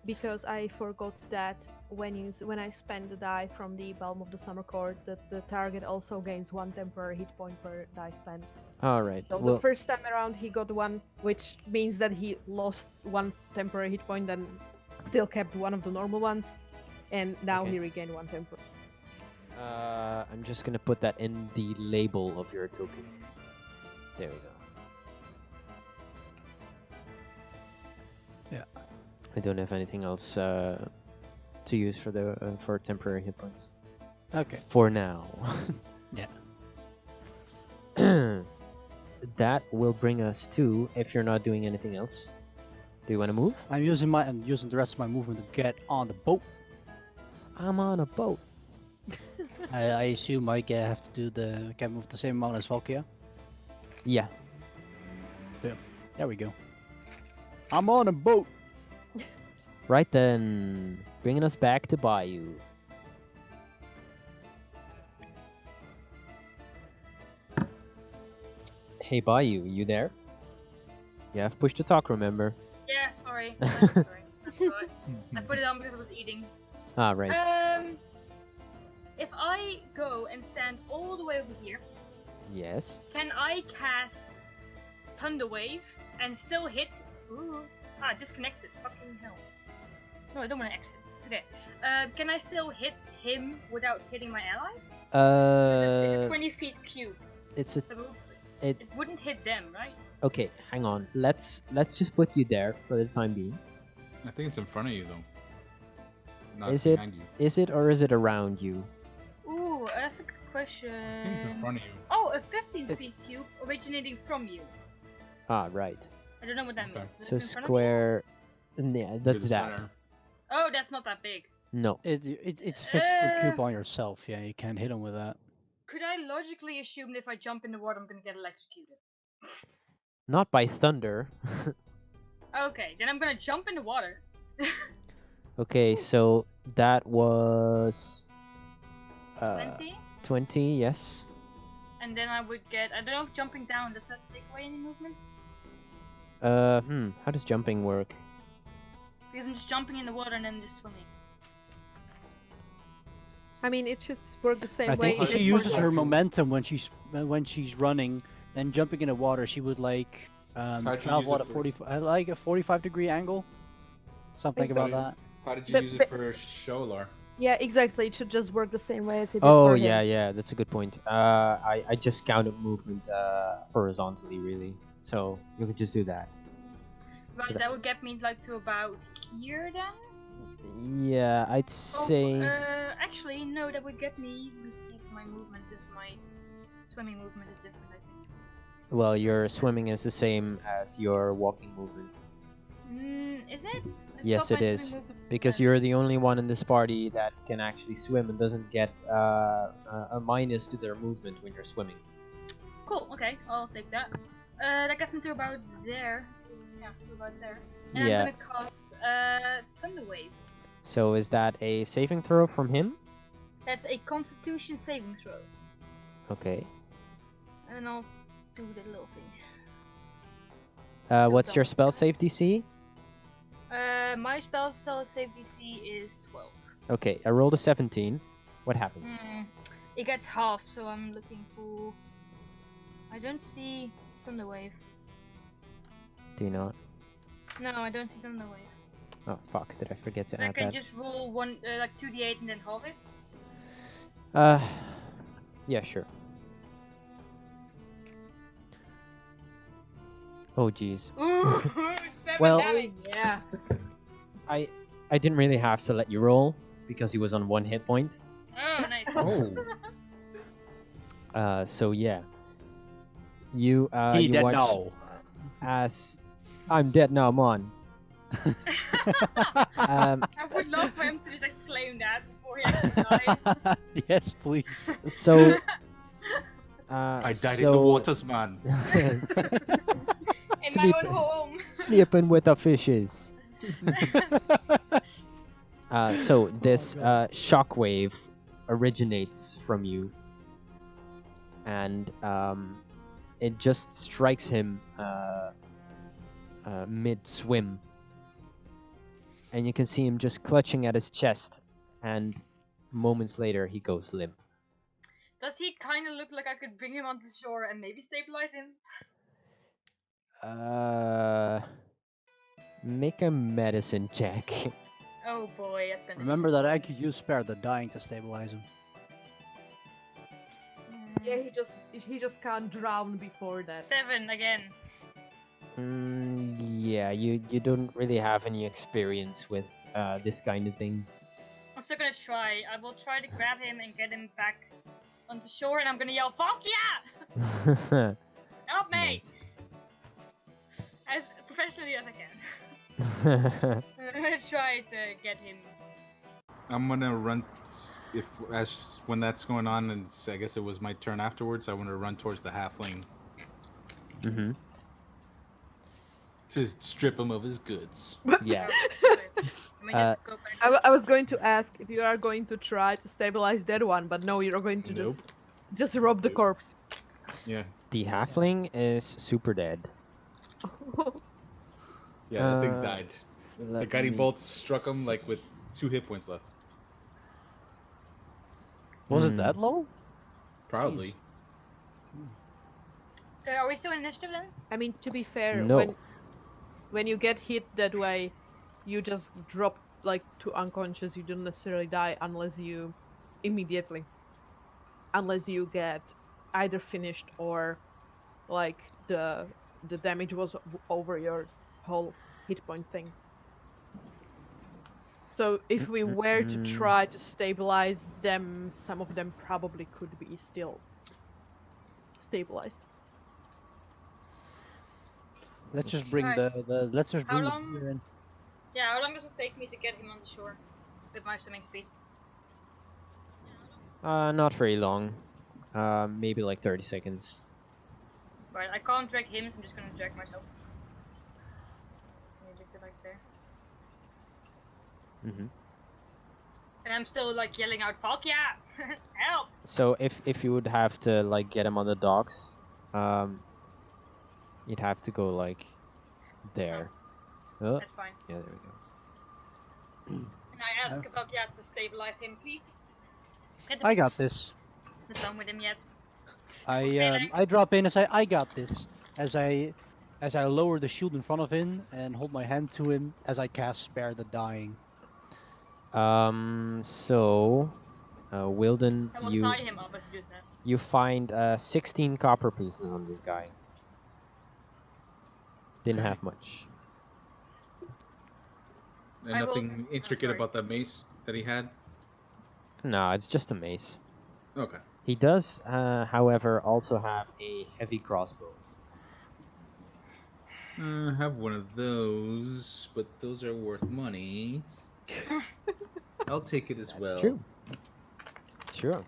because I forgot that when I spend the die from the Balm of the Summer Court, that the target also gains one temporary hit point per die spent. All right. So Well, the first time around he got one, which means that he lost one temporary hit point and still kept one of the normal ones, and now Okay. he regained one temporary. I'm just gonna put that in the label of your token. There we go. Yeah. I don't have anything else to use for the for temporary hit points Okay. for now. Yeah. That will bring us to, if you're not doing anything else, do you want to move? I'm using the rest of my movement to get on the boat. I'm on a boat. I assume I have to can move the same amount as Valkia. Yeah. There we go. I'm on a boat. Right then, bringing us back to Bayou. Hey Bayou, you there? You have push to talk, remember? Yeah, sorry. Sorry. I forgot. I put it on because I was eating. Ah, right. If I go and stand all the way over here, Yes. can I cast Thunder Wave and still hit? Ooh. Disconnected. Fucking hell. No, I don't want to exit. Okay. Can I still hit him without hitting my allies? It's a 20 feet cube. It's a So it. it wouldn't hit them, right? Okay, hang on. Let's just put you there for the time being. I think it's in front of you though. Not Is it? behind you. Is it or is it around you? Ooh, that's a good I think it's in question. front of you. Oh, a 15 It's- feet cube originating from you. Ah, right. I don't know what that Okay. means. Is So it in front of me? square. Yeah, that's To the that. center. Oh, that's not that big. No. It's a 50-foot cube on yourself. Yeah, you can't hit him with that. Could I logically assume that if I jump in the water, I'm gonna get electrocuted? Not by thunder. Okay, then I'm gonna jump in the water. Okay, so that was 20, 20, yes. and then I would get. I don't know if jumping down does that take away any movement? How does jumping work? Because I'm just jumping in the water and then just swimming. I mean, it should work the same I way. think it she did for uses the- her momentum when she's running and jumping in the water, she would like How'd you use travel it at a for? 45-degree angle, something about that. How did you But- use it but- for Sholar? Yeah, exactly. It should just work the same way as it did Oh for him. yeah, that's a good point. I just counted movement horizontally, really. So you could just do that. Right, Should I- that would get me like to about here then. Yeah, I'd Oh, say. actually, no, that would get me. Let me see if my movement, if my swimming movement is different. I think. Well, your swimming is the same as your walking movement. Is it? I Yes, thought it my is. swimming movement was Because less. you're the only one in this party that can actually swim and doesn't get a minus to their movement when you're swimming. Cool. Okay, I'll take that. That gets me to about there. Yeah, to about there. And Yeah. I'm gonna cast Thunder Wave. So is that a saving throw from him? That's a Constitution saving throw, Okay. and I'll do the little thing. What's your double. spell save DC? My spell save DC is 12. Okay, I rolled a 17. What happens? It gets half, so I'm looking for. I don't see Thunder Wave. Do you not? No, I don't see Thunder Wave. Oh fuck! Did I forget to I add can that? just roll one, like 2d8 and then halve it. Yeah, sure. Oh jeez. Ooh, 7 Well- damage. Yeah. I didn't really have to let you roll because he was on 1 hit point. Oh, nice. Oh, So yeah. You he you did watch know. as I'm dead now, man. I would love for him to just exclaim that before he actually dies. Yes, please. So I died in so, the waters, man. In my Sleep. own home. Sleeping with the fishes. So this shockwave originates from you, and it just strikes him mid-swim, and you can see him just clutching at his chest, and moments later he goes limp. Does he kind of look like I could bring him onto shore and maybe stabilize him? Make a medicine check. Oh boy, that's gonna. Remember that I could use Spare the Dying to stabilize him. Yeah, he just can't drown before that. 7 again. Yeah, you don't really have any experience with this kind of thing. I'm still gonna try. I will try to grab him and get him back onto shore, and I'm gonna yell, "Fuck yeah! Help me!" Nice. As professionally as I can. I'm gonna try to get him. I'm gonna run when that's going on, and I guess it was my turn afterwards. I want to run towards the halfling Mm-hmm. to strip him of his goods. Yeah. Let me just go back. I was going to ask if you are going to try to stabilize that one, but no, you're going to Nope. just rob the Nope. corpse. Yeah, The halfling is super dead. yeah, that thing Uh, died. The Let guiding me bolt struck him like with 2 hit points left. Was it Hmm. that low? Probably. Are we still in initiative then? I mean, to be fair, No. when you get hit that way, you just drop like to unconscious. You don't necessarily die unless you immediately, unless you get either finished or like the damage was over your whole hit point thing. So if we were to try to stabilize them, some of them probably could be still stabilized. Let's just bring Alright. let's just How bring the long- beer in. Yeah, how long does it take me to get him on the shore with my swimming speed? Not very long. Maybe like 30 seconds. Right, I can't drag him, so I'm just gonna drag myself. Maybe to like there. Mm-hmm. And I'm still like yelling out, "Fuck yeah! Help!" So if you would have to like get him on the docks, you'd have to go like there. Oh, That's fine. yeah, there we go. And I ask Fuck yeah to stabilize him, please. Get the I got this. not done with him yet. I drop in and say, "I got this." As I lower the shield in front of him and hold my hand to him as I cast Spare the Dying. So, Wilden, I will tie him up as you said. you find 16 copper pieces on this guy. Didn't Okay. have much. And I will- nothing intricate sorry. about the mace that he had. No, it's just a mace. Okay. He does, however, also have a heavy crossbow. I have one of those, but those are worth money. I'll take it as That's well. true. Sure.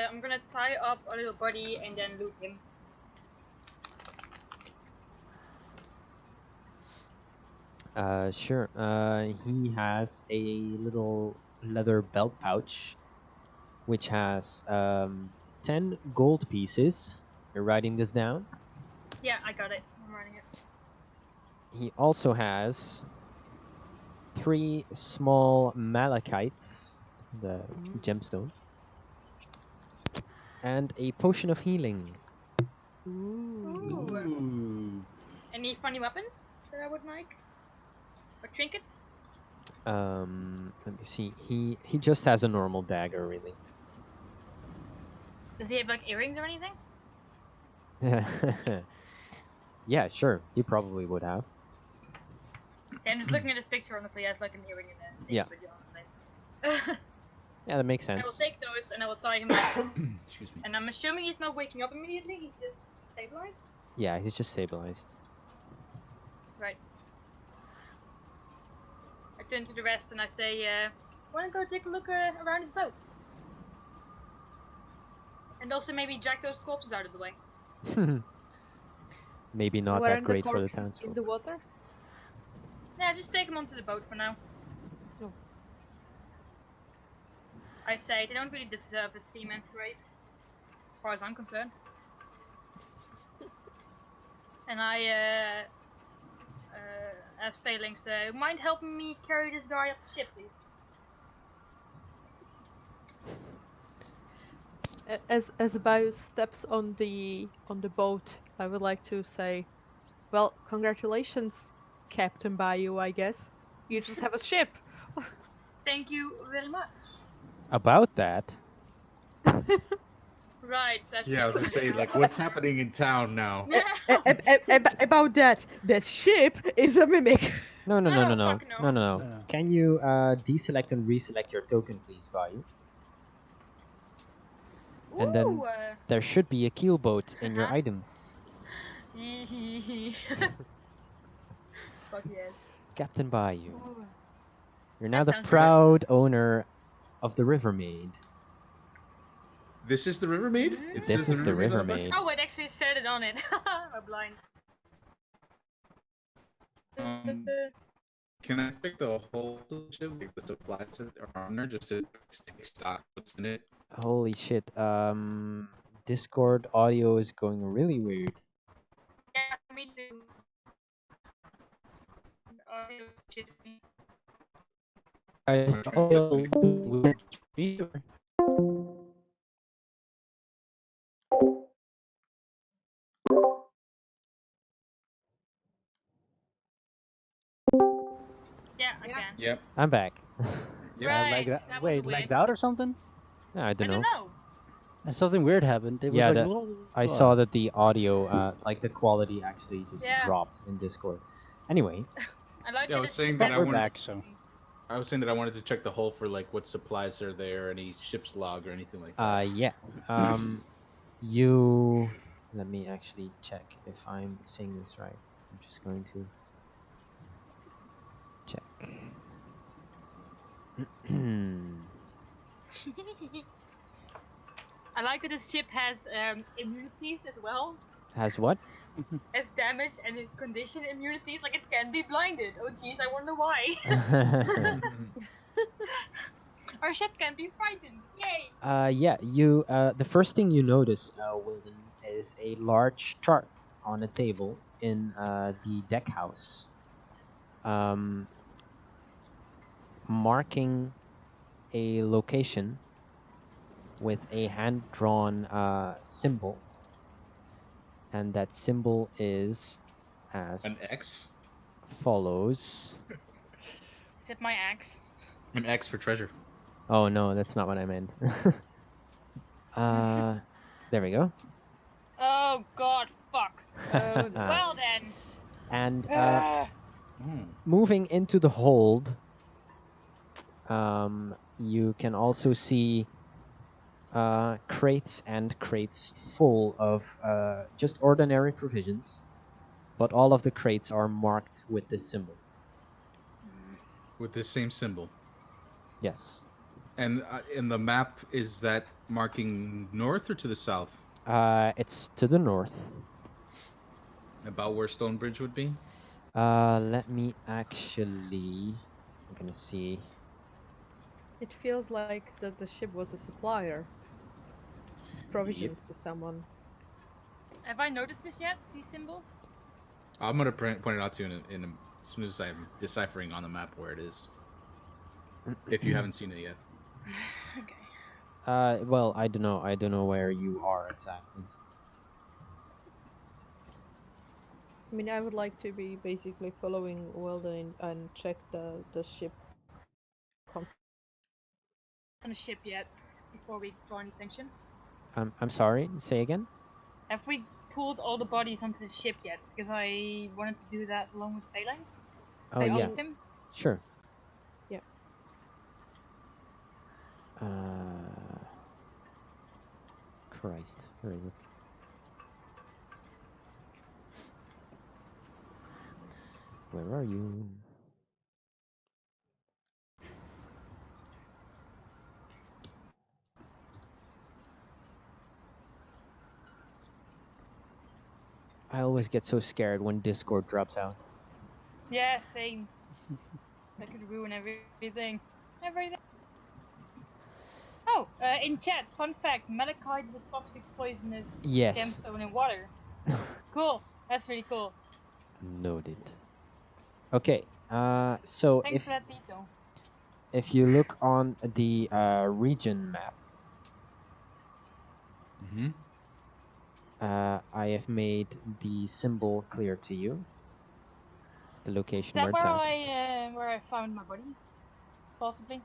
I'm gonna tie up a little body and then loot him. Sure. He has a little leather belt pouch, which has 10 gold pieces. You're writing this down. Yeah, I got it. I'm running it. He also has 3 small malachites, the gemstone, and a potion of healing. Ooh. Any funny weapons that I would like? Or trinkets? Let me see. He just has a normal dagger, really. Does he have like earrings or anything? Yeah, sure. He probably would have. Yeah, I'm just looking at his picture. Honestly, he has like an earring in it. Yeah. Honestly. Yeah, that makes I will sense. take those and I will tie him up. Excuse me. And I'm assuming he's not waking up immediately. He's just stabilized. Yeah, he's just stabilized. Right. I turn to the rest and I say, wanna go take a look around his boat? And also maybe jack those corpses out of the way. Maybe not Where that are great for the corpses townsfolk. in the water? Yeah, just take them onto the boat for now. Oh. I say they don't really deserve a seaman's grave, as far as I'm concerned. And I ask Phalanx, mind helping me carry this guy up the ship, please? As Bayou steps on the boat, I would like to say, well, congratulations, Captain Bayou. I guess you just have a ship. Thank you very much. About that, Right, that's Yeah, I was gonna say, like, what's happening in town now? About that ship is a mimic. no, no, no, no, No, no, fuck no. no, no, no. No. Can you deselect and reselect your token, please, Vayu? And then Ooh, there should be a keelboat in your Uh-huh. items. Fuck yes. Captain Bayou. Ooh. You're now That the sounds proud owner of the River Maid. This is the River Maid? It This says is the River on the back? Maid. Oh, it actually said it on it. I'm blind. Can I pick the whole ship, like the supplies that are on there, just to take stock what's in it? Holy shit. Discord audio is going really weird. Yeah, me too. Audio shit me. Guys, the audio weird to me, or- Yeah, I Yeah. can. Yep. I'm back. Yep. Right. lagged out. that was Wait, weird. lagged out or something? I I don't don't know. know. And something weird happened. It was Yeah, like that- a little. I saw that the audio, like the quality actually just Yeah. dropped in Discord. Anyway, I like Yeah, I that was it's saying But that I we're wanted. back, so. I was saying that I wanted to check the hull for like what supplies are there, any ship's log or anything like that. yeah. You let me actually check if I'm saying this right. I'm just going to check. I like that this ship has immunities as well. Has what? As damage and condition immunities, like it can be blinded. Oh jeez, I wonder why. Our ship can be frightened. Yay! Yeah, you the first thing you notice, Wilden, is a large chart on a table in the deck house, marking a location with a hand-drawn symbol, and that symbol is as An X? follows. Is it my axe? An X for treasure. Oh no, that's not what I meant. There we go. Oh god, fuck. Oh no. Well then. And Hmm. moving into the hold, you can also see crates and crates full of just ordinary provisions, but all of the crates are marked with this symbol. With this same symbol. Yes. And in the map, is that marking north or to the south? It's to the north. About where Stonebridge would be? Let me actually. I'm gonna see. It feels like the ship was a supplier of provisions to someone. Have I noticed this yet? These symbols? I'm going to point it out to you as soon as I'm deciphering on the map where it is. If you haven't seen it yet. Okay. Well, I don't know. I don't know where you are exactly. I mean, I would like to be basically following Weldon and check the ship On the ship yet? Before we draw any attention? I'm sorry. Say again. Have we pulled all the bodies onto the ship yet? Because I wanted to do that along with Phalanx. Oh I yeah, asked him. sure. Yeah. Christ, where is it? Where are you? I always get so scared when Discord drops out. Yeah, same. That could ruin everything. Everything. Oh, in chat, fun fact, malachite is a toxic poisonous Yes. gemstone in water. Cool. That's really cool. Noted. Okay. So Thanks for that detail. if you look on the region map, Mm-hmm. I have made the symbol clear to you. The Is location that where it's at. where I found my bodies? Possibly.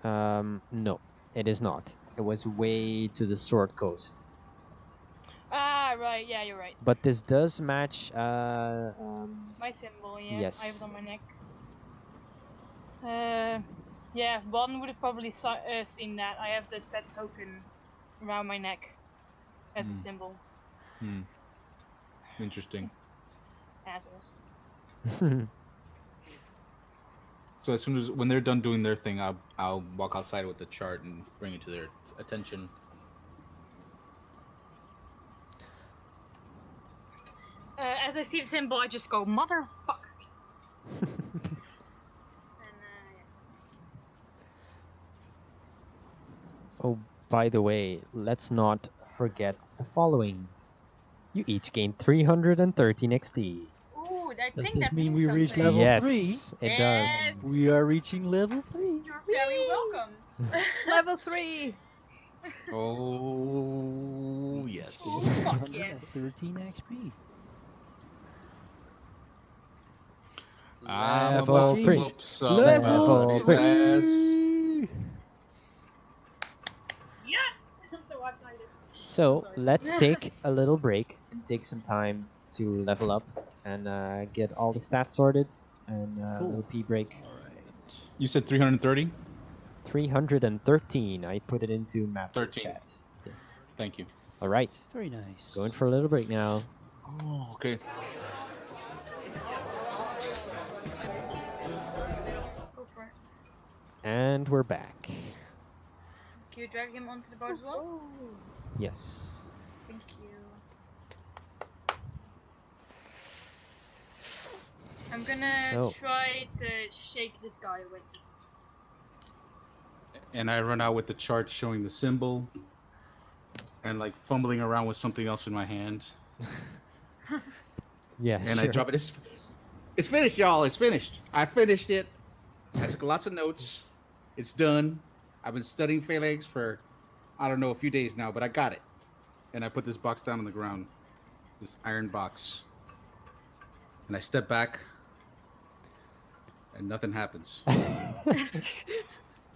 No, it is not. It was way to the Sword Coast. Ah, right. Yeah, you're right. But this does match. My symbol. Yeah. Yes. I have it on my neck. Yeah. One would have probably seen that. I have that token around my neck as a symbol. Hmm. Interesting. Assholes. So as soon as when they're done doing their thing, I'll walk outside with the chart and bring it to their attention. As I see the symbol, I just go, motherfuckers. Oh, by the way, let's not forget the following. You each gain 313 XP. Ooh, I Does think this that mean means we reach something. level Yes, 3? it Yes. does. We are reaching level 3. You're very welcome. Level 3! Oh yes. Ooh, fuck yes. 313 XP. I'm Level about to 3. whoop Level somebody's 3. ass. Yes! I'm so excited. So Sorry. let's take a little break and take some time to level up and get all the stats sorted and a Cool. little pee break. All right. You said 330? 313. I put it into map 13. chat. Yes. Thank you. All right. Very nice. Going for a little break now. Oh, okay. Go for it. And we're back. Can you drag him onto the boat as well? Yes. Thank you. I'm gonna try to shake this guy awake. And I run out with the chart showing the symbol and like fumbling around with something else in my hand. Yeah, And sure. I drop it. It's finished, y'all. It's finished. I finished it. I took lots of notes. It's done. I've been studying phalanx for, I don't know, a few days now, but I got it. And I put this box down on the ground, this iron box. And I step back, and nothing happens.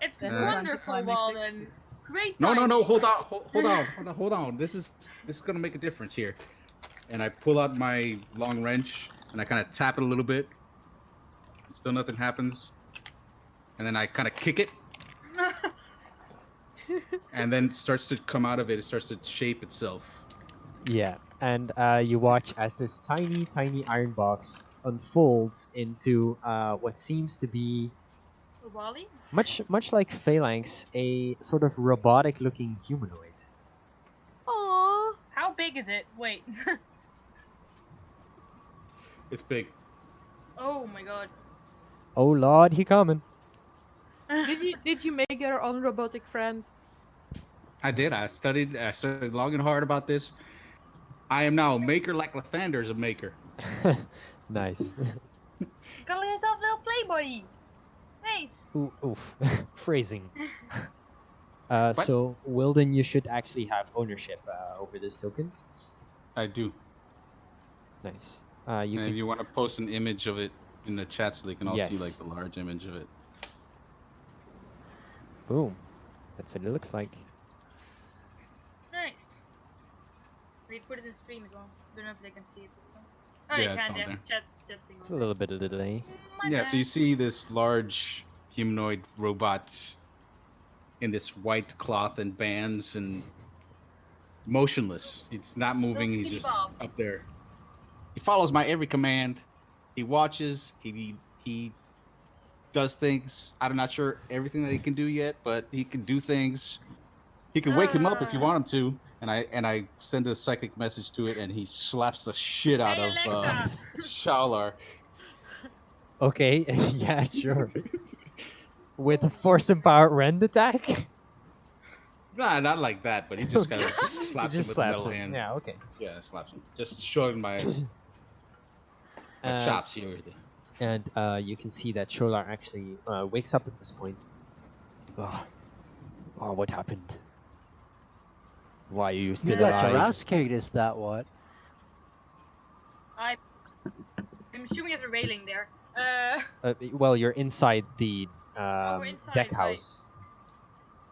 It's Uh, wonderful, Walden. Great No, timing. hold on. This is gonna make a difference here. And I pull out my long wrench and I kind of tap it a little bit. And still nothing happens. And then I kind of kick it, and then it starts to come out of it. It starts to shape itself. Yeah, and you watch as this tiny, tiny iron box unfolds into what seems to be Wally? much like Phalanx, a sort of robotic-looking humanoid. Aww. How big is it? Wait. It's big. Oh my god. Oh Lord, he coming! Did you make your own robotic friend? I did. I studied long and hard about this. I am now a maker like Lathander's a maker. Nice. Call yourself little playboy. Nice. Ooh, oof, phrasing. What? So Wilden, you should actually have ownership over this token. I do. Nice. You And if can. you want to post an image of it in the chat so they can all see Yes. like the large image of it. Boom. That's what it looks like. Nice. We put it in stream as well. Don't know if they can see it. Oh, Yeah, they it's can. on They have there. this chat thing. It's a little bit of a delay. My Yeah, bad. so you see this large humanoid robot in this white cloth and bands and motionless. He's not moving. He's Skitty just Bob. up there. He follows my every command. He watches. He does things. I'm not sure everything that he can do yet, but he can do things. He can wake him up if you want him to. And I send a psychic message to it, and he slaps the shit out Hey, of Alexa. Shalar. Okay, yeah, sure. With a force empowered rend attack? Nah, not like that, but he just kind of He slaps him just with slaps a metal him. hand. Yeah, okay. Yeah, slaps him. Just showing my chops here. And you can see that Sholar actually wakes up at this point. Oh, what happened? Why are you You still got your alive? ass kicked, is that what? I'm assuming there's a railing there. Well, you're inside the we're inside, deck right. house.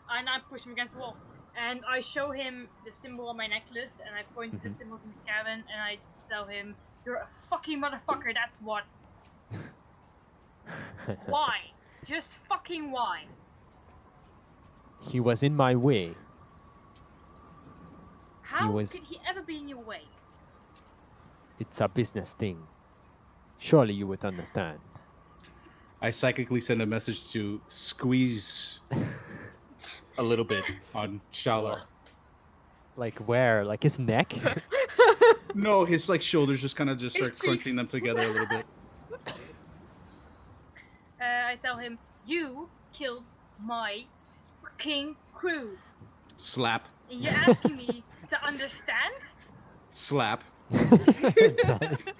And I push him against the wall. And I show him the symbol on my necklace, and I point to the symbols in his cabin, and I just tell him, "You're a fucking motherfucker, that's what." Why? Just fucking why? He was in my way. How was- could he ever be in your way? It's a business thing. Surely you would understand. I psychically send a message to squeeze a little bit on Shalar. Like where? Like his neck? No, his like shoulders just kind of just start His crunching cheeks. them together a little bit. I tell him, "You killed my fucking crew. Slap, And you're asking me to understand?" slap. Nice.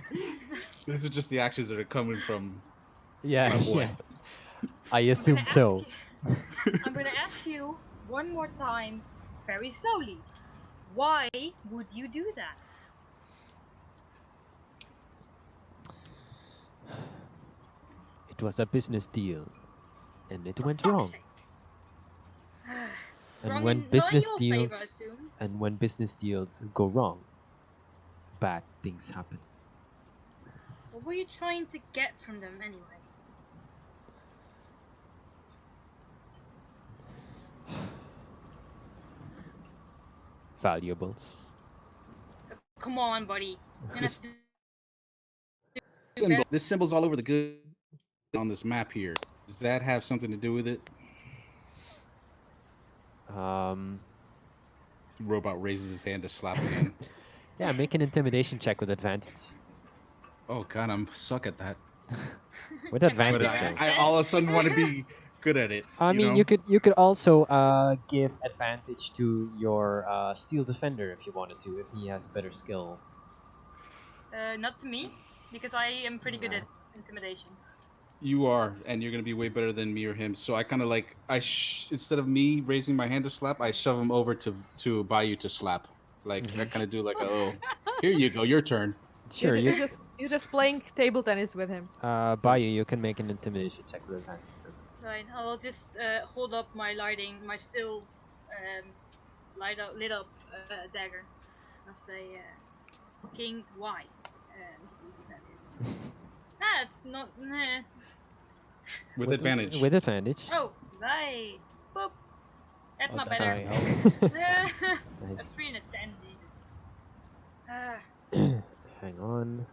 This is just the actions that are coming from Yeah, my boy. yeah. I assume so. I'm gonna ask you one more time, very slowly. Why would you do that? It was a business deal, and it went Fuck's wrong. sake. And Wrong when in- not in business your deals favor, I assume. and when business deals go wrong, bad things happen. What were you trying to get from them anyway? Valuables. Come on, buddy. You're gonna This- have to Symbol. This symbol's all over the good on this map here. Does that have something to do with it? Robot raises his hand to slap again. Yeah, make an intimidation check with advantage. Oh god, I'm suck at that. With But advantage, I- though. I all of a sudden want to be good at it. I mean, know? you could also give advantage to your steel defender if you wanted to, if he has better skill. not to me, because I am pretty good at intimidation. You are, and you're gonna be way better than me or him. So I kind of like instead of me raising my hand to slap, I shove him over to Bayou to slap. Like I Hmm. kind of do like a little. Here you go, your turn. Sure, you. You're just playing table tennis with him. Yeah. Bayou, you can make an intimidation check with advantage. Right, I'll just hold up my my still um, lit up dagger. I'll say, King Y. Let me see who that is. Nah, it's not. Nah. With advantage. With advantage. Oh, right. Boop. That's Oh, not that better. doesn't help. A Nice. 3 and a 10, Jesus. Ah, Hang on.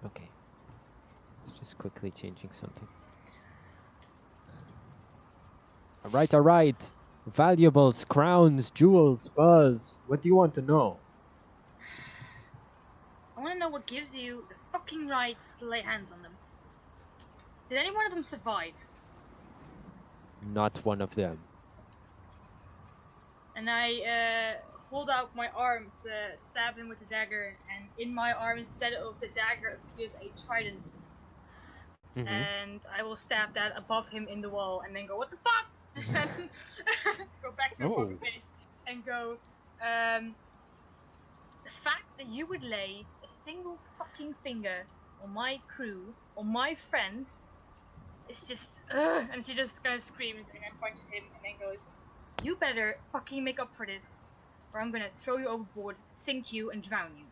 Okay. Just quickly changing something. All right. Valuables, crowns, jewels, spurs. What do you want to know? I want to know what gives you the fucking right to lay hands on them. Did any one of them survive? Not one of them. And I hold out my arm to stab him with the dagger, and in my arm, instead of the dagger, appears a trident. Mm-hmm. And I will stab that above him in the wall, and then go, "What the fuck?" And then go back to the Oh. poker face and go, "The fact that you would lay a single fucking finger on my crew, on my friends, is just ugh." And she just kind of screams and then punches him, and then goes, "You better fucking make up for this, or I'm gonna throw you overboard, sink you, and drown you."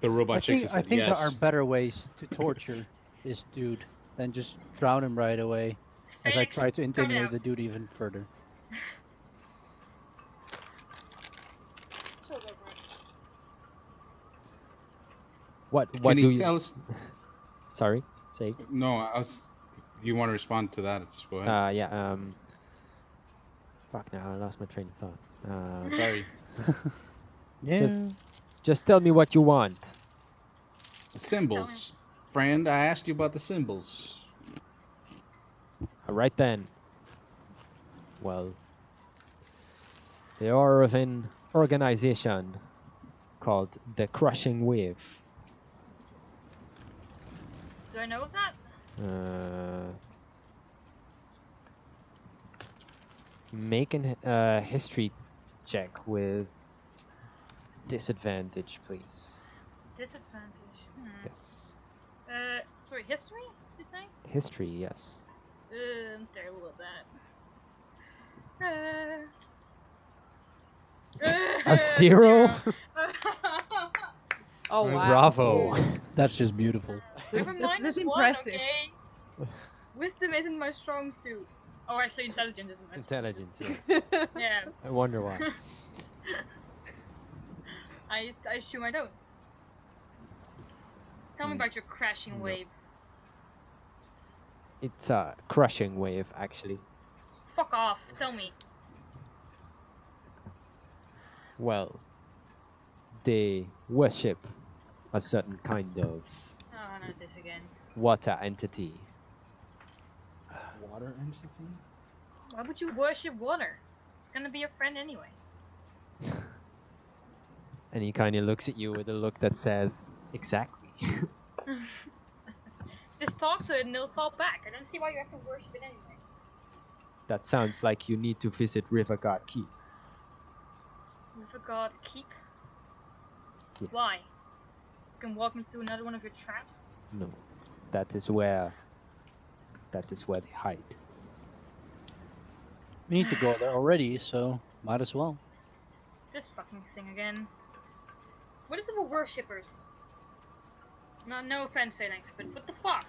The robot shakes his I head. think there are Yes. better ways to torture this dude than just drown him right away. As I Felix, try to cut it intimidate out. the dude even further. So go for it. What Can do he you? tell us? Sorry. Say. No, I was. You want to respond to that? Let's go ahead. Yeah. Fuck. Now I lost my train of thought. Sorry. Yeah. Just tell me what you want. The symbols, friend. I asked you about the symbols. All right then. Well, they are of an organization called the Crushing Wave. Do I know of that? Make an history check with disadvantage, please. Disadvantage. Yes. Sorry, history? You say? History, yes. I'm terrible at that. A 0? Oh wow. Bravo. That's just beautiful. I have a minus That's 1, impressive. okay? Wisdom isn't my strong suit. Oh, actually, intelligence isn't my It's strong intelligence, yeah. suit. Yeah. I wonder why. I assume I don't. Tell me about your crashing No. wave. It's a crushing wave, actually. Fuck off. Tell me. Well, they worship a certain kind of Oh, not this again. water entity. Water entity. Why would you worship water? It's gonna be your friend anyway. And he kind of looks at you with a look that says, exactly. Just talk to it and it'll talk back. I don't see why you have to worship it anyway. That sounds like you need to visit River God Keep. River God Keep? Yes. Why? You can walk into another one of your traps? No. That is where they hide. We need to go there already, so might as well. This fucking thing again. What is it with worshippers? No offense, Phalanx, but what the fuck?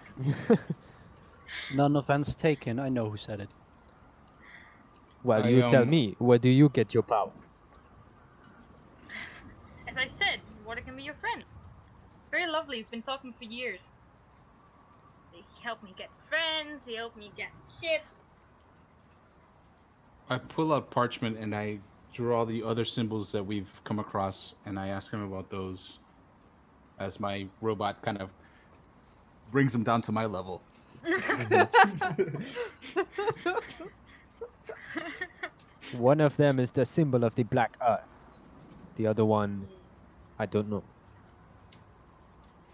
None offense taken. I know who said it. Well, I, you tell um, me, where do you get your powers? As I said, water can be your friend. Very lovely, we've been talking for years. He helped me get friends, he helped me get ships. I pull out parchment and I draw the other symbols that we've come across, and I ask him about those. As my robot kind of brings them down to my level. One of them is the symbol of the Black Earth. The other one, I don't know.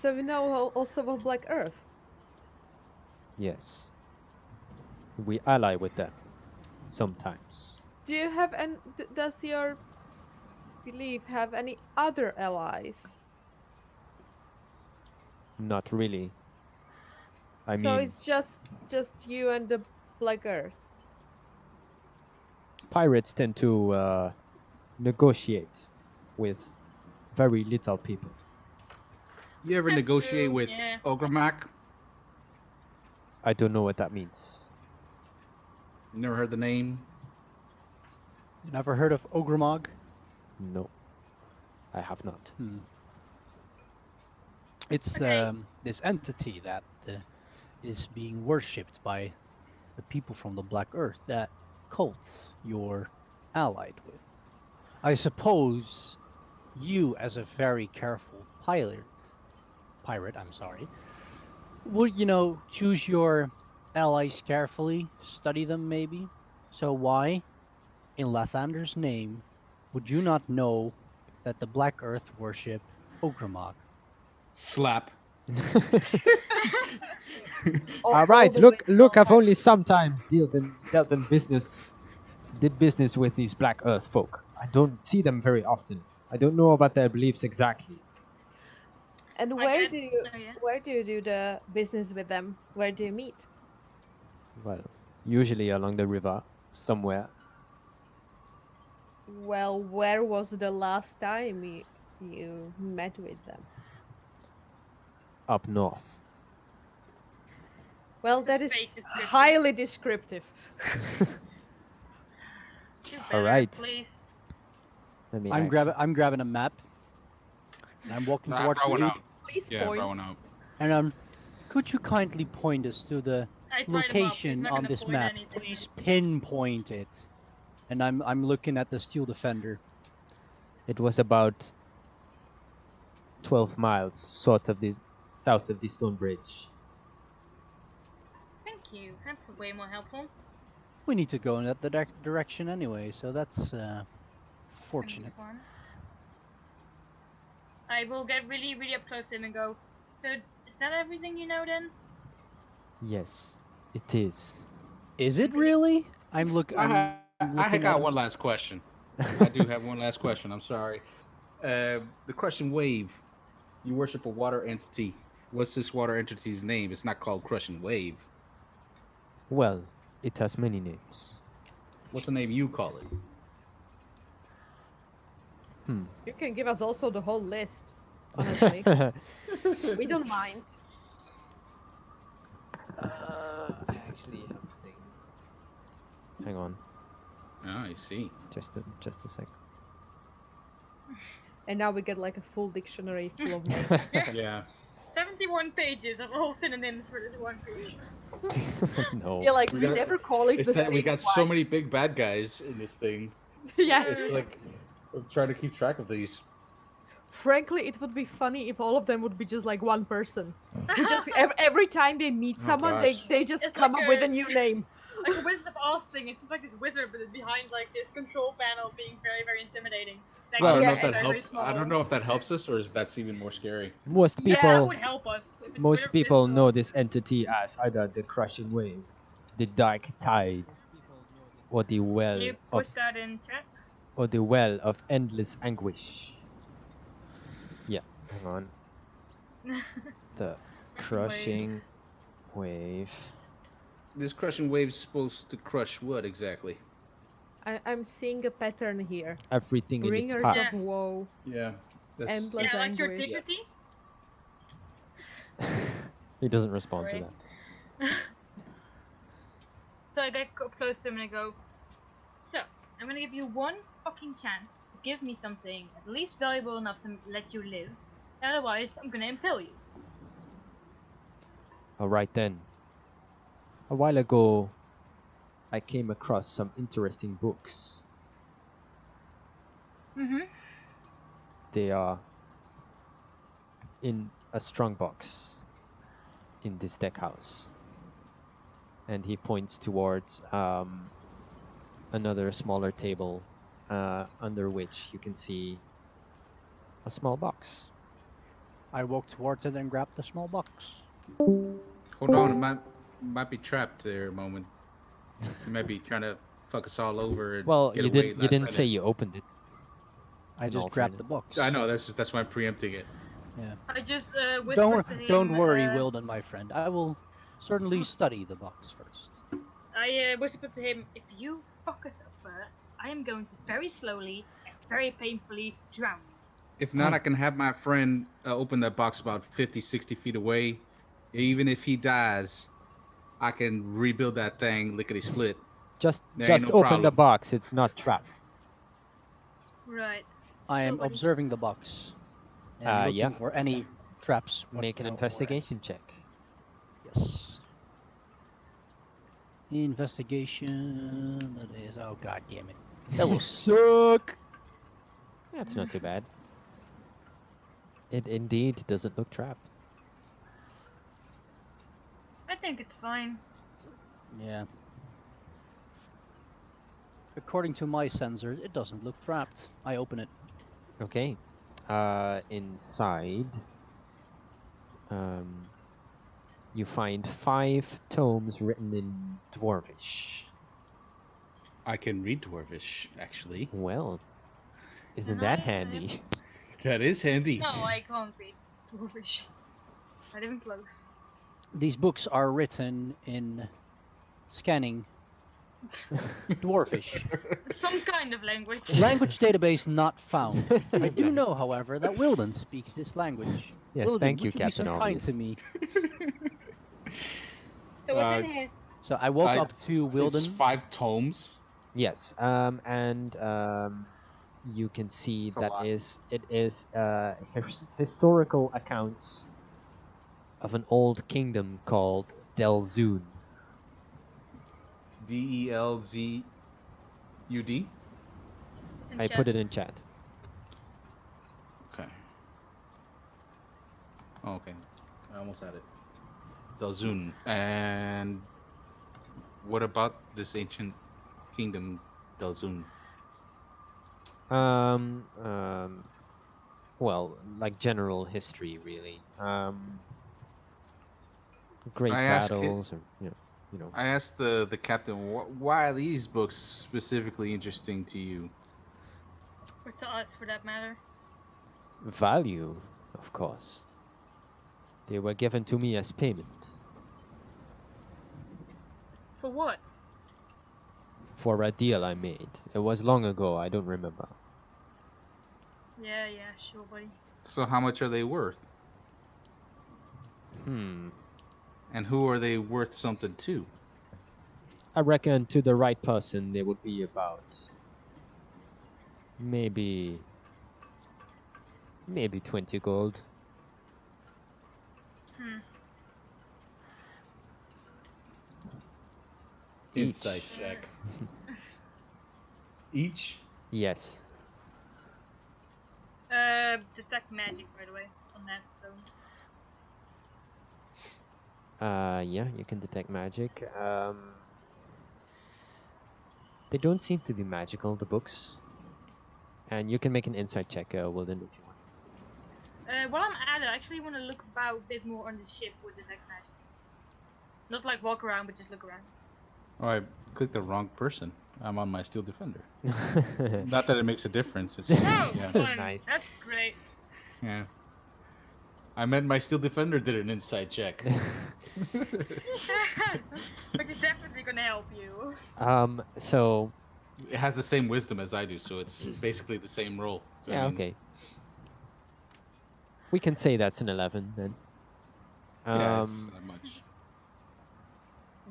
So we know also of Black Earth. Yes. We ally with them sometimes. Do you have does your belief have any other allies? Not really. I So mean, it's just you and the Black Earth. pirates tend to negotiate with very little people. You ever That's negotiate true. with Yeah. Ogremac? I don't know what that means. You never heard the name? You never heard of Ogremog? No, I have not. Hmm. It's Okay. this entity that is being worshipped by the people from the Black Earth, that cult you're allied with. I suppose you, as a very careful pirate, I'm sorry, would, choose your allies carefully, study them maybe? So why, in Lathander's name, would you not know that the Black Earth worship Ogremog? Slap. All All right, the way look. I've down. only sometimes did business with these Black Earth folk. I don't see them very often. I don't know about their beliefs exactly. And I get. Oh yeah. where do you do the business with them? Where do you meet? Well, usually along the river somewhere. Well, where was the last time you met with them? Up north. Well, It's a that fake is description. highly descriptive. Do All better, right. please. Let me I'm actually. grabbing a map, and I'm walking No, I towards brought the one dude. out. Please Yeah, I brought point. one out. And could you kindly point us to the I tied him up. He's location not on gonna this point map? anything. Please pinpoint it. And I'm looking at the steel defender. It was about 12 miles south of the stone bridge. Thank you. That's way more helpful. We need to go in that direction anyway, so that's Gonna be fortunate. fun. I will get really, really up close to him and go. So, is that everything you know then? Yes, it is. Is it Okay. really? I'm I looking got at one him. last question. I do have one last question. I'm sorry. The Crushing Wave. You worship a water entity. What's this water entity's name? It's not called Crushing Wave. Well, it has many names. What's the name you call it? Hmm. You can give us also the whole list, honestly. We don't mind. I actually have a thing. Hang on, Ah, I see. just a sec. And now we get like a full dictionary full of names. Yeah. 71 pages of all synonyms for this one creature. No. Yeah, like We we got- never call it It's the that we same got so many big bad guys in this thing. Yeah. It's like I'm trying to keep track of these. Frankly, it would be funny if all of them would be just like one person. Who just every time they meet Oh, someone, gosh. they just It's come like up with a- a new name. Like a Wizard of Oz thing. It's just like this wizard, but it's behind like this control panel, being very, very intimidating. That Well, I don't know yeah, if that very, very helps. small. I don't know if that helps us or if that's even more scary. Most Yeah, That people, would help us. If it's most Wizard- people Wizard of know Oz. this entity as either the crushing wave, the dark tide, or the Can you put that in chat? endless anguish. Yeah, hang on. The crushing wave. This crushing wave's supposed to crush what exactly? I'm seeing a pattern here. Everything in its Bringers path. Yeah. of woe, Yeah. That's, endless Yeah, like your anguish. dignity. He doesn't respond to Right. that. So I get up close to him and I go, so, I'm gonna give you one fucking chance to give me something at least valuable enough to let you live. Otherwise, I'm gonna impale you. All right then. A while ago, I came across some interesting books. Mm-hmm. They are in a strong box in this deck house. And he points towards another smaller table under which you can see a small box. I walk towards it and grab the small box. Hold on, it might be trapped there a moment. You might be trying to fuck us all over and Well, get away you last didn't say minute. you opened it. I In all just grabbed the fairness. I box. know that's why I'm preempting it. Yeah. I just Don't whispered to don't him. worry, Wilden, my friend. I will certainly study the box first. I whispered to him, "If you fuck us over, I am going to very slowly and very painfully drown you." If not, I can have my friend open that box about 50, 60 feet away. Even if he dies, I can rebuild that thing lickety split. There ain't Just no open the problem. box. It's not trapped. Right. I Sure, am buddy. observing the box and Yeah. looking for any traps. Make an or investigation check. yes. Investigation. That is. Oh god damn it. That will suck. That's not too bad. It indeed doesn't look trapped. I think it's fine. Yeah. According to my sensors, it doesn't look trapped. I open it. Okay. Inside, um, you find 5 tomes written in Dwarvish. I can read Dwarvish, actually. Well, isn't And that I handy? That is handy. No, I can't read Dwarvish. Not even close. These books are written in scanning Dwarfish. Some kind of language. Language database not found. I do know, however, that Wilden speaks this language. Yes, Wilden, thank you, would you be so Captain kind to Obvious. me? So what's in here? So I walk up to It's Wilden. 5 tomes. Yes, and you can see It's a that lot. it is historical accounts of an old kingdom called Delzoon. DELZUD. It's in I chat. put it in chat. Okay. Oh, okay. I almost had it. Delzun. And what about this ancient kingdom, Delzun? Well, like general history, really. Great I asked battles, or I asked the captain, why are these books specifically interesting to you? Or to us, for that matter. value, of course. They were given to me as payment For what? for a deal I made. It was long ago. I don't remember. Yeah, sure, buddy. So how much are they worth? Hmm. And who are they worth something to? I reckon to the right person, they would be about maybe 20 gold. Insight Each. check. Each? Yes. Detect magic, by the way, on that zone. Yeah, you can detect magic. They don't seem to be magical, the books. And you can make an insight check, Wilden, if you want. While I'm at it, I actually want to look about a bit more on the ship with detect magic. Not like walk around, but just look around. Oh, I clicked the wrong person. I'm on my Steel Defender. Not that it makes a difference. It's Oh, yeah. fun. Nice. That's great. Yeah. I meant my Steel Defender did an insight check. Which is definitely gonna help you. So It has the same wisdom as I do, so it's basically the same roll. yeah, okay. We can say that's an 11 then. Yeah, it's not much.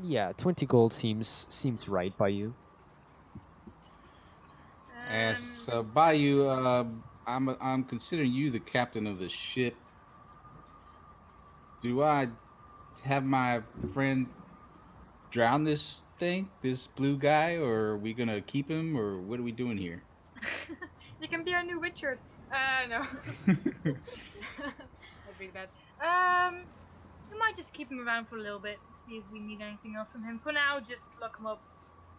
Yeah, 20 gold seems right by you. As Bayou, I'm considering you the captain of the ship. Do I have my friend drown this thing, this blue guy, or are we gonna keep him, or what are we doing here? You can be our new Richard. No. That's really bad. We might just keep him around for a little bit, see if we need anything else from him. For now, just lock him up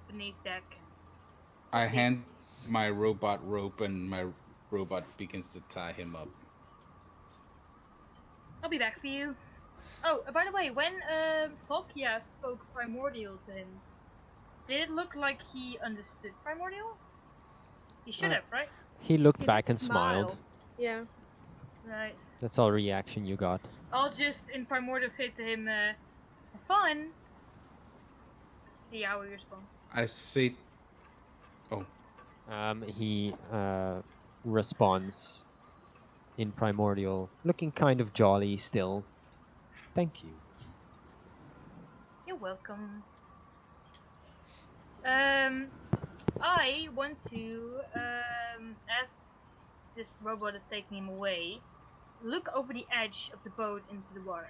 beneath deck. I hand my robot rope, and my robot begins to tie him up. be back for you. Oh, by the way, when Volkia spoke Primordial to him, did it look like he understood Primordial? He should Uh, have, right? he looked He back did and smiled. smile. Yeah. Right. That's all reaction you got. I'll just in Primordial say to him, have fun. See how he responds. I say, oh, He responds in Primordial, looking kind of jolly still. Thank you. You're welcome. I want to, as this robot is taking him away, look over the edge of the boat into the water.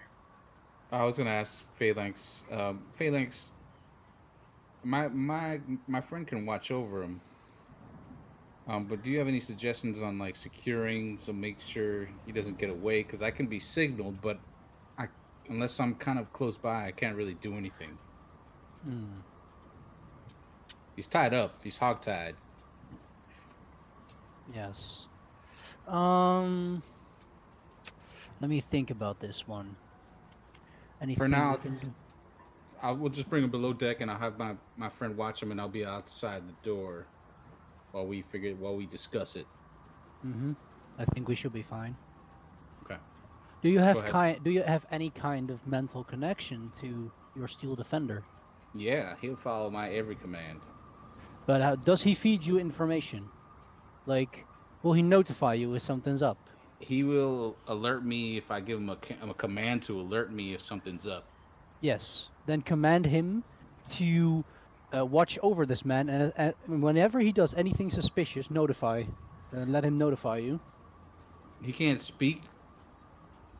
I was gonna ask Phalanx. Phalanx, my friend can watch over him. But do you have any suggestions on like securing, so make sure he doesn't get away? Because I can be signaled, but I, unless I'm kind of close by, I can't really do anything. Hmm. He's tied up. He's hogtied. Yes. Um. Let me think about this one. Anything now, we can do? I will just bring him below deck, and I'll have my friend watch him, and I'll be outside the door while we discuss it. Mm-hmm. I think we should be fine. Okay. Do you Go have ahead. Do you have any kind of mental connection to your steel defender? Yeah, he'll follow my every command. But does he feed you information? Like, will he notify you if something's up? He will alert me if I give him a command to alert me if something's up. Yes. Then command him to watch over this man, and whenever he does anything suspicious, let him notify you. He can't speak,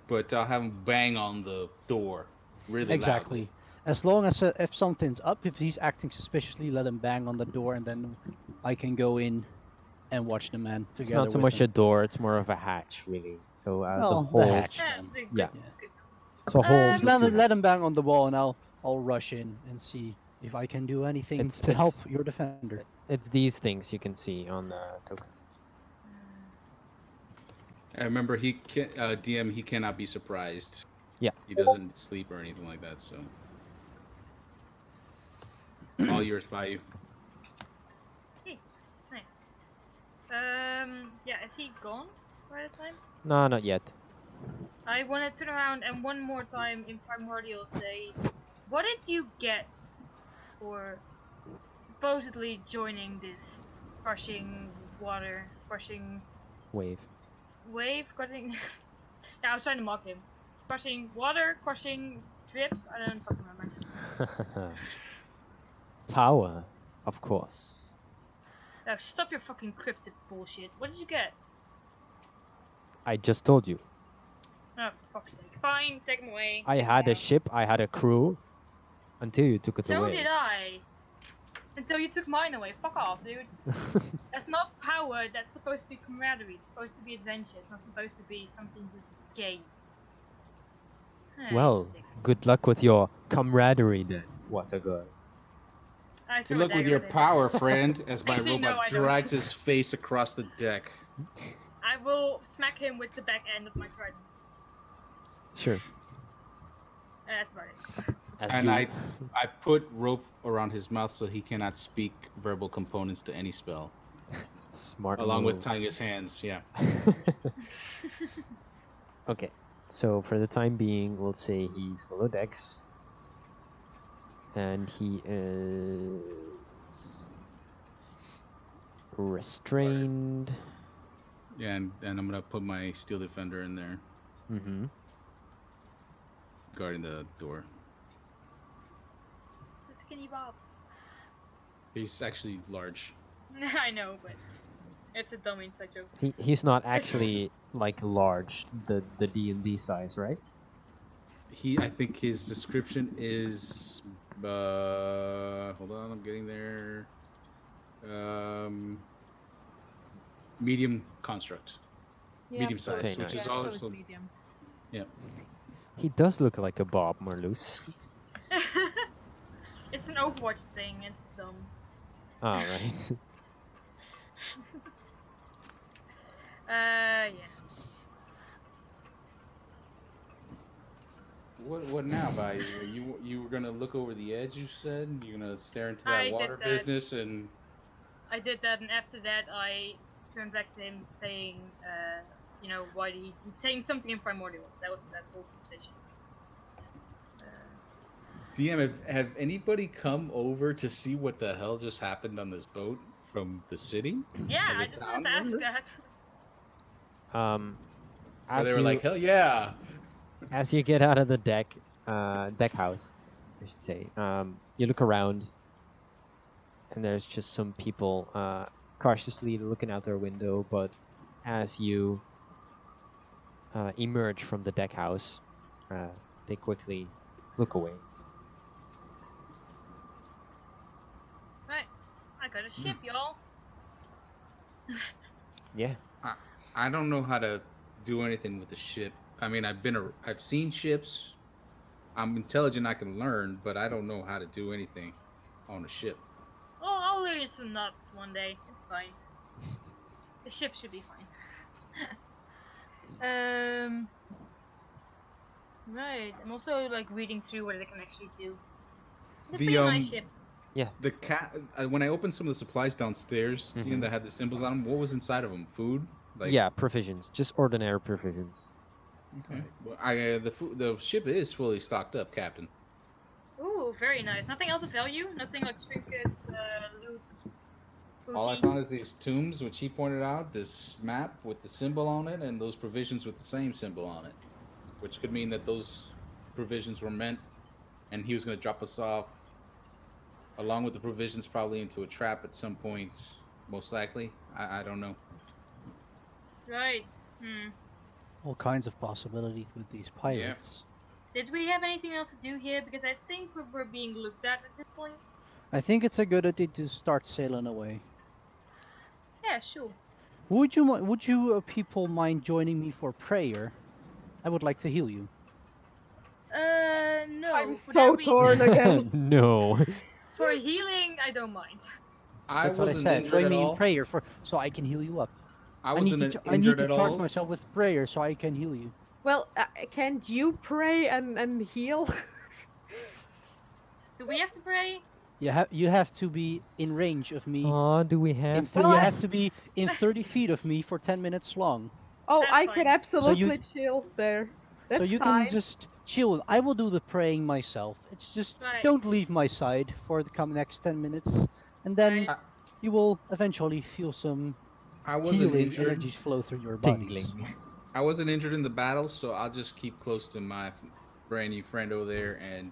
but I'll have him bang on the door really loudly. Exactly. As long as if something's up, if he's acting suspiciously, let him bang on the door, and then I can go in and watch the man It's together not so with much a him. door; it's more of a hatch, really. So the Well, the whole, hatch Yeah, then. good, yeah, good, Yeah. good. it's a whole Um, Just platoon let hatch. him bang on the wall, and I'll rush in and see if I can do anything It's to help it's your defender. it's these things you can see on the token. I remember he can DM. He cannot be surprised. Yeah. He doesn't sleep or anything like that. So all yours by you. hey, nice. Yeah, is he gone by the time? No, not yet. I want to turn around and one more time in Primordial say, what did you get for supposedly joining this crushing Wave. wave, crushing? Yeah, I was trying to mock him. Crushing water, crushing drips. I don't fucking remember. Power, of course. Now stop your fucking cryptid bullshit. What did you get? I just told you. Oh, for fuck's sake. Fine, take him away. I had a ship. I had a crew. Until you took it So away. did I. Until you took mine away. Fuck off, dude. That's not power. That's supposed to be camaraderie. It's supposed to be adventure. It's not supposed to be something you just gain. Well, Sick. good luck with your camaraderie then. What a girl. I Good threw a luck with dagger your at him. power, friend. As my Actually, no, robot I don't. drags his face across the deck. I will smack him with the back end of my trident. Sure. That's about it. As And you... I put rope around his mouth so he cannot speak verbal components to any spell. Smart Along move. with tying his hands, yeah. Okay, so for the time being, we'll say he's below decks. And he is restrained. Yeah, and I'm gonna put my steel defender in there, Mm-hmm. guarding the door. The skinny Bob. He's actually large. I know, but it's a dumb inside joke. He's not actually like large, the D&D size, right? I think his description is hold on, I'm getting there. Medium construct. Yeah, Medium size, Okay, which nice. is so it's also medium. yeah. He does look like a Bob Marloose. It's an Overwatch thing. It's dumb. Ah, right. Yeah. What now, by you? You were gonna look over the edge? You said you're gonna stare into that I did water that. business, and I did that, and after that, I turned back to him saying, why he saying something in primordial. That was that whole conversation. DM, have anybody come over to see what the hell just happened on this boat from the city Yeah, or the I just wanted town? to ask that. Where they As were like, you hell yeah. as you get out of the deck house, I should say, you look around, and there's just some people cautiously looking out their window. But as you emerge from the deck house, they quickly look away. Right, I got a ship, y'all. Yeah. I, I don't know how to do anything with a ship. I mean, I've seen ships. I'm intelligent. I can learn, but I don't know how to do anything on a ship. Oh, I'll learn some nuts one day. It's fine. The ship should be fine. um. Right. I'm also like reading through what it can actually do. It's a The pretty nice ship. Yeah. the cat when I opened some of the supplies downstairs, DM, that had the symbols on them. What was inside of them? Food, like Yeah, provisions, just ordinary provisions. okay. Well, the ship is fully stocked up, Captain. Ooh, very nice. Nothing else of value? Nothing like trinkets, loot, All I booty? found is these tombs, which he pointed out, this map with the symbol on it, and those provisions with the same symbol on it, which could mean that those provisions were meant, and he was going to drop us off along with the provisions probably into a trap at some point, most likely. I don't know. Right. Hmm. All kinds of possibilities with these pirates. Did we have anything else to do here? Because I think we're being looked at this point. I think it's a good idea to start sailing away. Yeah, sure. Would you people mind joining me for prayer? I would like to heal you. No. I'm For so that torn again. No. For healing, I don't mind. I That's what I wasn't said. injured Join at me in all. prayer so I can heal you up. I I need wasn't I need injured to at charge all. myself with prayer so I can heal you. Well, can't you pray and heal? Do we have to pray? You have to be in range of me. Oh, do we have to? Well, You have to be in 30 feet of me for 10 minutes long. Oh, That's I fine. can absolutely chill there. That's so you fine. can just chill. I will do the praying myself. It's just Right. don't leave my side for the next 10 minutes, and then Right. you will eventually feel some I wasn't healing injured. energies flow through your bodies. Tingling. I wasn't injured in the battle, so I'll just keep close to my brand new friend over there, and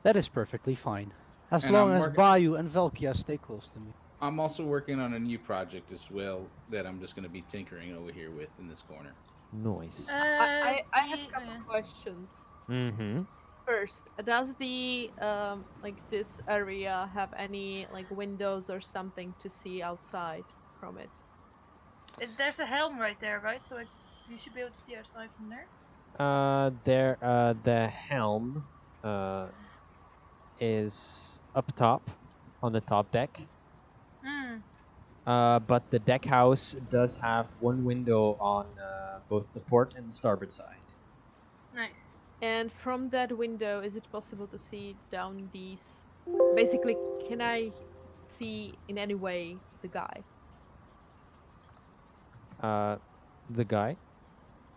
That is perfectly fine. As And long I'm as working- Bayou and Velkia stay close to me. I'm also working on a new project as well that I'm just going to be tinkering over here with in this corner. Noise. I have a couple questions. Mm-hmm. First, does the this area have any like windows or something to see outside from it? There's a helm right there, right? So you should be able to see outside from there. The helm is up top on the top deck. Hmm. But the deck house does have one window on both the port and the starboard side. Nice. And from that window, is it possible to see down these? Basically, can I see in any way the guy? The guy.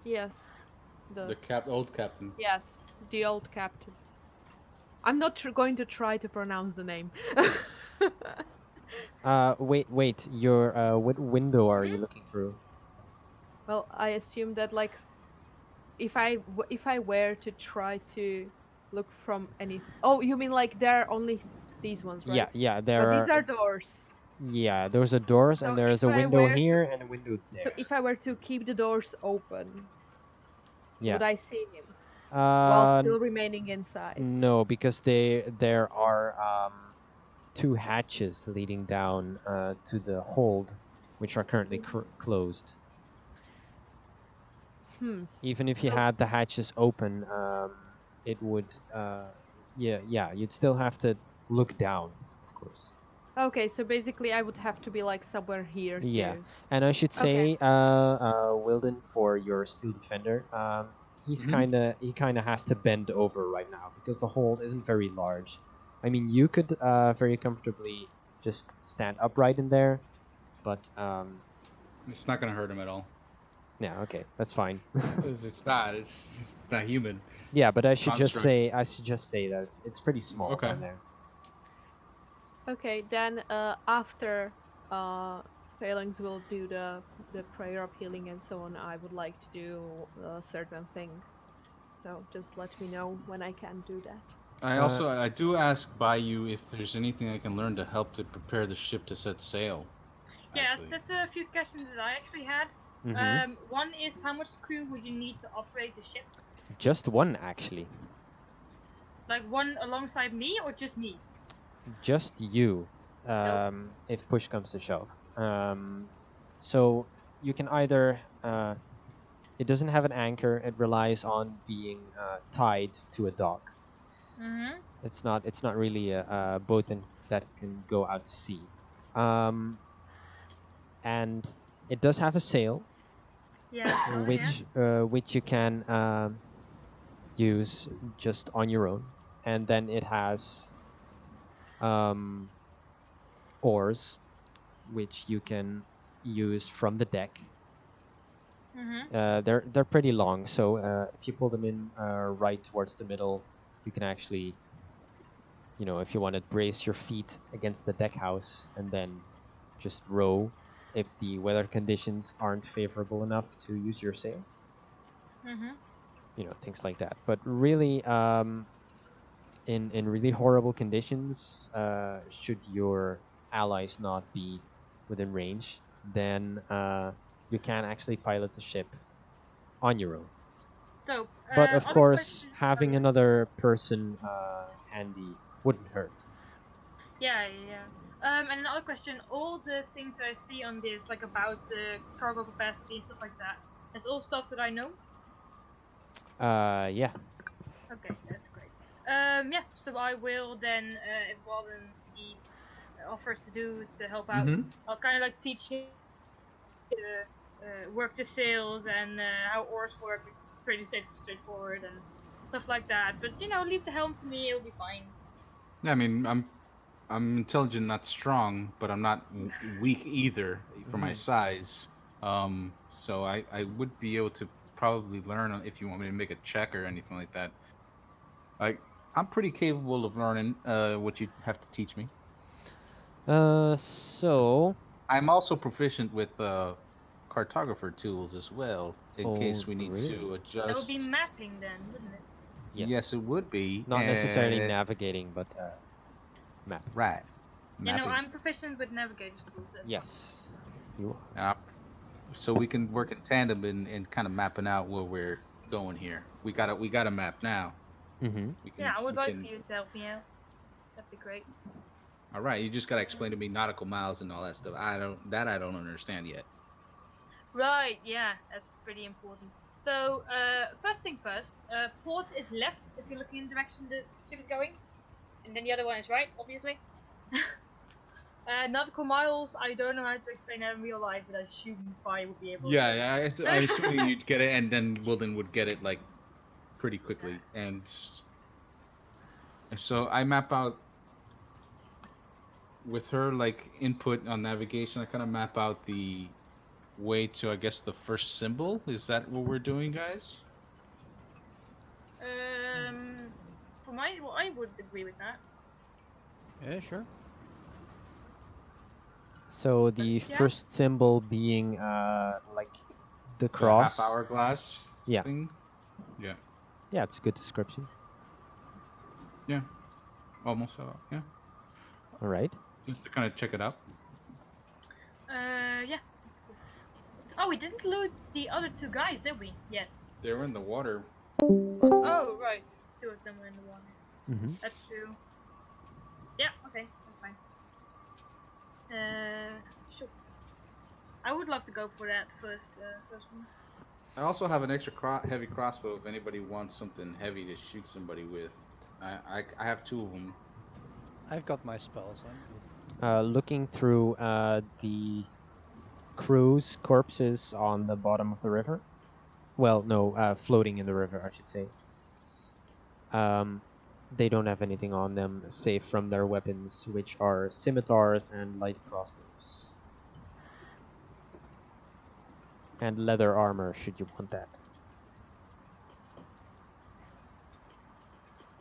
Yes. The old captain. Yes, the old captain. I'm not going to try to pronounce the name. Wait. What window are you looking through? Well, I assume that like if I were to try to look from any. Oh, you mean like there are only these ones, right? Yeah. But these are doors. Yeah, there's a doors So and there's if a I window were to- here and a window So there. if I were to keep the doors open, Yeah. would I see him while Uh, still remaining inside? no, because there are two hatches leading down to the hold, which are currently closed. Even if you So- had the hatches open, it would yeah, you'd still have to look down, of course. Okay, so basically I would have to be like somewhere here Yeah. too. And I should Okay. say, Wilden, for your steel defender, he's Mhm. he kind of has to bend over right now because the hold isn't very large. I mean, you could very comfortably just stand upright in there, but It's not gonna hurt him at all. yeah, okay, that's fine. It's not. It's just not human. Yeah, but It's a construct. I should just say that it's pretty small Okay. down there. Okay, then after uh Phalanx will do the prayer of healing and so on, I would like to do a certain thing. So just let me know when I can do that. Uh, I do ask by you if there's anything I can learn to help to prepare the ship to set sail. Yes, Actually. there's a few questions that I actually had. mm-hmm. One is how much crew would you need to operate the ship? Just one actually, Like one alongside me or just me? just you. Nope. If push comes to shove. So you can either it doesn't have an anchor. It relies on being tied to a dock. Mm-hmm. It's not really a boat that can go out to sea. Um, and it does have a sail, Yeah, so yeah. which you can use just on your own, and then it has um, oars, which you can use from the deck. Mm-hmm. They're pretty long, so if you pull them in right towards the middle, you can actually, you know, if you want to brace your feet against the deck house and then just row if the weather conditions aren't favorable enough to use your sail, Mm-hmm. you know, things like that. But really, in really horrible conditions, should your allies not be within range, then you can actually pilot the ship on your own. Dope. But of Other course, question. Oh having yeah. another person handy wouldn't hurt. Yeah, yeah, yeah. And another question. All the things I see on this, like about the cargo capacity and stuff like that, that's all stuff that I know. Yeah. Okay, that's great. Yeah. So I will then, if Walden indeed offers to do to help out, Mm-hmm. I'll kind of like teach him to work the sails and how oars work, which is pretty straightforward and stuff like that. But you know, leave the helm to me; it'll be fine. Yeah, I mean, I'm intelligent, not strong, but I'm not weak either for my Hmm. size. So I would be able to probably learn if you want me to make a check or anything like that. Like I'm pretty capable of learning what you have to teach me. So, I'm also proficient with cartographer tools as well, in oh, case we need really? to That would be adjust. mapping then, wouldn't it? Yes, Yes. it would be. Not necessarily navigating, but mapping. Right, You know, mapping. I'm proficient with navigator's tools. That's fine. Yes, you are. Uh, so we can work in tandem in kind of mapping out where we're going here. We got a map now. Mm-hmm. Yeah, I would We like for can. you to help me out. That'd be great. All right, you just got to explain to me nautical miles and all that stuff. I don't understand yet. Right, yeah, that's pretty important. So, first thing first, port is left if you're looking in the direction the ship is going, and then the other one is right, obviously. Nautical miles, I don't know how to explain that in real life, but I assume Pi would be able Yeah, to. yeah. I assume you'd get it, and then Wilden would get it like pretty quickly. And so I map out with her like input on navigation. I kind of map out the way to, I guess, the first symbol. Is that what we're doing, guys? Um, for my, well, I would agree with that. Yeah, sure. So But the yeah, first symbol being like the The half cross. hourglass Yeah. thing. Yeah, Yeah, it's a good description. yeah, almost. Yeah, All right. just to kind of check it out. yeah, that's cool. Oh, we didn't loot the other two guys, did we? Yet. They were in the water. Oh, right. Two of them were in the water. Mm-hmm. That's true. Yeah, okay, that's fine. Sure. I would love to go for that first one. I also have an extra heavy crossbow if anybody wants something heavy to shoot somebody with. I have two of them. I've got my spells. I'm good. Looking through the crew's corpses on the bottom of the river. Well, no, floating in the river, I should say. They don't have anything on them save from their weapons, which are scimitars and light crossbows. And leather armor, should you want that.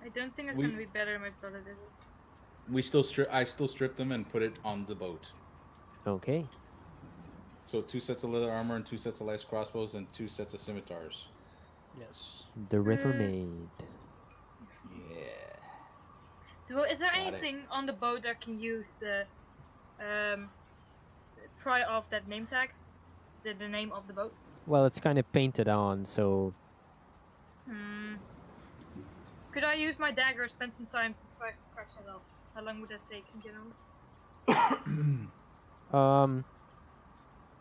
I don't think it's We gonna be better if I started it. we still strip. I still strip them and put it on the boat. Okay. So 2 sets of leather armor and 2 sets of light crossbows and 2 sets of scimitars. Yes. The River Uh, Maid. Yeah. Is there Got it. anything on the boat that can use the pry off that name tag? The name of the boat? Well, it's kind of painted on, so Hmm. Could I use my dagger, spend some time to try to scratch it off? How long would that take in general?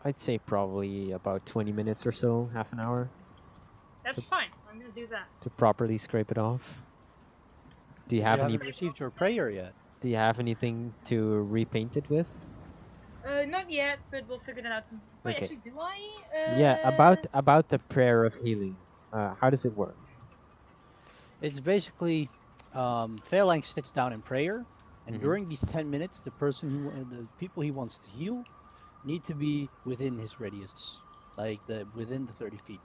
I'd say probably about 20 minutes or so, half an hour, That's fine. I'm gonna do that. to properly scrape it off. Do you You have any? haven't received your prayer yet. Do you have anything to repaint it with? Not yet, but we'll figure that out soon. Wait, Okay. actually, do I? Yeah, about the prayer of healing. How does it work? It's basically Phalanx sits down in prayer, and Mhm. during these 10 minutes, the people he wants to heal need to be within his radius, like within the 30 feet.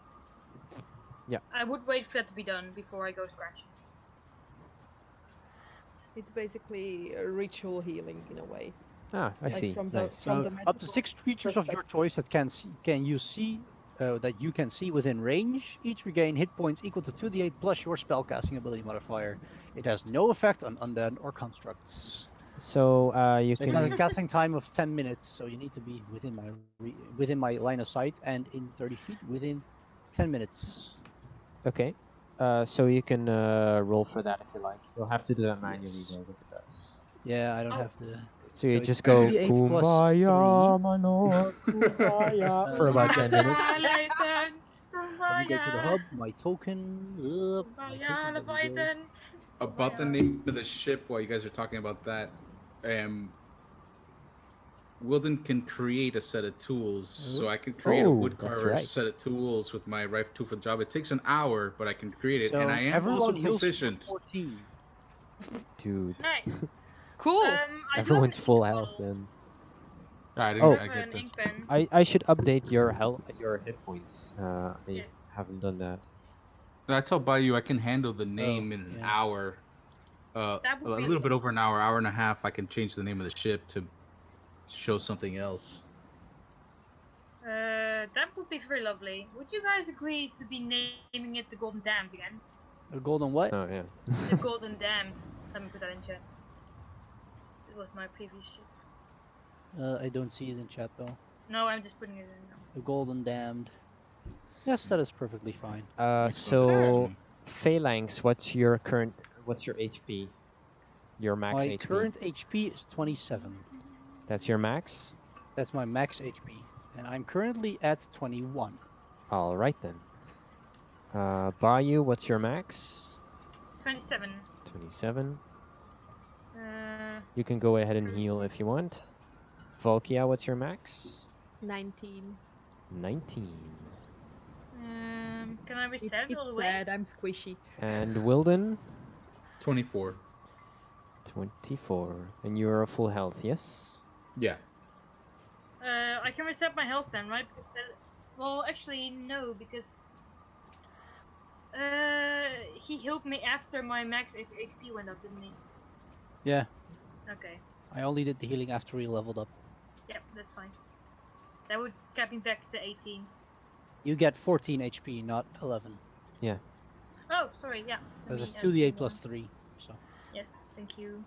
I would wait for that to be done before I go scratching. It's basically a ritual healing in a way. Ah, I Like see. from Nice. So the up to magical 6 creatures of your perspective. choice that you can see within range, each regain hit points equal to 2d8 plus your spellcasting ability modifier. It has no effect on undead or constructs. So you So it has a can. casting time of 10 minutes, so you need to be within my line of sight and in 30 feet within 10 minutes. Okay. So you can roll for that if you like. You'll have to do that manually Yes. though with the dice. Yeah, I don't Oh. have the. So you it's just go 2d8 plus Kumbaya, 3. Manor, Kumbaya for about 10 minutes. Let me go to the hub. My token. My token. There we go. About the name of the ship, while you guys are talking about that, Wilden can create a set of tools, so I can create a Oh, that's woodcarver's right. set of tools with my rifle tool for the job. It takes an hour, but I can create it, So and I am everyone also heals for proficient. 14. Dude. Nice. Cool. I do have Everyone's an full ink health bottle. then. I Oh. didn't. I get An that. ink pen. I should update your hit points. I Yes. haven't done that. I tell Bayou I can handle the name Oh, in an yeah. hour. That A would be little bit over an hour, hour and a half. I can change the name of the ship to show something else. that would be very lovely. Would you guys agree to be naming it the Golden Damned again? A golden what? Oh yeah. The Golden Damned. Let me put that in chat. It was my previous shit. I don't see it in chat though. No, I'm just putting it in now. A golden damned. Yes, that is perfectly fine. So Phalanx, what's your HP? Your max My HP. current HP is 27. That's your max? That's my max HP, and I'm currently at 21. All right then. Bayou, what's your max? 27. 27. Uh, You can go ahead and heal if you want. Volkia, what's your max? 19. 19. can I reset it all the It's way? sad. I'm squishy. And Wilden? 24. 24. And you're full health, yes? Yeah. I can reset my health then, right? Because well, actually no, because he healed me after my max HP went up, didn't he? Yeah, Okay. I only did the healing after he leveled up. Yep, that's fine. That would get me back to 18. You get 14 HP, not 11. Oh, sorry, yeah. Because it's Let me add 2d8 plus more. 3. So. Yes, thank you.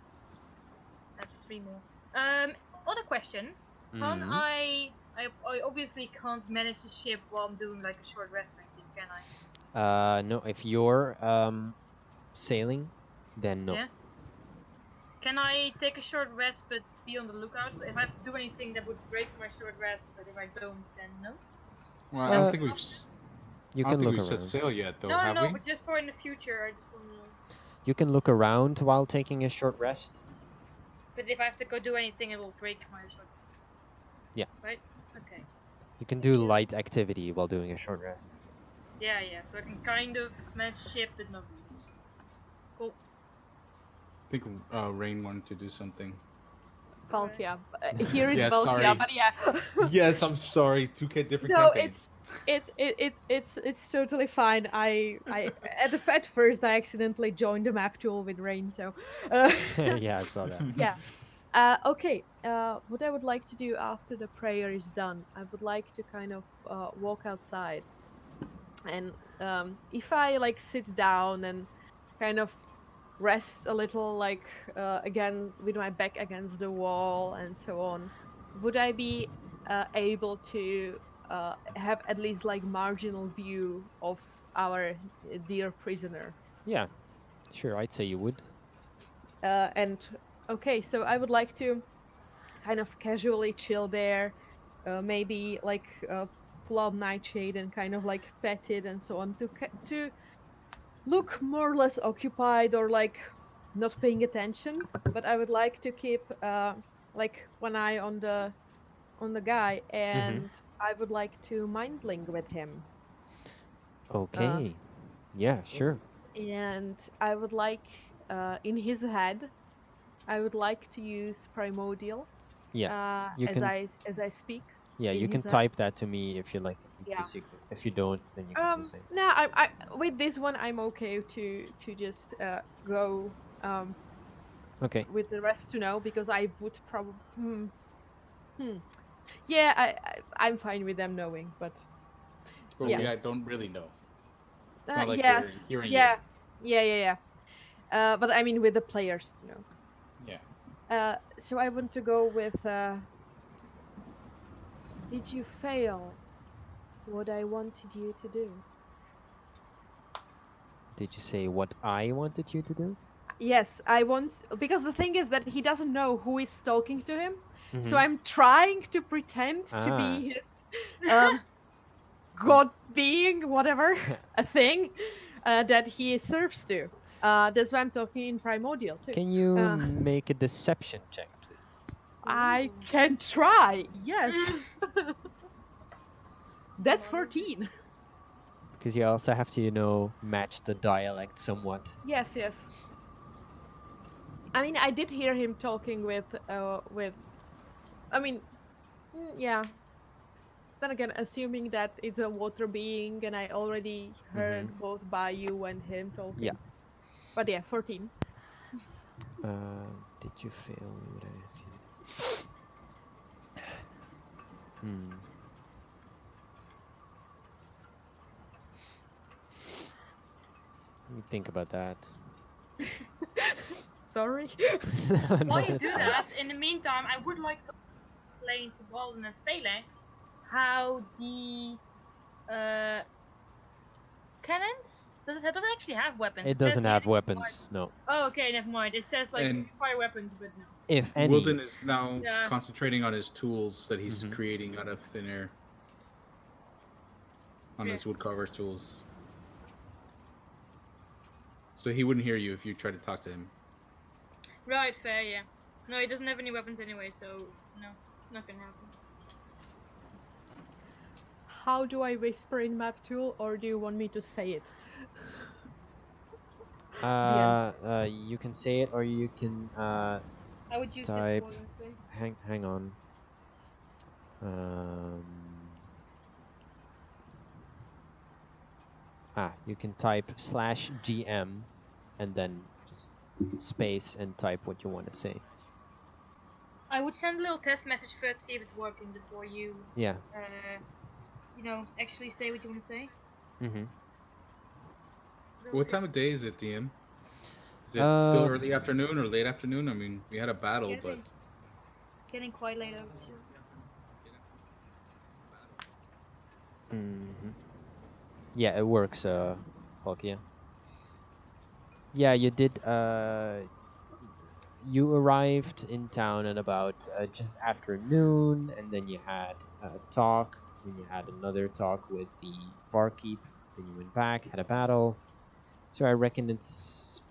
That's 3 more. Other question. Can Mhm. I obviously can't manage the ship while I'm doing like a short rest or anything, can I? No, if you're sailing, then no. Yeah. Can I take a short rest but be on the lookout? So if I have to do anything that would break my short rest, but if I don't, then no? Well, I Uh, don't think we've. You I can don't think look we've set around. sail yet, though. No, have we? but just for in the future, I just want to know. You can look around while taking a short rest. But if I have to go do anything, it will break my short. Yeah. Right? Okay. You can do light activity while doing a short rest. Yeah. So I can kind of manage shift but not really. Cool. I think Rain wanted to do something. Alright. Valkia. Here is Yeah, Valkia, sorry. but yeah. Yes, I'm sorry. Different No, campaigns. it's totally fine. I at first I accidentally joined the map tool with Rain, so Yeah, I saw that. yeah. Okay. What I would like to do after the prayer is done, I would like to kind of walk outside, and if I like sit down and kind of rest a little, like again with my back against the wall and so on, would I be able to have at least like marginal view of our dear prisoner? Yeah, sure, I'd say you would. And okay, so I would like to kind of casually chill there, maybe like pull out Nightshade and kind of like pet it and so on, to look more or less occupied or like not paying attention. But I would like to keep like one eye on the guy, Mm-hmm. and I would like to mind link with him. Uh, Okay. Yeah, sure. and I would like in his head, I would like to use primordial Yeah. You as can I speak yeah, in you can his head. type that to me if you'd like to keep the Yeah. secret. If you don't, then you can just say. No, I with this one I'm okay to just go Okay. with the rest to know, because I would probably hmm. Yeah, I'm fine with them knowing, but But yeah. we Okay. don't really know. It's not like we're Yes. hearing you. Yeah. Yeah. But I mean with the players to know. Yeah. So I want to go with did you fail what I wanted you to do? Did you say what I wanted you to do? Yes, I want, because the thing is that he doesn't know who is talking to him. So Mm-hmm. I'm trying to pretend to Ah. be his god being, whatever, a thing that he serves to. That's why I'm talking in primordial too. Can you Uh, make a deception check, please? I Ooh. can try. Yes, that's 14. Because you also have to, match the dialect somewhat. Yes. I mean, I did hear him talking with. I mean, yeah. Then again, assuming that it's a water being, and I already Mm-hmm. heard both Bayou and him Yeah. talking. But yeah, 14. Did you fail? What I ask you to do? Hmm. Let me think about that. Sorry. No, While you it's do fine. that, in the meantime, I would like to explain to Walden and Phalanx how the cannons doesn't actually have weapons. It says doesn't here have that you can weapons. No. Oh, okay, never mind. It says like And fire weapons, but no. If any. Wilden is now Yeah. concentrating on his tools that he's Mhm. creating out of thin air. On Yeah. his woodcarver's tools. So he wouldn't hear you if you tried to talk to him. Right, fair, yeah. No, he doesn't have any weapons anyway, so no, it's not gonna happen. How do I whisper in map tool, or do you want me to say it? You can say it, or you can I would use type. Discord honestly. Hang on. You can type /GM, and then just space and type what you want to say. I would send a little test message first to see if it's working before you Yeah. actually say what you want to say. Mm-hmm. What time of day is it, DM? Is it still early afternoon or late afternoon? I mean, we had a battle, but Getting quite late, I would assume. Mm-hmm. Yeah, it works, Falkia. Yeah, you did. You arrived in town at about just after noon, and then you had a talk. Then you had another talk with the barkeep. Then you went back, had a battle. So I reckon it's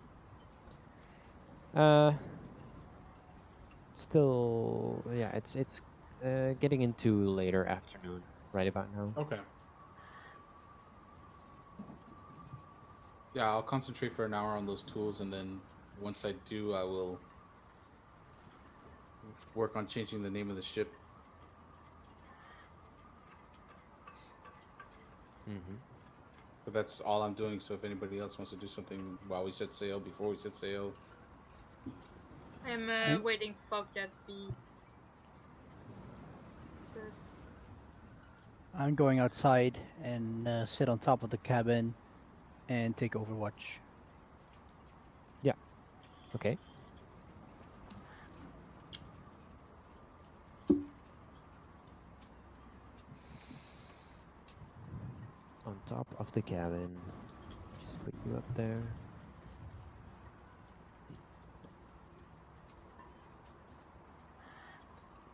still, yeah, it's getting into later afternoon right about now. okay. Yeah, I'll concentrate for an hour on those tools, and then once I do, I will work on changing the name of the ship. Mm-hmm. But that's all I'm doing. So if anybody else wants to do something while we set sail, before we set sail, I'm I'm, waiting for Fogcat to be first. I'm going outside and sit on top of the cabin and take Overwatch. Yeah. Okay. On top of the cabin. Just put you up there.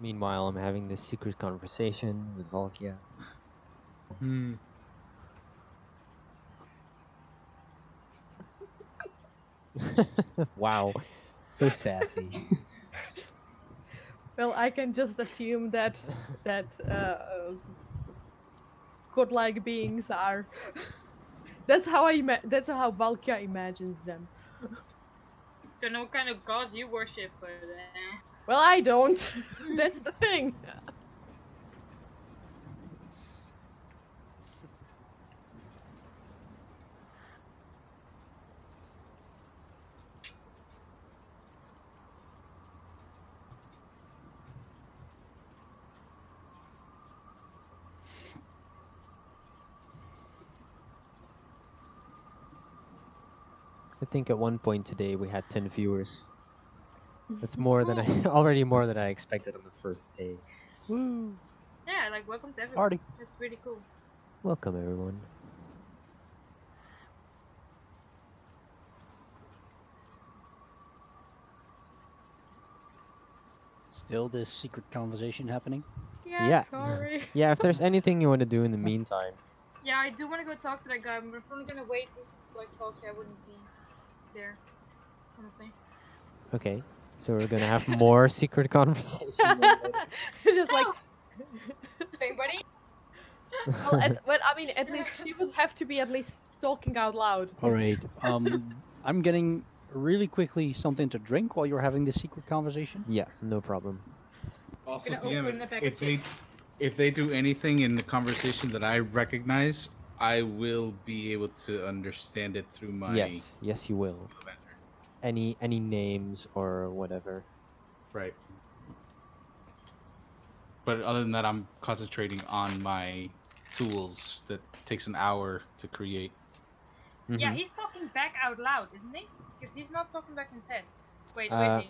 Meanwhile, I'm having this secret conversation with Volkia. Wow, so sassy. Well, I can just assume that godlike beings are. That's how Valkia imagines them. Don't know what kind of gods you worship, but Well, I don't. That's the thing. I think at one point today we had 10 viewers. That's more than I already more than I expected on the first day. Woo! yeah, like welcome to everyone. Party. That's really cool. Welcome everyone. Still this secret conversation happening? Yeah, sorry. Yeah, if there's anything you want to do in the meantime. Yeah, I do want to go talk to that guy, but I'm probably gonna wait until like Fogcat wouldn't be there. Honestly. Okay. So we're gonna have more secret conversation later. Just like, So, anybody? well, I mean, at least she would have to be at least talking out loud. All right. I'm getting really quickly something to drink while you're having this secret conversation. Yeah, no problem. also Gonna DM, open a pack if of they chips. if they do anything in the conversation that I recognize, I will be able to understand it through my Yes, yes you will. Lavender. Any names or whatever. Right. But other than that, I'm concentrating on my tools that takes an hour to create. Yeah, Mhm. he's talking back out loud, isn't he? Because he's not talking back in his head. Wait, Uh, wait,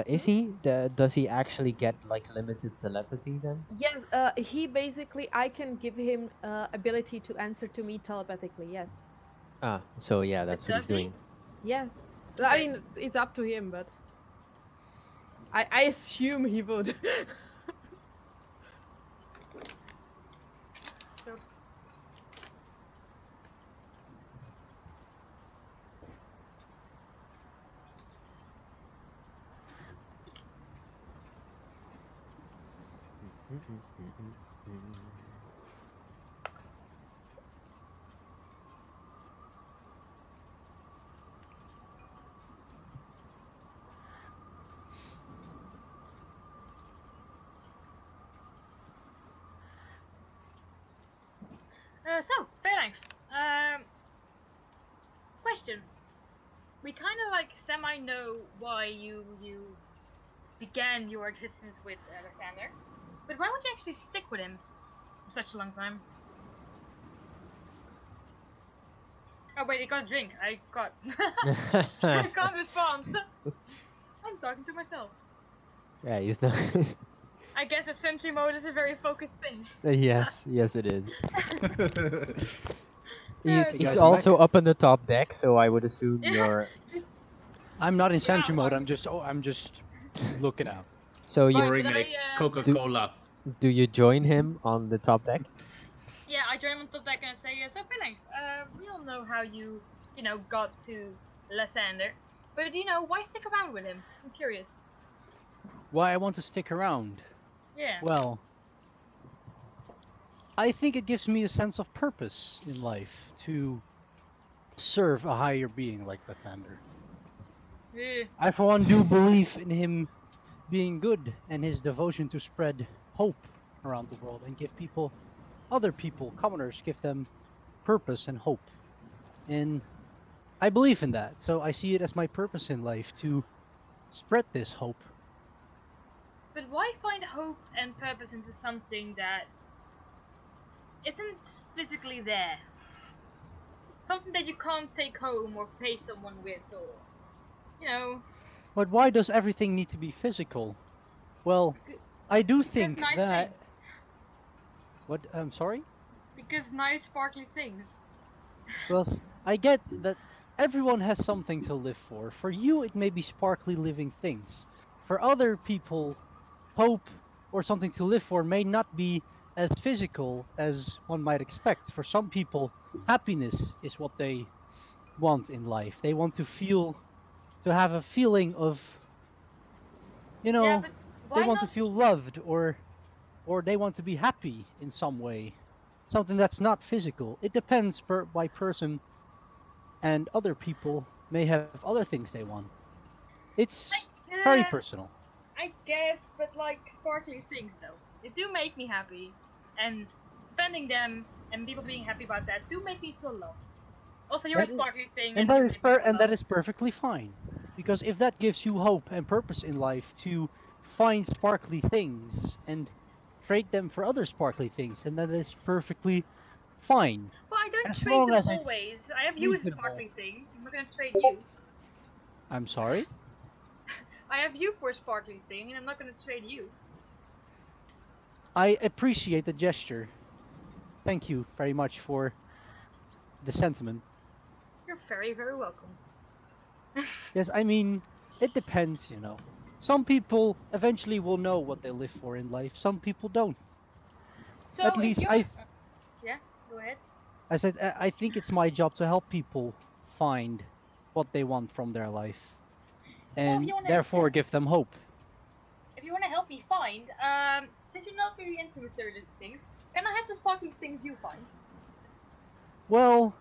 he? Is he? Does he actually get like limited telepathy then? Yes, he basically, I can give him ability to answer to me telepathically. Yes. Ah, so yeah, that's what he's Does he? doing. Yeah. I Okay. mean, it's up to him, but I assume he would. So, so Phalanx. Question. We kind of like semi know why you began your existence with Alexander, but why would you actually stick with him for such a long time? Oh wait, I got a drink. I got. I can't respond. I'm talking to myself. Yeah, he's not. I guess that sentry mode is a very focused thing. Yes, yes it is. He's Hey he's guys, I'm also back. up on the top deck, so I would assume Yeah, you're. just I'm not in sentry Wow, mode. fuck. I'm just looking out. So you Fine, Pouring but a do Coca-Cola. do you join him on the top deck? yeah, I join him on top deck and I say, so Phoenix, we all know how you got to Lathander, but why stick around with him? I'm curious. Why I want to stick around? Yeah. Well, I think it gives me a sense of purpose in life to serve a higher being like Lathander. Eh, I, for one, do believe in him being good and his devotion to spread hope around the world and give people, other people, commoners, give them purpose and hope. And I believe in that, so I see it as my purpose in life to spread this hope. But why find hope and purpose into something that isn't physically there? Something that you can't take home or pay someone with, or you know, But why does everything need to be physical? Well, because, I do because think nice that. things. What? I'm sorry? Because nice sparkly things. Well, I get that everyone has something to live for. For you, it may be sparkly living things. For other people, hope or something to live for may not be as physical as one might expect. For some people, happiness is what they want in life. They want to feel, to have a feeling of, you Yeah, know, but they why want to not? feel loved or they want to be happy in some way. Something that's not physical. It depends by person, and other people may have other things they want. It's I, very uh, personal. I guess, but like sparkly things though, they do make me happy, and spending them and people being happy about that do make me feel loved. Also, you're a That is, sparkly thing, and you make me feel and that loved. is perfectly fine. Because if that gives you hope and purpose in life to find sparkly things and trade them for other sparkly things, then that is perfectly fine. Well, I don't As trade long them as it's always. I have you as a reasonable. sparkly thing. I'm not gonna trade you. I'm sorry? I have you for a sparkly thing, and I'm not gonna trade you. I appreciate the gesture. Thank you very much for the sentiment. You're very, very welcome. Yes, I mean, it depends, you know. Some people eventually will know what they live for in life. Some people don't. At So, if least you're, yeah, go ahead. I said, I think it's my job to help people find what they want from their life Well, if and you wanna, therefore give them hope. if you wanna help me find, since you're not really into materialistic things, can I have the sparkly things you find? Well,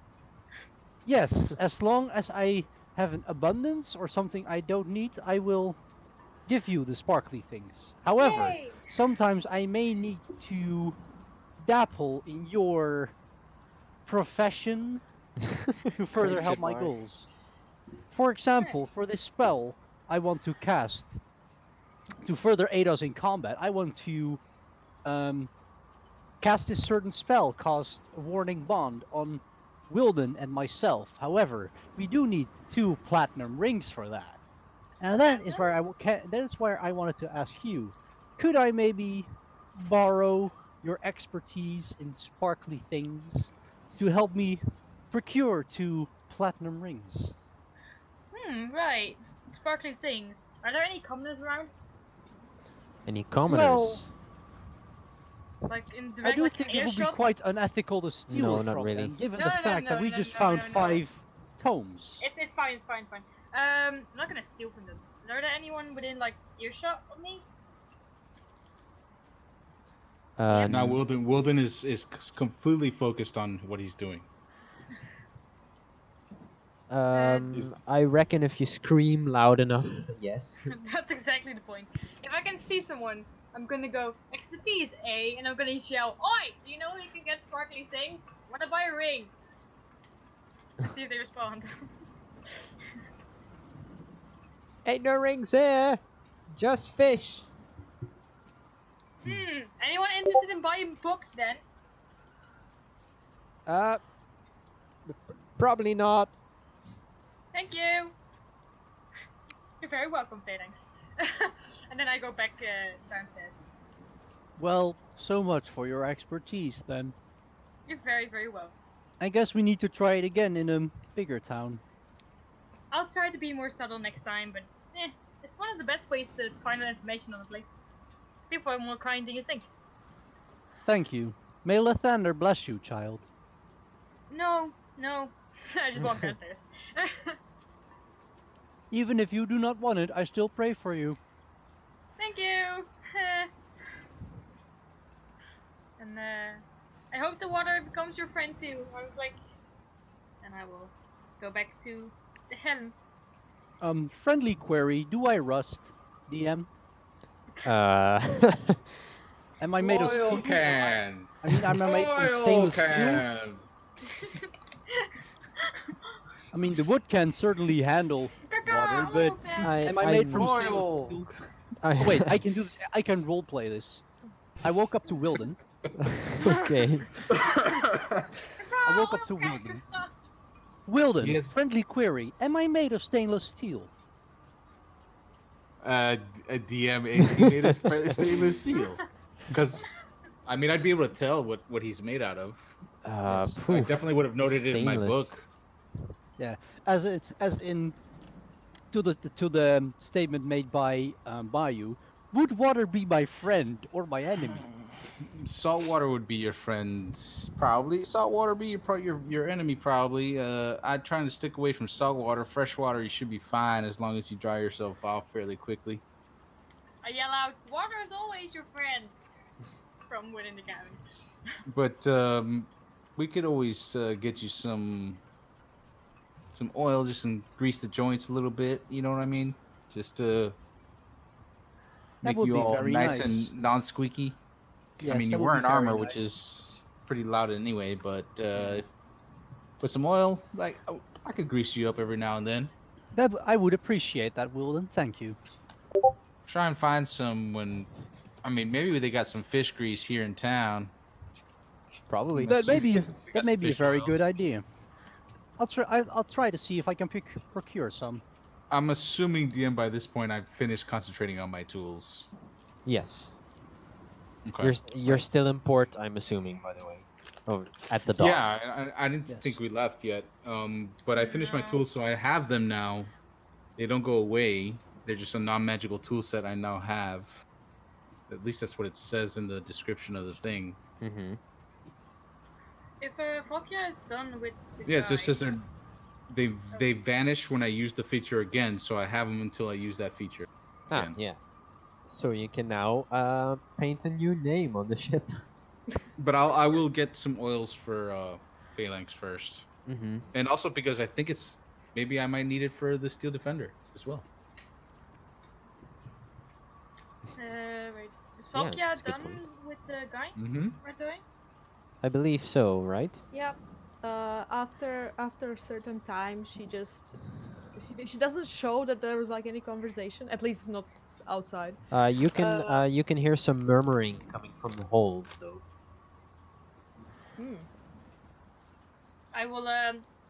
yes, as long as I have an abundance or something I don't need, I will give you the sparkly things. However, Yay! sometimes I may need to dapple in your profession to further help Question my mark. goals. For Huh. example, for this spell I want to cast to further aid us in combat, I want to um, cast this certain spell, cost a warning bond on Wilden and myself. However, we do need 2 platinum rings for that. And that is Platinum? where that is where I wanted to ask you, could I maybe borrow your expertise in sparkly things to help me procure 2 platinum rings? Right. Sparkly things. Are there any commoners around? Any Well, commoners? Like in I direct, do like think it would be earshot? quite unethical to steal No, it not from really. them, given No, the no, no, fact that no, we no, just no, found no, no. 5 tomes. It's fine, it's fine, fine. I'm not gonna steal from them. Are there anyone within like earshot of me? DM? Now, Um, Wilden is completely focused on what he's doing. Uh, He's, I reckon if you scream loud enough, yes. that's exactly the point. If I can see someone, I'm gonna go expertise A, and I'm gonna yell, "Oi! Do you know you can get sparkly things? Wanna buy a ring?" And see if they respond. Ain't no rings here, just fish. Anyone interested in buying books then? Uh, probably not. Thank you. You're very welcome, Phalanx. And then I go back downstairs. Well, so much for your expertise, then. You're very, very welcome. I guess we need to try it again in a bigger town. I'll try to be more subtle next time, but it's one of the best ways to find out information, honestly. People are more kind than you think. Thank you. May Lathander bless you, child. No, no. I just walk downstairs. Even if you do not want it, I still pray for you. Thank you. And I hope the water becomes your friend too. I was like, and I will go back to the helm. Friendly query: do I rust, DM? Uh, Am I made of Oil steel? can. I mean, I'm made from Oil stainless steel. can. I mean, the wood can certainly handle water, Caca, but oil can. am I made I'm from stainless Oil. steel? Oh wait, I I can do this. I can roleplay this. I woke up to Wilden. okay. Caca, I woke up oil to can. Wilden. Wilden, Yes. friendly query: am I made of stainless steel? A DM AC made of stainless steel. Because, I mean, I'd be able to tell what he's made out of. Yes. I Poof. definitely would have noted it in my Stainless. book. Yeah, as in to the statement made by Bayou. Would water be my friend or my enemy? Salt water would be your friend, probably. Salt water be your enemy, probably. I'd try to stick away from salt water. Fresh water, you should be fine as long as you dry yourself off fairly quickly. I yell out, water is always your friend from within the cabin. But we could always get you some oil, just and grease the joints a little bit. You know what I mean? Just to That make would you be all very nice nice. and non-squeaky. I Yes, mean, that you're would be wearing very armor, which nice. is pretty loud anyway. But with some oil, like I could grease you up every now and then. I would appreciate that, Wilden. Thank you. Try and find some when. I mean, maybe they got some fish grease here in town. I'm Probably. That may assuming be they that got may some be a fish very good oils. idea. I'll try to see if I can procure some. I'm assuming DM by this point I've finished concentrating on my tools. Yes. Okay. You're still in port, I'm assuming, by the way. Oh, at the Yeah, docks. I didn't Yes. think we left yet. But I finished my No. tools, so I have them now. They don't go away. They're just a non-magical tool set I now have. At least that's what it says in the description of the thing. Mm-hmm. If Volkia is done with the Yeah, it guy, just says they vanish when I use the feature again, so I have them until I use that feature Ah, again. yeah. So you can now paint a new name on the ship. But I will get some oils for phalanx first, Mm-hmm. and also because I think it's maybe I might need it for the steel defender as well. wait. Is Yeah, that's Volkia a good done point. with the guy? Mm-hmm. Right away? I believe so, right? Yep. After a certain time, she doesn't show that there was like any conversation. At least not outside. You can hear some murmuring coming from the hold, though. Hmm. I will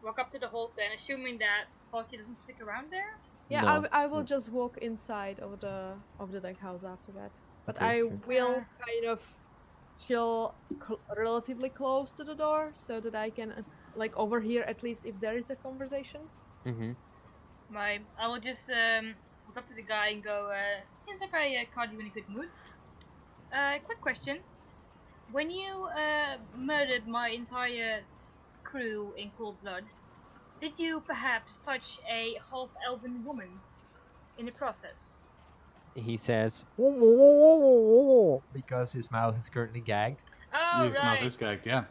walk up to the hold then, assuming that Volkia doesn't stick around there. Yeah, No. I will no. just walk inside of the deck house after that. But Okay, I sure. will kind of chill relatively close to the door so that I can like overhear at least if there is a conversation. Mm-hmm. I will just walk up to the guy and go, seems like I caught you in a good mood. Quick question. When you murdered my entire crew in cold blood, did you perhaps touch a half-elven woman in the process? He says, "Whoa, whoa, whoa, whoa, whoa, whoa," because his mouth is currently gagged. Oh, Yes, not right. this guy. Yeah.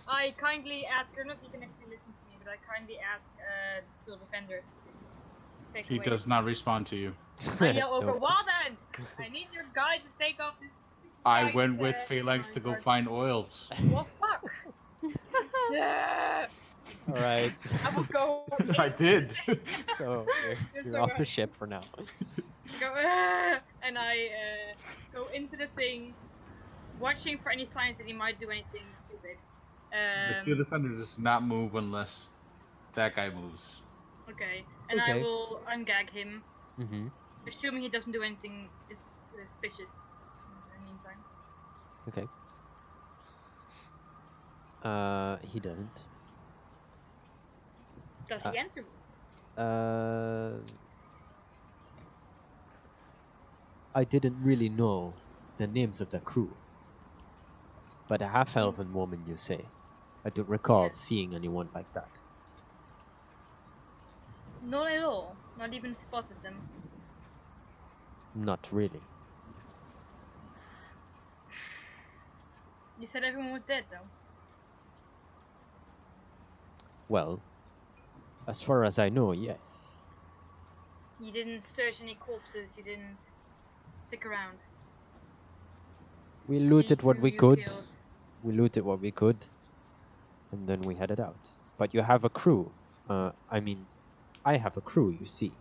I kindly ask, I don't know if you can actually listen to me, but I kindly ask the Steel Defender to take He away does the not respond to you. I yell over, Nope. well then, I need your guy to take off this stupid I guy's, went with phalanx to go guard. find oils. Well, fuck. Yeah. All right. I will go. I did. So Yes, you're I off the got- ship for now. go, and I go into the thing, watching for any signs that he might do anything stupid. The steel defender does not move unless that guy moves. Okay, and I Okay. will ungag him, Mm-hmm. assuming he doesn't do anything suspicious in the meantime. Okay. He doesn't. Does he answer me? I didn't really know the names of the crew. But a half-elven woman, you say? I don't recall Yes. seeing anyone like that. Not at all. Not even spotted them. Not really. You said everyone was dead, though. Well, as far as I know, yes. You didn't search any corpses. You didn't stick around. We See looted what who we you could. killed. We looted what we could, and then we headed out. But you have a crew. I mean, I have a crew, you see.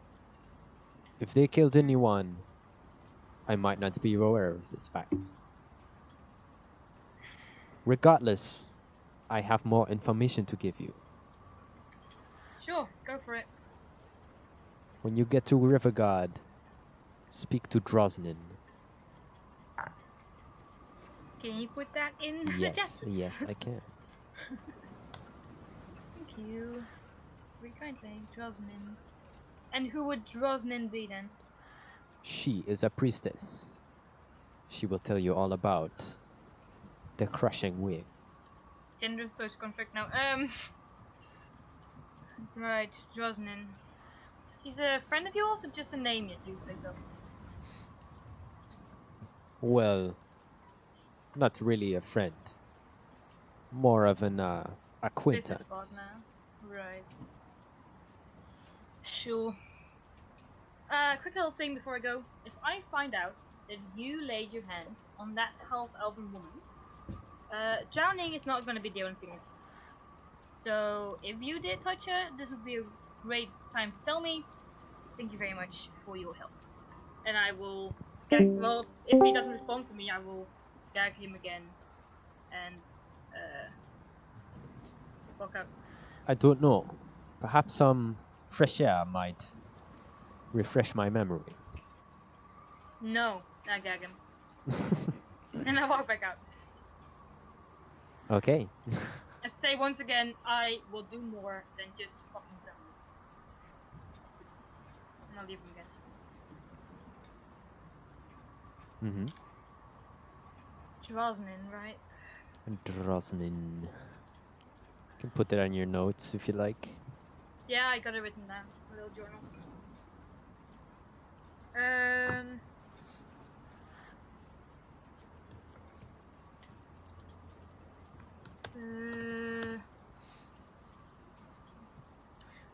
If they killed Hmm. anyone, I might not be aware of this fact. Regardless, I have more information to give you. Sure, go for it. When you get to Riverguard, speak to Drosnin. Can you put that in the chat, Yes, please? yes, I can. Thank you. Very kindly, Drosnin. And who would Drosnin be then? She is a priestess. She will tell you all about the crushing wave. Gender search conflict now. Right, Drosnin. She's a friend of yours or just a name that you picked up? Well, not really a friend. More of an Business acquaintance. partner. Right. Sure. Quick little thing before I go. If I find out that you laid your hands on that half-elven woman, drowning is not going to be the only thing. So if you did touch her, this would be a great time to tell me. Thank you very much for your help. And I will well, if he doesn't respond to me, I will gag him again and fuck up. I don't know. Perhaps some fresh air might refresh my memory. No, I gag him. And I walk back out. Okay. And say once again, I will do more than just fucking tell him. And I'll leave him again. Mm-hmm. Drosnin, right? Drosnin. You can put that on your notes if you like. Yeah, I got it written down. A little journal. Um.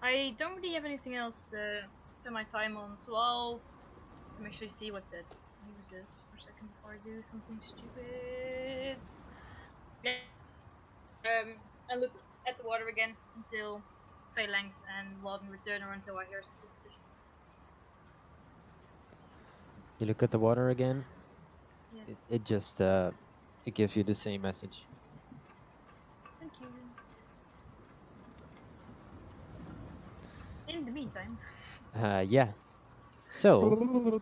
I don't really have anything else to spend my time on, so let me actually see what the news is for a second before I do something stupid. Yeah. I look at the water again until Phalanx and Walden return or until I hear something suspicious. You look at the water again. It, Yes. it just it gives you the same message. Thank you. In the meantime. Yeah. So,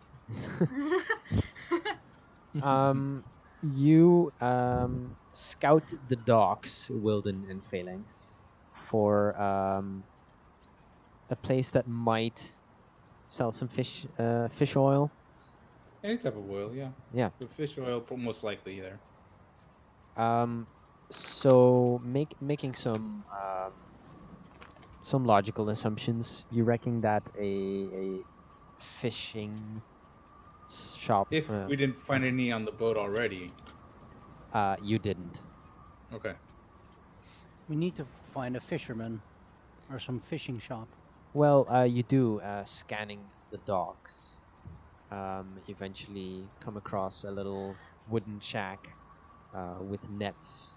you scout the docks, Wilden and Phalanx, for a place that might sell some fish oil. Any type of oil, yeah. Yeah. The fish oil, most likely there. So making some logical assumptions. You reckon that a fishing shop? If we didn't find any on the boat already. You didn't. Okay. We need to find a fisherman or some fishing shop. Well, you do scanning the docks. Eventually come across a little wooden shack with nets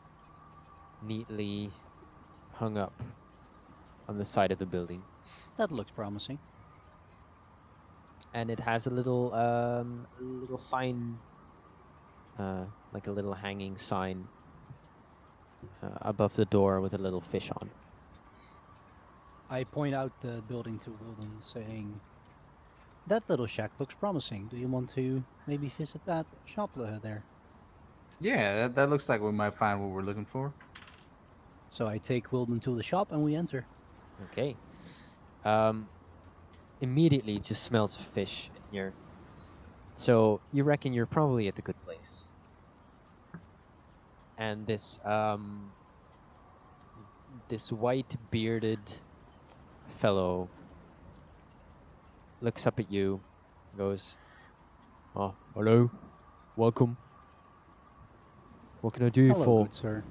neatly hung up on the side of the building, That looks promising. and it has a little sign, like a little hanging sign above the door with a little fish on it. I point out the building to Wilden, saying, "That little shack looks promising. Do you want to maybe visit that shop there?" Yeah, that looks like we might find what we're looking for. So I take Wilden to the shop and we enter. Okay. Um, Immediately it just smells of fish in here. So you reckon you're probably at the good place. And this white bearded fellow looks up at you, goes, "Oh, hello, welcome." What can I do Hello, for? good sir.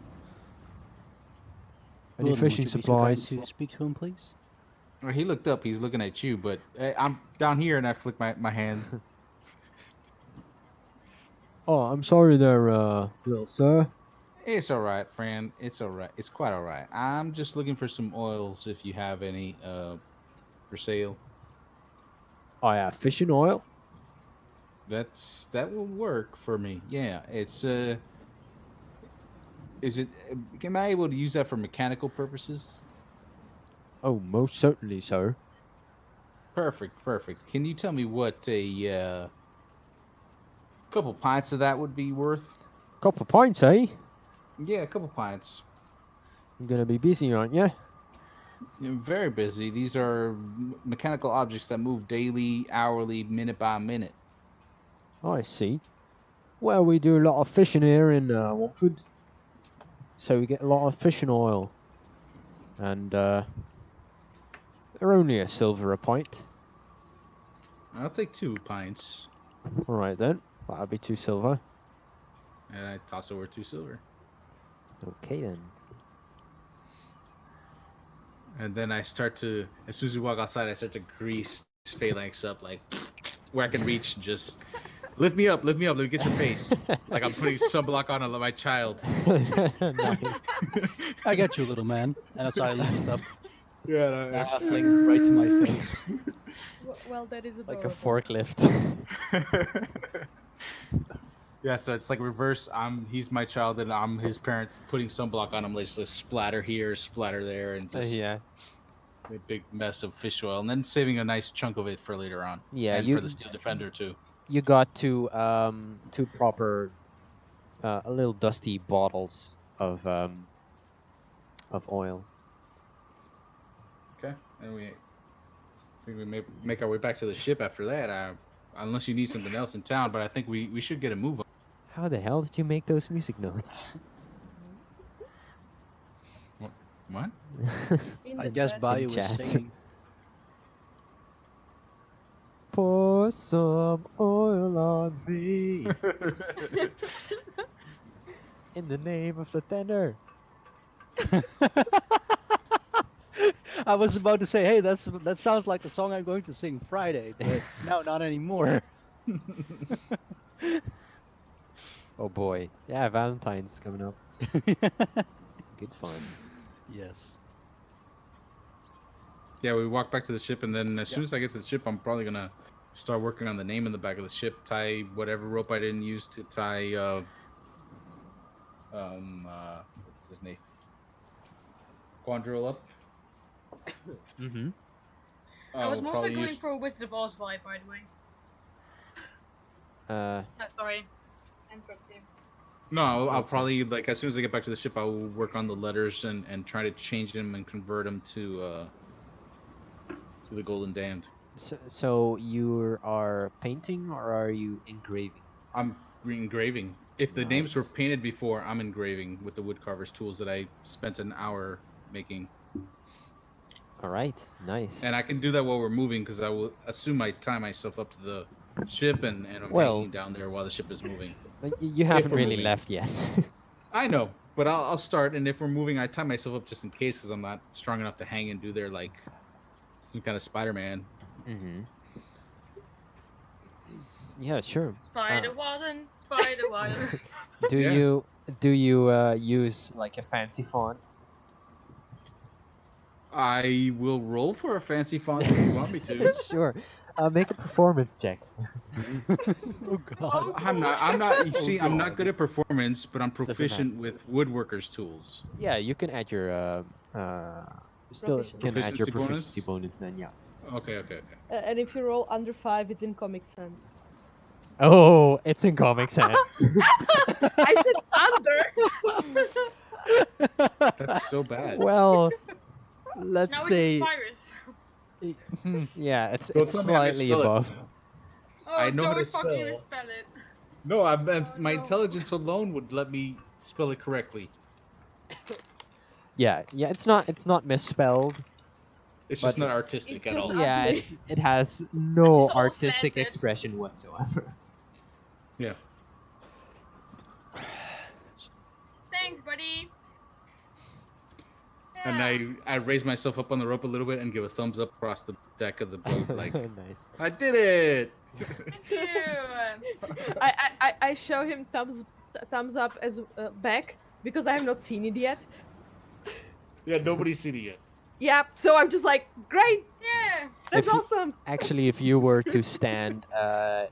Any Wilden, would fishing you be so kind supplies? to speak to him, please? Well, he looked up. He's looking at you, but I'm down here, and I flick my hand. Oh, I'm sorry there, little sir. It's all right, friend. It's all right. It's quite all right. I'm just looking for some oils if you have any for sale. I have fishing oil. That will work for me. Yeah, it's is it am I able to use that for mechanical purposes? Oh, most certainly, sir. Perfect, perfect. Can you tell me what a couple pints of that would be worth? Couple of pints, eh? Yeah, a couple pints. You're gonna be busy, aren't you? I'm very busy. These are mechanical objects that move daily, hourly, minute by minute. I see. Well, we do a lot of fishing here in Watford, so we get a lot of fishing oil, and they're only a silver a pint. I'll take 2 pints, All right then, that'll be 2 silver. and I toss over 2 silver. Okay then. And then I start to, as soon as we walk outside, I start to grease his phalanx up, like where I can reach. And just lift me up, let me get your face. Like I'm putting sunblock on my child. Nice. I got you, little man. And as I lift up, Yeah, laughing right to my face. Well, that is Like a adorable. forklift. yeah. So it's like reverse. He's my child, and I'm his parents. Putting sunblock on him, like just splatter here, splatter there, and just Yeah. a big mess of fish oil, and then saving a nice chunk of it for later on. Yeah, and you- for the Steel Defender too. You got two proper, a little dusty bottles of oil. Okay, and I think we may make our way back to the ship after that. Unless you need something else in town, but I think we should get a move on. How the hell did you make those music notes? What? In I the guess chat. Bayou In was chat. singing. Pour some oil on me in the name of the tender. I was about to say, hey, that sounds like the song I'm going to sing Friday, but no, not anymore. Oh boy. Yeah, Valentine's coming up. Good fun. Yes. Yeah, we walk back to the ship, and then as soon as I get to the ship, I'm probably gonna start working on the name in the back of the ship. Tie whatever rope I didn't use to tie. What's his name? Quandril up. Mm-hmm. I was We'll mostly probably going use- for a Wizard of Oz vibe, by the way. Sorry. Interrupt you. No, I'll That's probably like as soon as I get back to the ship, I will work on the letters and try to change them and convert them to the Golden Damned. So you are painting or are you engraving? I'm engraving. If the names were Nice. painted before, I'm engraving with the woodcarver's tools that I spent an hour making. All right, nice. And I can do that while we're moving because I will assume I tie myself up to the ship and I'm Well- hanging down there while the ship is moving. You haven't we're really moving. left yet. I know, but I'll start. And if we're moving, I tie myself up just in case because I'm not strong enough to hang and do there like some kind of Spider-Man. Mm-hmm. Yeah, sure. Spider Warden, Spider Warden. Do Yeah. you use like a fancy font? I will roll for a fancy font if you want me to. Sure. Make a performance check. Oh God. I'm not. You see, I'm not good at performance, but I'm proficient matter. with woodworkers' tools. Yeah, you can add your still Proficiency. can add your Proficiency bonus? proficiency bonus then, yeah. Okay. And if you roll under 5, it's in Comic Sans. Oh, it's in Comic Sans. I said under. That's so bad. Well, let's Now say it's yeah, it's Don't it's tell me how to slightly spell it. above. Oh, I know how don't to fucking spell. spell it. No, my no. intelligence alone would let me spell it correctly. Yeah, it's not misspelled. It's just But- not artistic at all. Yeah, Ugly. it has no just all artistic slanted. expression whatsoever. Yeah. ready. And Yeah. I raise myself up on the rope a little bit and give a thumbs up across the deck of the boat, like Nice. I did it. Thank you. I show him thumbs up as back because I have not seen it yet. Yeah, nobody's seen it yet. Yeah, so I'm just like, great, Yeah. that's If you- awesome. Actually, if you were to stand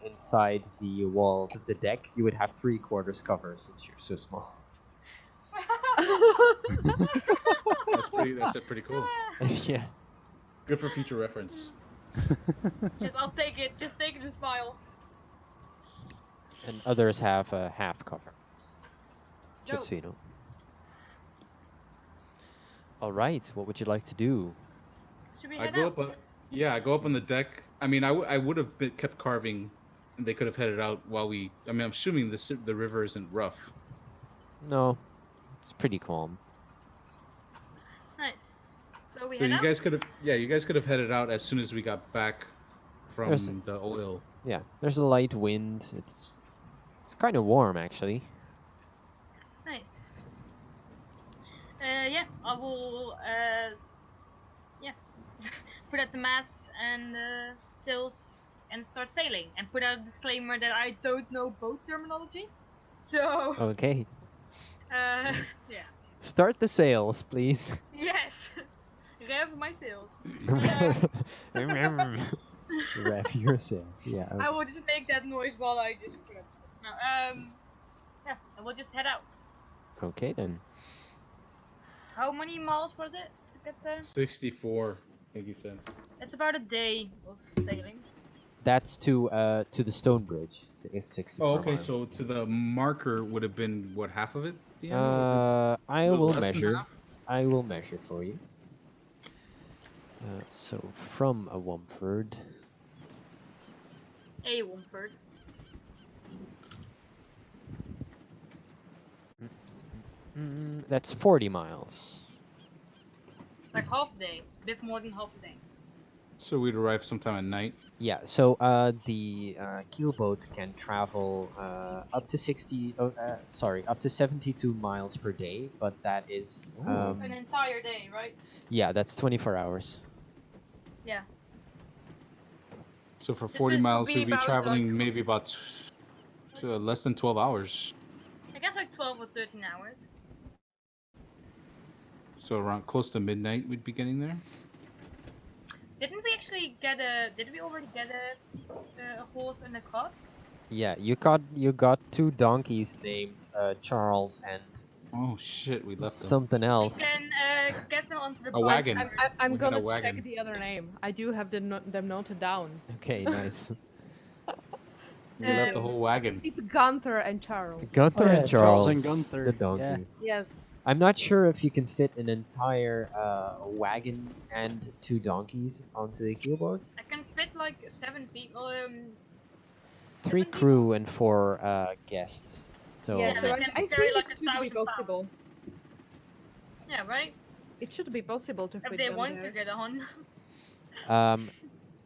inside the walls of the deck, you would have 3/4 cover since you're so small. That's pretty cool. Yeah. Good for future reference. I'll take it. Just take it and smile. And others have a half cover. No. Just so you know. All right. What would you like to do? Should we I head go out? up. I go up on the deck. I mean, I would have kept carving, and they could have headed out while we. I mean, I'm assuming the river isn't rough. No, it's pretty calm. Nice. So we So head you out? guys could have. Yeah, you guys could have headed out as soon as we got back from There's- the oil. Yeah, there's a light wind. It's kind of warm actually. Nice. Yeah, I will, yeah, put out the masts and sails and start sailing. And put out a disclaimer that I don't know boat terminology. So, Okay. yeah. Start the sails, please. Yes. Rev my sails. Rev your sails. Yeah. I will just make that noise while I just put out sails. Now, yeah, and we'll just head out. Okay then. How many miles was it to get there? 64, I think you said. It's about a day of sailing. That's to the stone bridge. It's 64 Oh, okay. miles. So to the marker would have been what, half of it? The end? I A little will less than measure. half? I will measure for you. So from a Womford. A Womford. That's 40 miles. Like half a day. A bit more than half a day. So we'd arrive sometime at night. Yeah, so the keelboat can travel up to up to 72 miles per day, but that is An entire day, right? yeah, that's 24 hours. Yeah. So for This 40 would miles, be we'd be about, traveling like- maybe about less than 12 hours. I guess like 12 or 13 hours. So around close to midnight, we'd be getting there. Didn't we actually get a... Did we already get a horse and a cart? Yeah, you got 2 donkeys named Charles and Oh shit, we left them. something else. We can get them onto the A boat. wagon. I'm We had a gonna wagon. check the other name. I do have them noted down. Okay, nice. We left the whole wagon. It's Gunther and Charles. Gunther yeah, and Charles, Charles and Gunther, the yeah. donkeys. Yes. I'm not sure if you can fit an entire wagon and 2 donkeys onto the keelboat. I can fit like 7 people. 3 7 crew and 4 guests. So Yeah, Yeah, so like I necessary, think like it should be 1,000 possible. pounds. Yeah, right? It should be possible to If fit they them want there. to get on.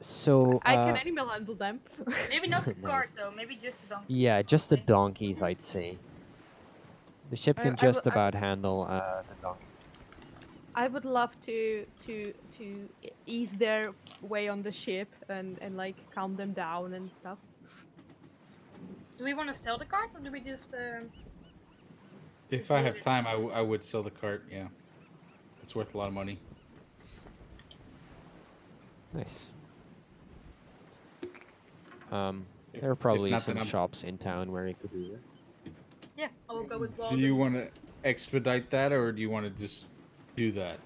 so I can animal handle them. Maybe not the Nice. cart though, maybe just the donkey. yeah, just the donkeys, I'd say. The ship can just I- about handle the donkeys. I would love to ease their way on the ship and like calm them down and stuff. Do we want to sell the cart or do we just... If I have time, I would sell the cart. Yeah, it's worth a lot of money. Nice. If- There are if probably not, some then I'm- shops in town where you could do that. Yeah, I will go with Do Walden. you want to expedite that, or do you want to just do that?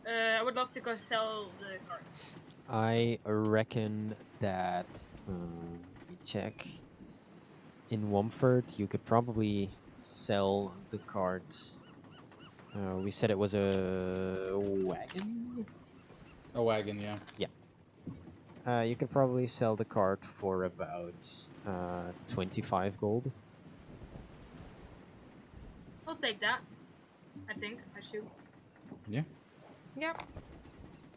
I would love to go sell the cart. I reckon that let me check. In Womford, you could probably sell the cart. We said it was a wagon. A wagon, yeah. You could probably sell the cart for about 25 gold. I'll take that. I think I should. Yeah. Yeah.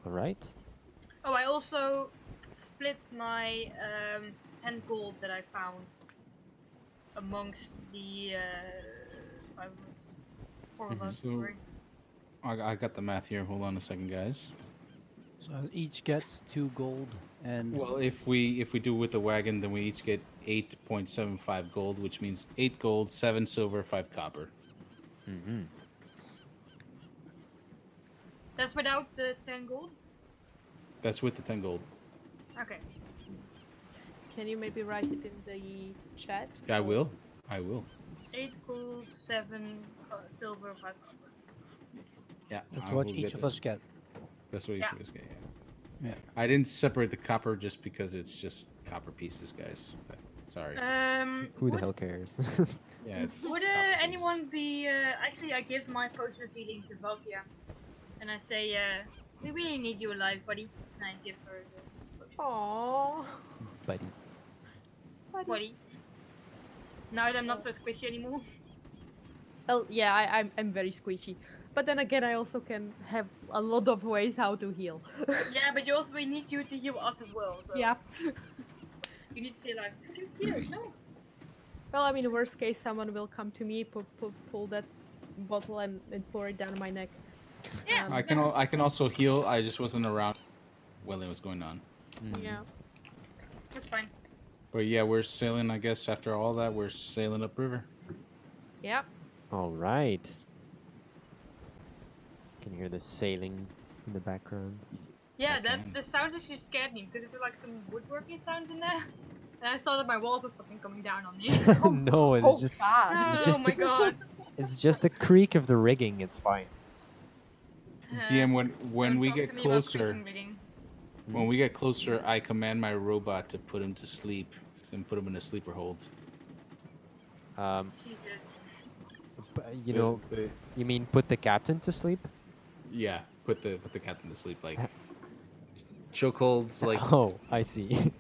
All right. Oh, I also split my 10 gold that I found amongst the 4 of us, So- sorry. I got the math here. Hold on a second, guys. So each gets 2 gold and Well, if we do with the wagon, then we each get 8.75 gold, which means 8 gold, 7 silver, 5 copper. Mm-hmm. That's without the 10 gold? That's with the 10 gold. Okay. Can you maybe write it in the chat? I Or- will. I will. 8 gold, 7 silver, 5 copper. Yeah. that's I what will each get of that. us get. That's what each Yeah. of us get. Yeah. Yeah. I didn't separate the copper just because it's just copper pieces, guys. But, sorry. Who the would, hell cares? Yeah, it's. would copper pieces. anyone be, actually I give my potion of healing to Valkia. And I say, we really need you alive, buddy. And I give her the potion. Aww. Buddy. Buddy. Now that I'm not so squishy anymore. Well, yeah, I'm very squishy. But then again, I also can have a lot of ways how to heal. Yeah, but you also we need you to heal us as well, so Yeah. you need to stay alive. Just here, no. Well, I mean, worst case, someone will come to me, pull that bottle and pour it down my neck. Yeah. I can also heal. I just wasn't around when it was going on. Yeah. That's fine. But yeah, we're sailing. I guess after all that, we're sailing upriver. Yep. All right. Can you hear the sailing in the background? Yeah, I can. the sounds actually scared me because there's like some woodworking sounds in there. And I thought that my walls were fucking coming down on me. No, it's just God. Oh just my god. it's just the creak of the rigging. It's fine. DM, when Don't we talk get to me about closer, creaking rigging. when we get closer, I command my robot to put him to sleep and put him in a sleeper hold. Jesus. You know, you mean put the captain to sleep? Yeah, put the captain to sleep. Like chokeholds, like Oh, I see.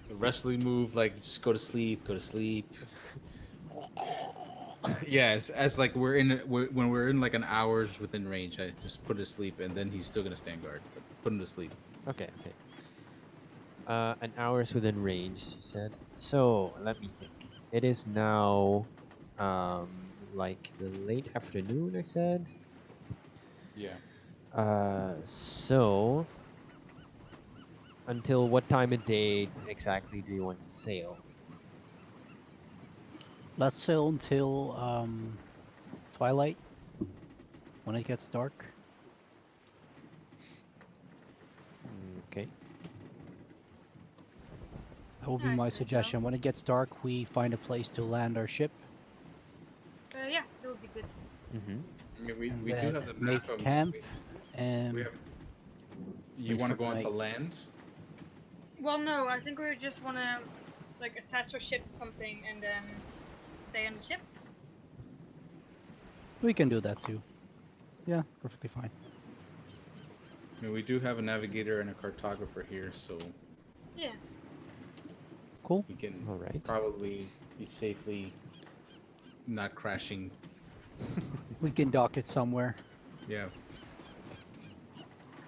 a wrestling move, like just go to sleep, go to sleep. Yeah, as like when we're in like an hour's within range, I just put him to sleep, and then he's still gonna stand guard. But put him to sleep. Okay, okay. An hour's within range, you said. So let me think. It is now, like the late afternoon. I said. Yeah. So until what time of day exactly do you want to sail? Let's sail until twilight when it gets dark. Okay. That will be Yeah, I my think so. suggestion. When it gets dark, we find a place to land our ship. Yeah, that would be good. Mm-hmm. I mean, we and do then have the make map of camp and we have, you wait want to for go onto night. land? Well, no, I think we just want to like attach our ship to something and then stay on the ship. we can do that too. Yeah, perfectly fine. I mean, we do have a navigator and a cartographer here, so Yeah. Cool. we can All right. probably be safely not crashing. We can dock it somewhere. Yeah.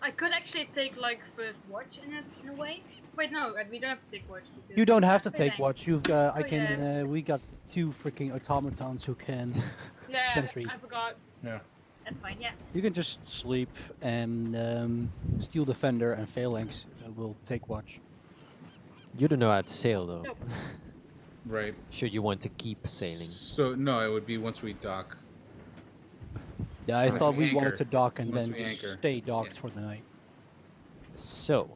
I could actually take like first watch in a way. Wait, no, we don't have to take watch. Because You don't have to Okay, take thanks. watch. You've got. I Oh, can. yeah. We got 2 freaking automatons who can. Yeah, Sentry. I forgot. Yeah. That's fine. Yeah. You can just sleep and Steel Defender and Phalanx will take watch. You don't know how to sail though. Nope. Right. Should you want to keep sailing? So no, it would be once we dock. Yeah, I Once thought we we wanted anchor. to dock and Once then we just anchor. stay docked Yeah. for the night. So,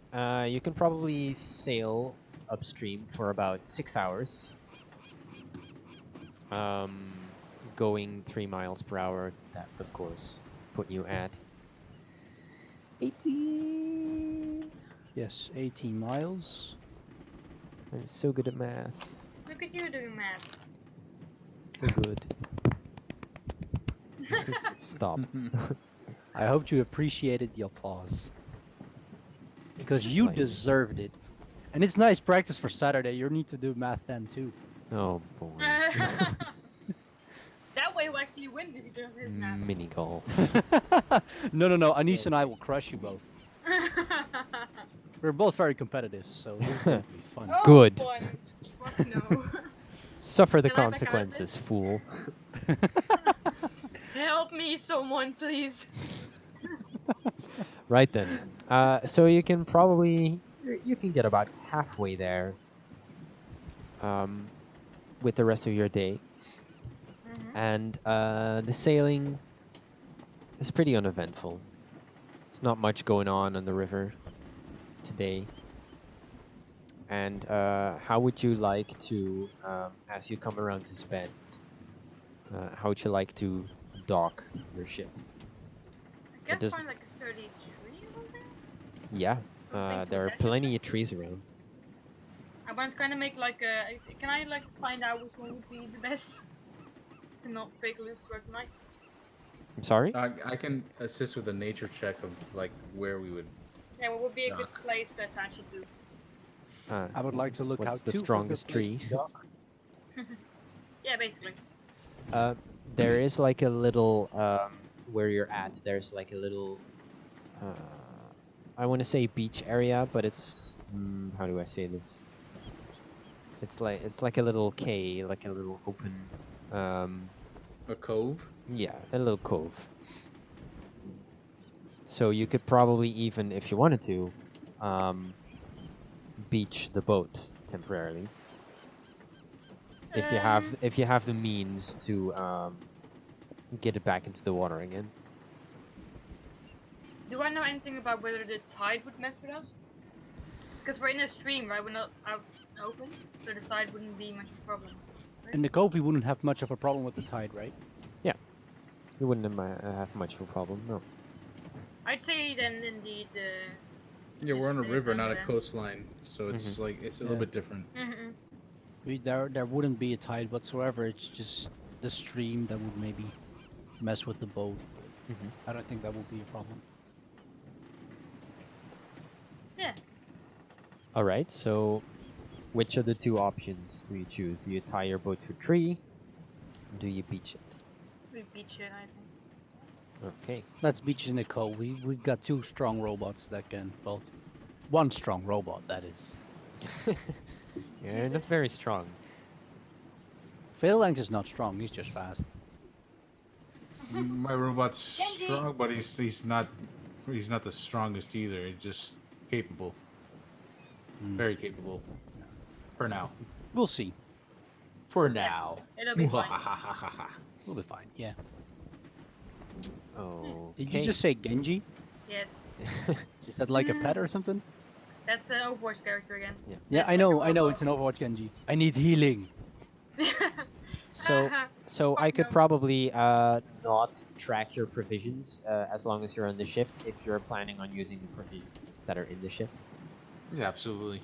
you can probably sail upstream for about 6 hours. Going 3 miles per hour, that would of course put you at 18. Yes, 18 miles. I'm so good at math. Look at you doing math. So good. Stop. I hope you appreciated the applause. Because just you like- deserved it. And it's nice practice for Saturday. You need to do math then too. Oh boy. That way we'll actually win if he does his math. Mini golf. No. Anis and I will crush you both. We're both very competitive, so this is going to be fun. Oh, Good. Fun. Fuck no. Suffer the Can I back out of consequences, fool. Yeah, Help me, someone, please. Right then. So you can probably you can get about halfway there um, with the rest of your day, and the sailing is pretty uneventful. There's not much going on the river today. And how would you like to, as you come around this bend, how would you like to dock your ship? I guess does- find like a sturdy tree or something. Yeah, Something to there are attach it plenty to. of trees around. I want to kind of make like a. Can I like find out which one would be the best to not break loose throughout the night? I'm sorry? I can assist with a nature check of like where we would. Yeah, what would be a good Dock. place to attach it to? I would like to look What's out the too for a good strongest place tree? to dock. Yeah, basically. There is like a little, where you're at, there's like a little, I want to say beach area, but it's, how do I say this? It's like a little cay, like a little open, A cove. yeah, a little cove. So you could probably even, if you wanted to, beach the boat temporarily. If you have the means to get it back into the water again. Do I know anything about whether the tide would mess with us? Because we're in a stream, right? We're not out open, so the tide wouldn't be much of a problem. In the cove, we wouldn't have much of a problem with the tide, right? You wouldn't have much of a problem, no. I'd say then indeed. Yeah, we're on a Just river, leave it not a there. coastline, so it's like it's a little Yeah. bit different. There wouldn't be a tide whatsoever. It's just the stream that would maybe mess with the boat. I don't think that would be a problem. Yeah. All right, so which of the two options do you choose? Do you tie your boat to a tree? Or do you beach it? We beach it, I think. Okay. Let's beach in the cove. We've got two strong robots that can, well, one strong robot that is. You're not very strong. Phalanx is not strong. He's just fast. My robot's Genji! strong, but he's not the strongest either. He's just capable, very capable. For now. We'll see. For now. It'll be fine. We'll be fine. Yeah. Oh. Did you just say Genji? Yes. Is that like a pet or something? That's an Overwatch character again. Yeah, I know. It's an Overwatch Genji. I need healing. So I could no. probably not track your provisions as long as you're on the ship if you're planning on using the provisions that are in the ship. Yeah, absolutely.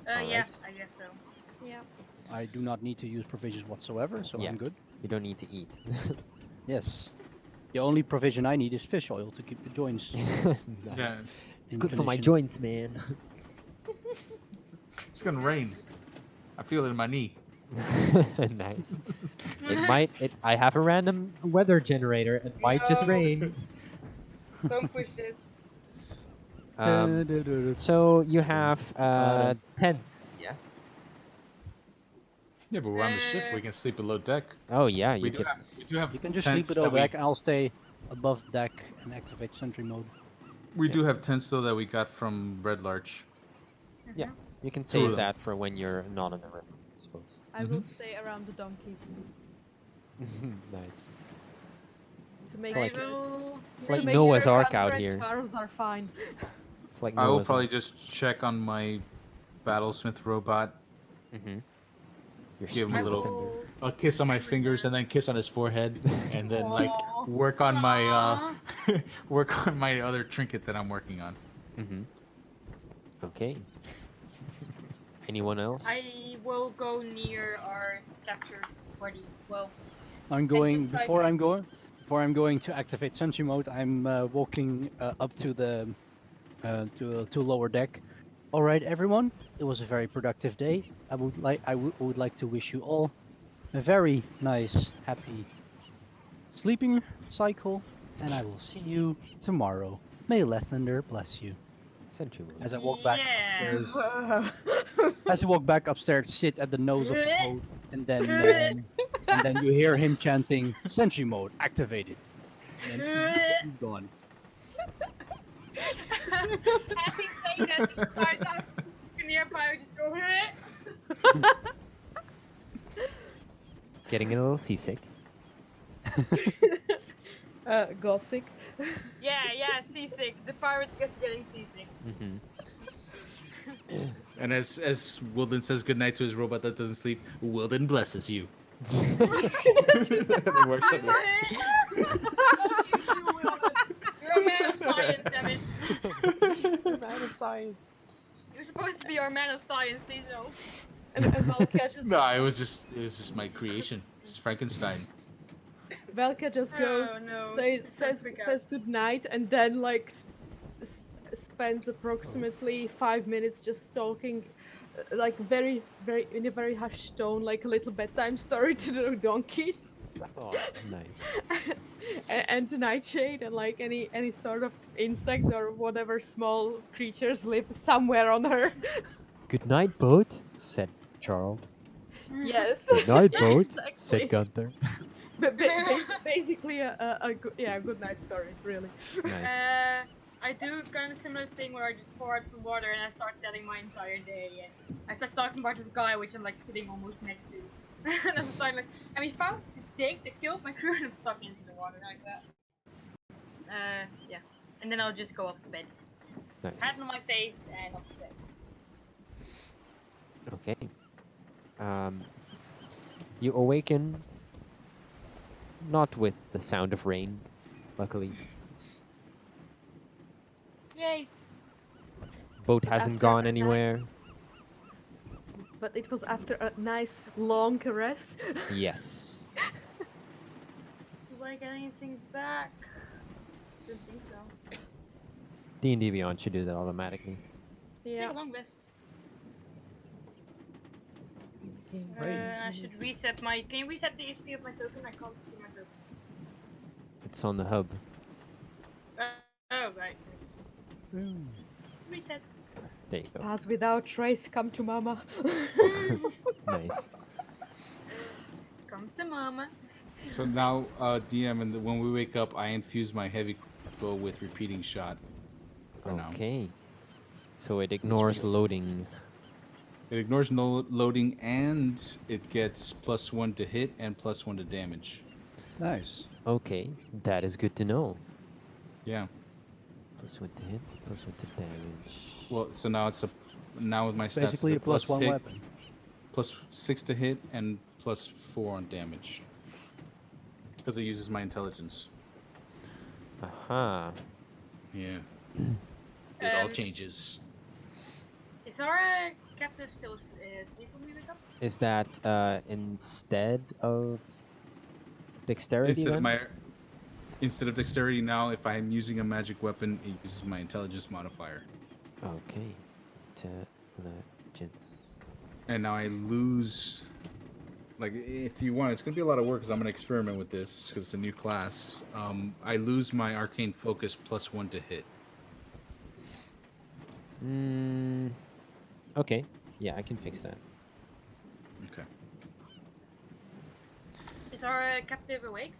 Yeah, Alright. I guess so. Yeah. I do not need to use provisions whatsoever, so Yeah. I'm good. You don't need to eat. Yes. The only provision I need is fish oil to keep the joints. Nice. Yeah, It's in good for my condition. joints, man. it's gonna rain. I feel it in my knee. Nice. I have a random weather generator. It might just No. rain. Don't push this. So you have tents, yeah? Yeah, but we're on the ship. We can sleep below deck. Oh yeah, We you do could. have. We do have. You can just tents sleep it over that deck, and I'll stay above deck and activate sentry mode. We do have tents though that we got from Red Larch. Yeah, you can Two save of them. that for when you're not on the river, I suppose. I will stay around the donkeys Nice. to make like- sure. It's to like make Noah's sure Ark out our here. Charms are fine. It's like I will Noah's probably Ark. just check on my battlesmith robot. Your Give him a steel little- defender. I'll kiss on my fingers and then kiss on his forehead, and then like Aw. work on my Aw. work on my other trinket that I'm working on. Okay. Anyone else? I will go near our captured body as well. I'm going just like- before I'm going to activate sentry mode. I'm walking up to the to lower deck. All right, everyone. It was a very productive day. I would like to wish you all a very nice, happy sleeping cycle, and I will see you tomorrow. May Lethlander bless you. Sentry mode. As I walk back, Yeah. as I walk back upstairs, sit at the nose of the boat, and then you hear him chanting, "Sentry mode activated." And he's gone. As he's saying that, he starts out nearby, just go. Getting a little seasick. Got sick. Yeah, seasick. The pirate gets getting seasick. Mm-hmm. And as Wilden says goodnight to his robot that doesn't sleep, Wilden blesses you. It works that way. You're a man of science, damn it. Man of science. You're supposed to be our man of science, please no. And Velka just No, it was just my creation. It's Frankenstein. Velka just goes, Oh no. says good night, and then like spends approximately 5 minutes just talking, like very in a very hushed tone, like a little bedtime story to the donkeys. Oh, nice. And the nightshade and like any sort of insect or whatever small creatures live somewhere on her. Good night, boat, said Charles. Yes. Good night, Yeah, boat, exactly. said Gunther. Basically a good night story, really. Nice. I do kind of similar thing where I just pour out some water and I start telling my entire day. And I start talking about this guy, which I'm like sitting almost next to. And I'm starting like, and we found the dig that killed my crew and I'm stuck into the water like that. Yeah. And then I'll just go off to bed. Nice. Hat on my face and off to bed. Okay. You awaken not with the sound of rain, luckily. Yay. Boat hasn't After gone a night- anywhere. But it was after a nice long rest. Yes. Do I get anything back? Don't think so. D&D Beyond should do that automatically. Take a long rest. I should reset my. Can you reset the HP of my token? I can't see my token. It's on the hub. Oh, right. Reset. There you go. Pass without trace, come to mama. Nice. Come to mama. So now, DM, and when we wake up, I infuse my heavy bow with repeating shot. For now. Okay. So it ignores Yes. loading. It ignores no loading, and it gets +1 to hit and +1 to damage. Nice. Okay, that is good to know. Yeah. +1 to hit, +1 to damage. Well, so now now with my stats, Basically, a it's a +1 hit, weapon. +6 to hit and +4 on damage. Because it uses my intelligence. Aha. Yeah. It all Um, changes. Is our captive still asleep when we wake up? Is that instead of dexterity Instead of then? instead of dexterity now, if I'm using a magic weapon, it uses my intelligence modifier. Okay. Intelligence. And now I lose. Like, if you want, it's gonna be a lot of work because I'm gonna experiment with this because it's a new class. I lose my arcane focus +1 to hit. Okay. Yeah, I can fix that. Okay. Is our captive awake?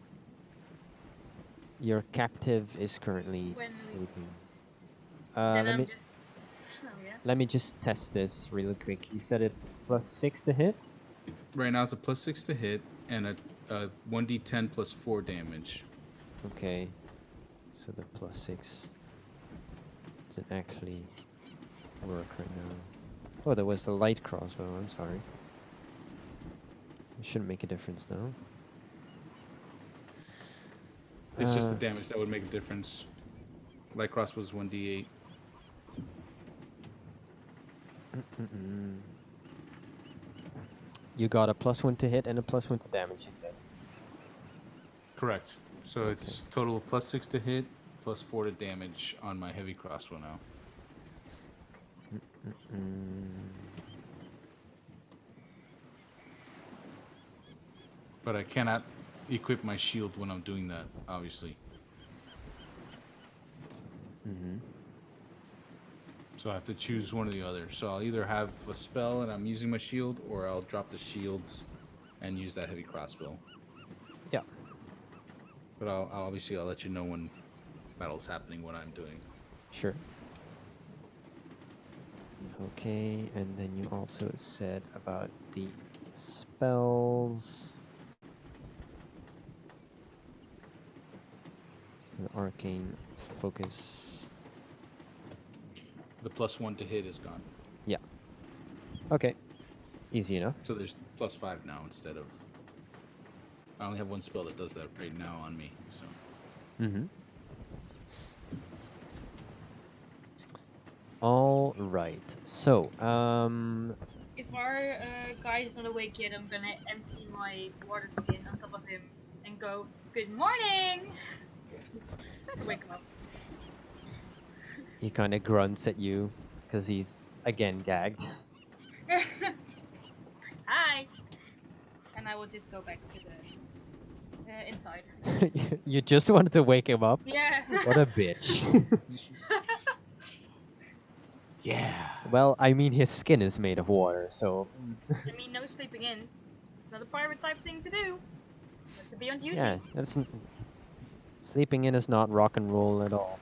Your captive is currently When we- sleeping. Then Let I'm me just. Oh yeah. let me just test this really quick. You said it +6 to hit? Right now it's a +6 to hit and a 1d10 +4 damage. Okay. So the +6 doesn't actually work right now. Oh, there was the light crossbow. I'm sorry. It shouldn't make a difference though. It's just the damage that would make a difference. Light crossbow is 1d8. You got a +1 to hit and a +1 to damage, you said. Correct. So it's total +6 to hit, +4 to damage on my heavy crossbow now. But I cannot equip my shield when I'm doing that, obviously. So I have to choose one or the other. So I'll either have a spell and I'm using my shield, or I'll drop the shields and use that heavy crossbow. Yeah. But I'll let you know when battle's happening, what I'm doing. Sure. Okay, and then you also said about the spells. The arcane focus. The +1 to hit is gone. Yeah. Okay. Easy enough. So there's +5 now instead of. I only have one spell that does that right now on me. So. Mm-hmm. All right. So, If our guy is not awake yet, I'm gonna empty my water skin on top of him and go, "Good morning!" Wake him up. he kind of grunts at you because he's again gagged. Hi! And I will just go back to the inside. You just wanted to wake him up. Yeah. What a bitch. Yeah. Well, I mean, his skin is made of water, so I mean, no sleeping in. Not a pirate type thing to do. But to be on duty. yeah, sleeping in is not rock and roll at all.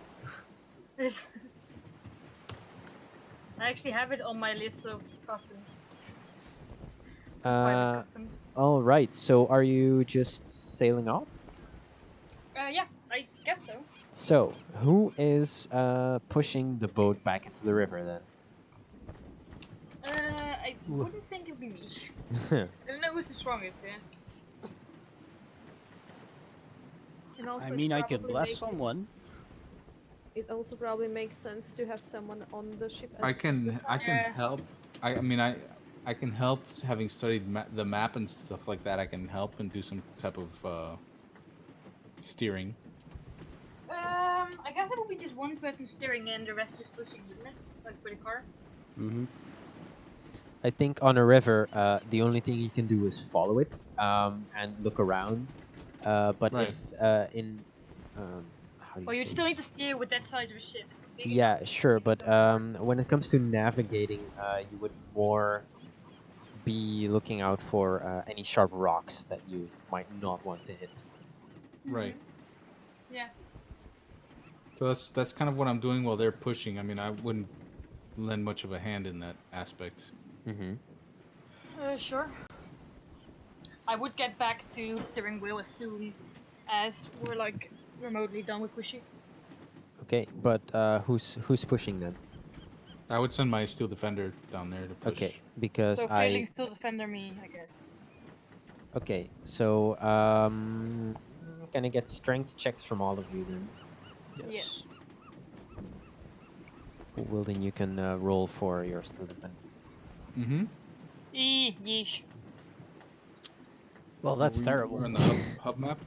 I actually have it on my list of customs. Pirate customs. All right. So, are you just sailing off? Yeah, I guess so. So, who is pushing the boat back into the river then? I wouldn't think it'd be me. I don't know who's the strongest, yeah. And also I it mean, I could probably bless make- someone. It also probably makes sense to have someone on the ship. I can Yeah. help. I can help having studied the map and stuff like that. I can help and do some type of steering. I guess it would be just one person steering and the rest just pushing, wouldn't it? Like for the car. Mm-hmm. I think on a river, the only thing you can do is follow it and look around. But Right. if how do you Well, you'd say still this? need to steer with that size of a ship. It's big Yeah, enough to sure, take but some cars. when it comes to navigating, you would more be looking out for any sharp rocks that you might not want to hit. Right. Yeah. So that's kind of what I'm doing while they're pushing. I mean, I wouldn't lend much of a hand in that aspect. Mm-hmm. Sure. I would get back to the steering wheel as soon as we're like remotely done with pushing. Okay, but who's pushing then? I would send my steel defender down there to push. Okay, because So failing still defender me, I guess. Okay, so gonna get strength checks from all of you then. Yes. Well, then you can roll for your steel defender. Mm-hmm. Yeesh. Well, that's We're terrible. on the hub map.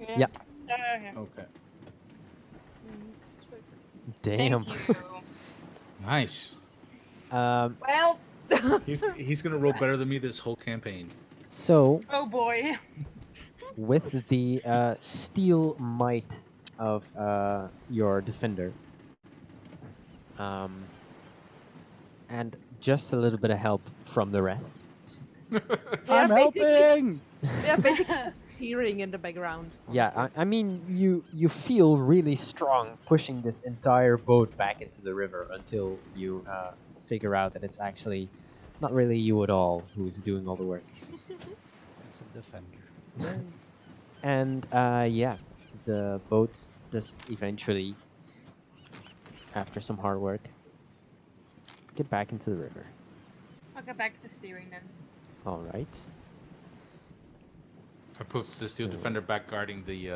Yeah. Yeah. Okay. Damn. Thank you. Nice. Well. He's gonna roll better than me this whole campaign. So Oh boy. with the steel might of your defender, and just a little bit of help from the rest. I'm helping. Yeah, basically just steering in the background. Yeah, honestly. I mean, you feel really strong pushing this entire boat back into the river until you figure out that it's actually not really you at all who's doing all the work. It's a defender. And yeah, the boat does eventually, after some hard work, get back into the river. I'll get back to steering then. All right. I put the steel So- defender back guarding the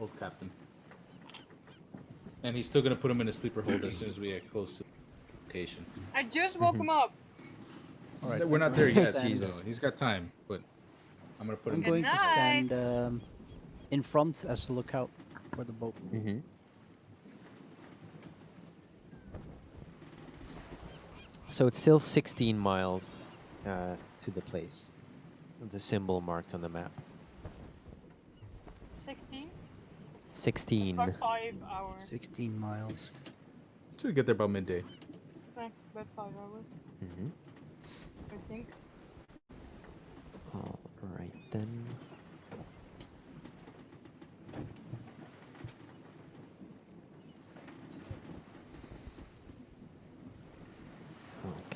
old captain. And he's still gonna put him in a sleeper hold as soon as we get close to the location. I just woke him up. All right, We're I'm not going there to yet, stand- so he's got time. But I'm gonna put I'm him. going to night. stand in front as a lookout for the boat. Mm-hmm. So it's still 16 miles to the place. The symbol marked on the map. 16? 16. About 5 hours. 16 miles. So we get there about midday. Okay, about 5 hours, Mm-hmm. I think. All right then.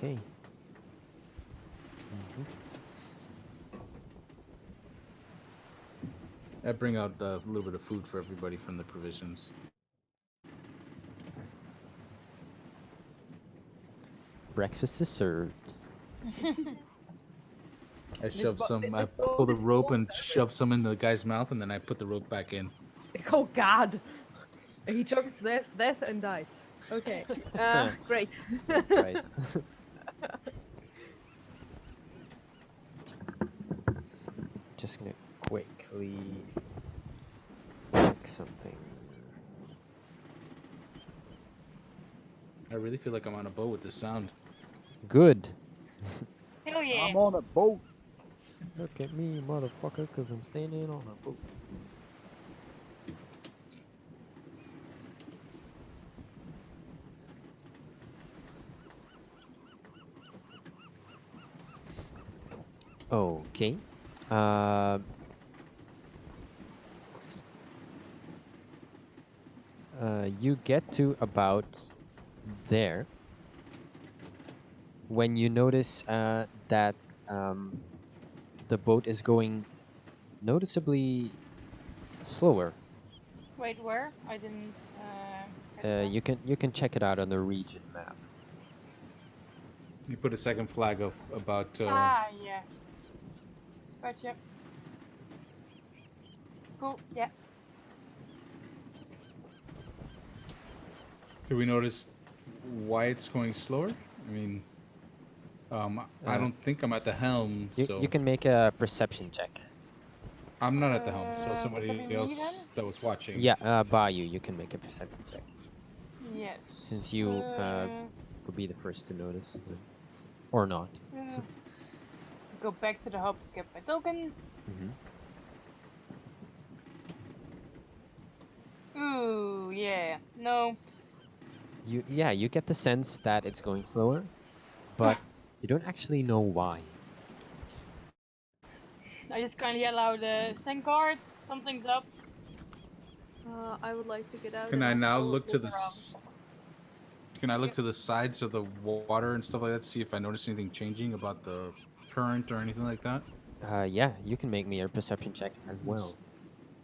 Okay. Mhm. I bring out a little bit of food for everybody from the provisions. Breakfast is served. I shove some. I this boat pull the is rope full of and shove some in the guy's mouth, and then I put the rope back in. Oh God! He chokes death and dies. Okay. Great. Oh, Christ. Just gonna quickly check something. I really feel like I'm on a boat with this sound. Good. Hell yeah. I'm on a boat. Look at me, motherfucker, because I'm standing on a boat. Okay. Uh, you get to about there when you notice that the boat is going noticeably slower. Wait, where? I didn't. Catch that. You can check it out on the region map. You put a second flag of about. Yeah. Gotcha. Cool. Yeah. Do we notice why it's going slower? I mean, I don't think I'm at the helm, so You can make a perception check. I'm not at the helm. So Would that somebody be me else that was watching. Yeah, Bayou, you can make a perception check. then? Yes. Since you would be the first to notice, or not. Go back to the hub to get my token. Ooh, yeah. No. You get the sense that it's going slower, but you don't actually know why. I just kind of yell out, Senkard, something's up. I would like to get out. Can and I now also look to the? around. Can I look to the sides of the water and stuff like that? See if I notice anything changing about the current or anything like that. Yeah, you can make me a perception check as well.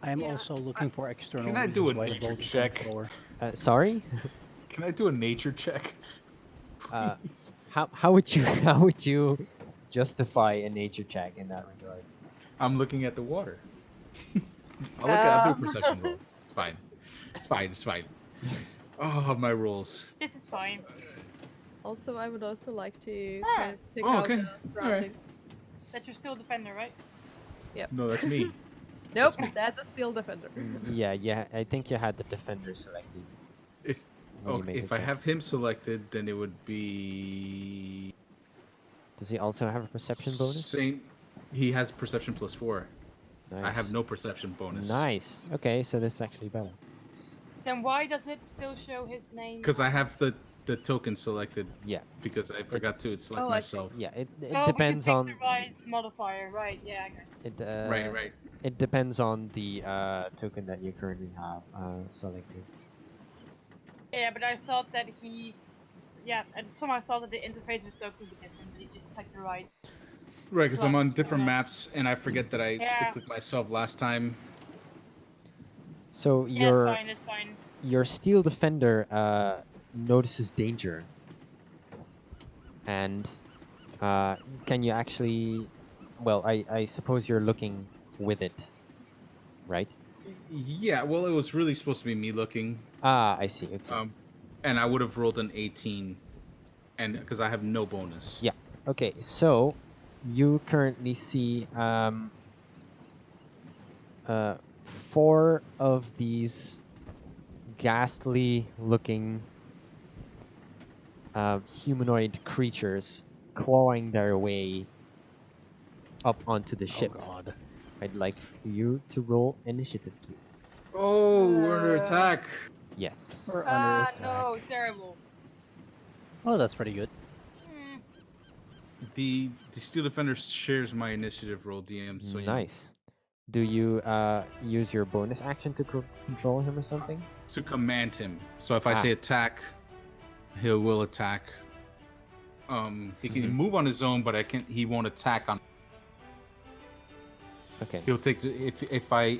I am Yeah, also looking for external Can I reasons do a why the nature boat is check? slower. Sorry. Can I do a nature check? Please. How would you how would you justify a nature check in that regard? I'm looking at the water. I'll do a Um, perception roll. It's fine. It's fine. It's fine. Oh, my rules. This is fine. Also, I would also like to Ah. kind of check Oh, out okay. the Alright. surroundings. That you're still defender, right? No, that's me. Nope, That's me. that's a steel defender. Yeah, I think you had the defender selected. It's, when you okay, made if the I check. have him selected, then it would be Does he also have a perception bonus? Same. He has perception +4. Nice. I have no perception bonus. Nice. Okay, so this is actually better. Then why does it still show his name? Because I have the token selected. Yeah. Because I forgot to select Oh, I see. myself. Yeah, it Oh, depends but you on picked the right modifier, right? Yeah, I got it. it. Right. It depends on the token that you currently have selected. Yeah, but I thought that he. Yeah, and somehow thought that the interface was totally different, but you just clicked the right. Right, because I'm on Plus, different bonus. maps, and I forget that I Yeah. clicked myself last time. So Yeah, it's fine, it's fine. your steel defender notices danger, and can you actually? Well, I suppose you're looking with it, right? Yeah, well, it was really supposed to be me looking, Ah, I see. Okay. and I would have rolled an 18, and because I have no bonus. Yeah. Okay. So you currently see 4 of these ghastly-looking humanoid creatures clawing their way up onto the ship. Oh god. I'd like you to roll initiative, please. Oh, we're under attack. Yes. We're under attack. No, terrible. Oh, that's pretty good. Hmm. The steel defender shares my initiative roll, DM. So Nice. Do you use your bonus action to control him or something? to command him. So if I Ah. say attack, he will attack. He can Mhm. move on his own, but he won't attack on. Okay. He'll take the, if I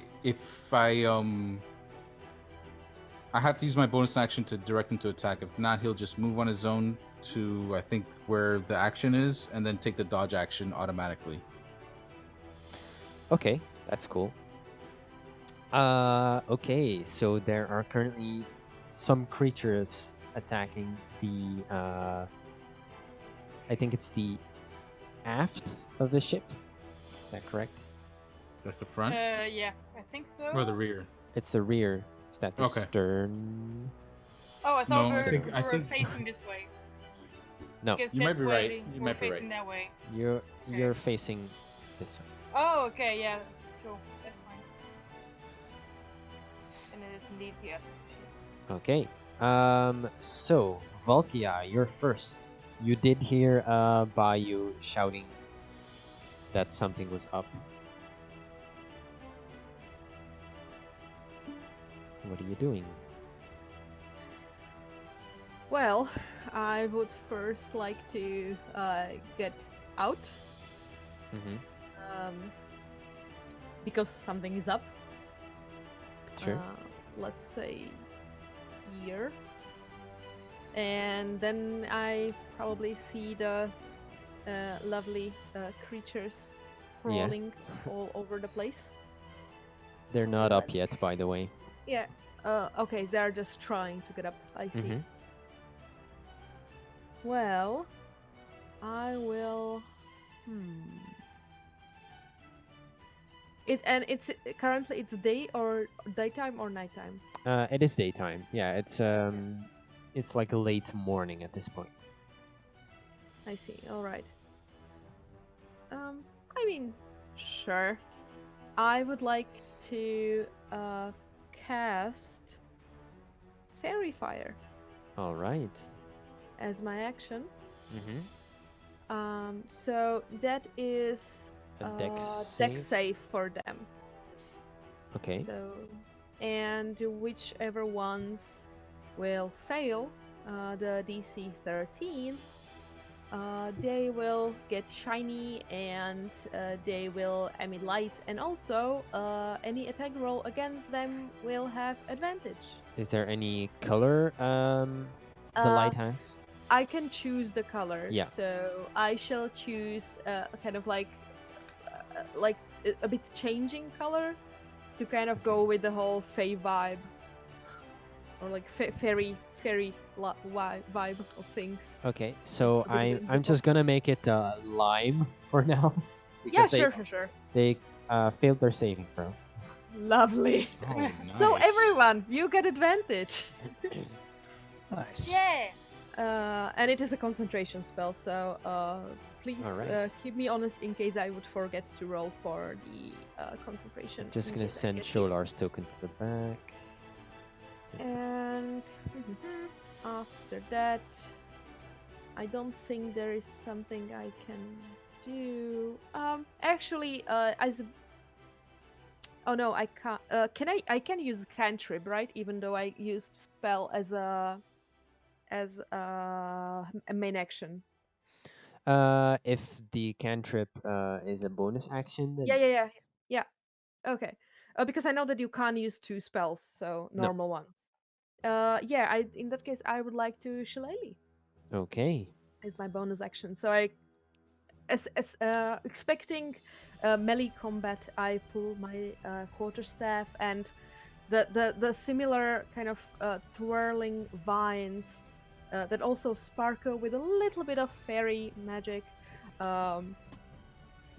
have to use my bonus action to direct him to attack. If not, he'll just move on his own to I think where the action is, and then take the dodge action automatically. Okay, that's cool. Okay, so there are currently some creatures attacking the I think it's the aft of the ship. Is that correct? That's the front Yeah, I think so. or the rear. It's the rear. Is that the Okay. stern? Oh, I thought No, I think- we're facing this way. No, Because You might that's be why right. You we're might be facing right. that way. you're facing this way. Oh, okay, yeah, sure, that's fine. And it is indeed the aft. Okay. So Volkia, you're first. You did hear Bayou shouting that something was up. What are you doing? Well, I would first like to get out Mm-hmm. because something is up. Sure. Let's say here. And then I probably see the lovely creatures crawling all over the place. They're not up yet, by the way. Yeah. Okay, they're just trying to get up. I see. Mhm. Well, I will. It's currently it's day or daytime or nighttime. It is daytime. Yeah, it's like a late morning at this point. I see. All right. I mean, sure. I would like to cast Fairy Fire All right. as my action. Mm-hmm. So that is A dex dex save. save for them. Okay. So, and whichever ones will fail the DC 13, they will get shiny and they will emit light, and also any attack roll against them will have advantage. Is there any color the light has? I can choose the color, Yeah. so I shall choose kind of like a bit changing color to kind of go with the whole Fey vibe, or like fairy vibe of things. Okay, so A bit I'm whimsical. just gonna make it lime for now. Yeah, because sure. They failed their saving throw. Lovely. Oh, nice. So everyone, you get advantage. Nice. Yeah! And it is a concentration spell, so please Alright. keep me honest in case I would forget to roll for the concentration. I'm just in gonna case I send get hit. Sholar's token to the back. And after that, I don't think there is something I can do. Actually, as oh no, I can't. I can use cantrip, right? Even though I used spell as a main action. If the cantrip is a bonus action, then Yeah. yes. Okay. Because I know that you can't use two spells, so No. normal ones. In that case, I would like to Shillelagh Okay. as my bonus action. So as expecting melee combat, I pull my quarterstaff, and the similar kind of twirling vines that also sparkle with a little bit of fairy magic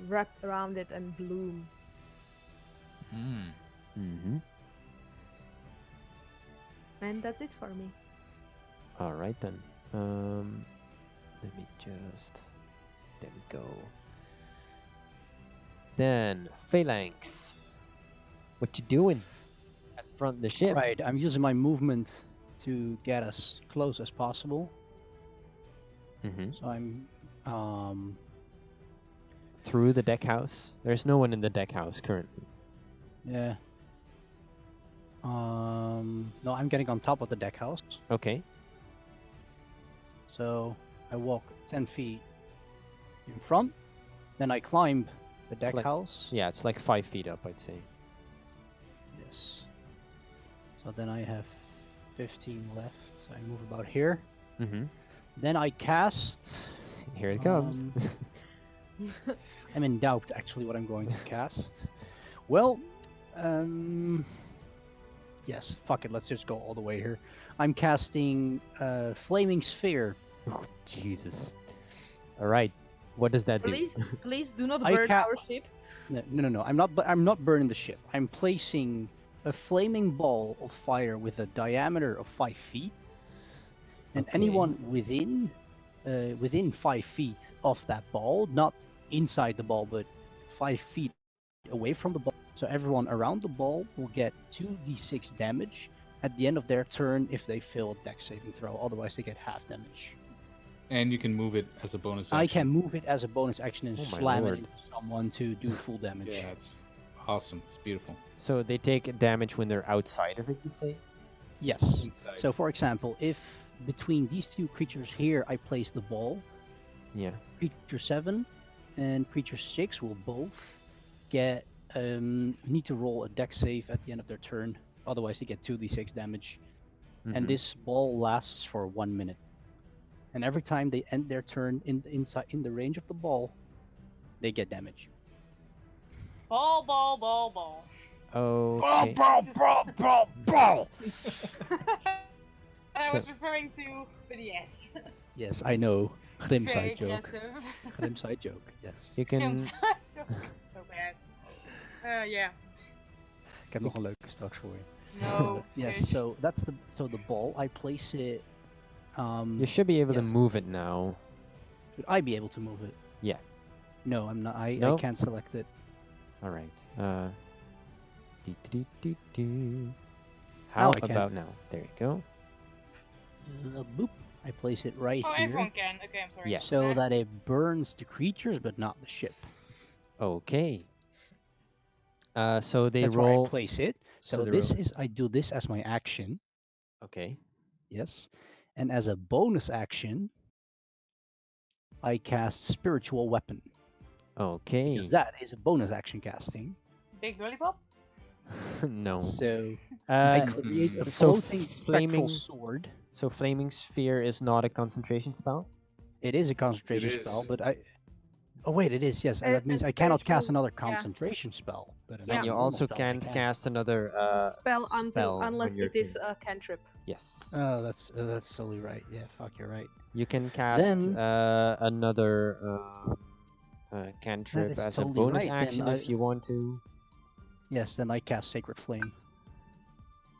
wrap around it and bloom. Mm-hmm. And that's it for me. All right then. Let me just. There we go. Then Phalanx, what you doing at the front of the ship? Right, I'm using my movement to get as close as possible. Mm-hmm. So I'm Through the deck house. There's no one in the deck house currently. yeah. No, I'm getting on top of the deck house. Okay. So I walk 10 feet in front. Then I climb the deck like- house. Yeah, it's like 5 feet up, I'd say. Yes. So then I have 15 left. So I move about here. Mm-hmm. Then I cast. Here it comes. I'm in doubt actually what I'm going to cast. Well, yes, fuck it, let's just go all the way here. I'm casting Flaming Sphere. Oh, Jesus. All right. What does that do? Please do not I burn ca- our ship. No. I'm not burning the ship. I'm placing a flaming ball of fire with a diameter of 5 feet, and Okay. anyone within 5 feet of that ball, not inside the ball, but 5 feet away from the ball. So everyone around the ball will get 2d6 damage at the end of their turn if they fail a dex saving throw. Otherwise, they get half damage. And you can move it as a bonus action. I can move it as a bonus action and Oh my slam lord. it into someone to do full damage. Yeah, it's awesome. It's beautiful. So they take damage when they're outside of it, you say? Yes. Inside. So, for example, if between these two creatures here I place the ball, Yeah. creature 7 and creature 6 will both get need to roll a dex save at the end of their turn. Otherwise, they get 2d6 damage. Mhm. And this ball lasts for 1 minute. And every time they end their turn in the range of the ball, they get damage. Ball, ball, ball, ball. Okay. Ball! I So- was referring to, but yes. Yes, I know. Grim Very side joke. aggressive. Grim side joke. Yes. You can. so bad. Yeah. Ik heb nog een leuke straks voor je. No. Yes. fish. So that's the ball. I place it. You should be able to yes. move it now. Should I be able to move it? Yeah. No, I'm not. I No? can't select it. All right. How I can. about now? There you go. Boop. I place it right Oh, here everyone can. Okay, I'm sorry. Yes. so that it burns the creatures but not the ship. Okay. So they That's where roll. I place it. So they this roll- is I do this as my action. Okay. Yes. And as a bonus action, I cast Spiritual Weapon. Okay. Because that is a bonus action casting. Big lollipop? No. So I create a so floating flaming. spectral sword. So flaming sphere is not a concentration spell. It is a concentration It spell, is. but I. Oh wait, it is. Yes, and that means It's I cannot cast spiritual, another yeah. concentration spell. But And you normal also spell I can't can. cast another spell spell unless when you're it is too- a cantrip. Yes. Oh, that's totally right. Yeah, fuck, you're right. You can cast Then- another cantrip is as totally a bonus right, then action if you want to. Yes, then I cast Sacred Flame.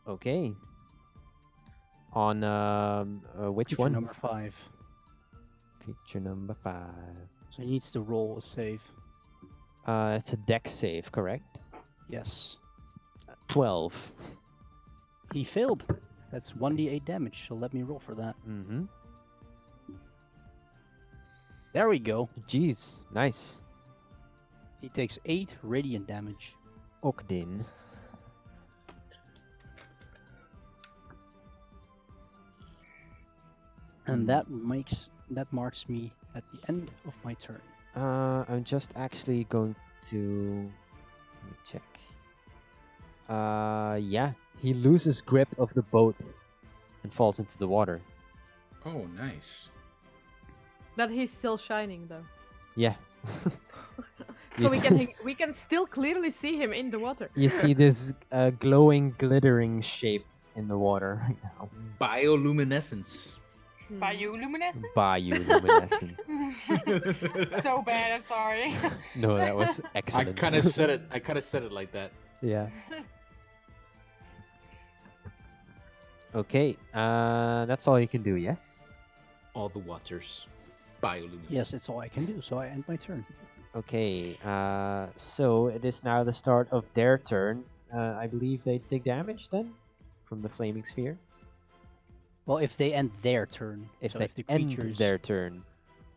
Okay. On which Creature one? number 5. Creature number 5. So he needs to roll a save. It's a dex save, correct? Yes. 12. He failed. That's 1d8 damage. So let me roll for that. Mm-hmm. There we go. Jeez, nice. He takes 8 radiant damage. Okdin. And that marks me at the end of my turn. I'm just actually going to let me check. Yeah, he loses grip of the boat and falls into the water. Oh, nice. But he's still shining though. Yeah. So we can still clearly see him in the water. You see this glowing, glittering shape in the water right now. Bioluminescence. Bioluminescence? Bioluminescence. So bad, I'm sorry. No, that was I excellent. kind of said it. I kind of said it like that. Yeah. Okay, that's all you can do, yes? All the waters. Bioluminescence. Yes, it's all I can do. So I end my turn. Okay, so it is now the start of their turn. I believe they take damage then from the flaming sphere. Well, if they end their turn. If so they if the end creatures, their turn.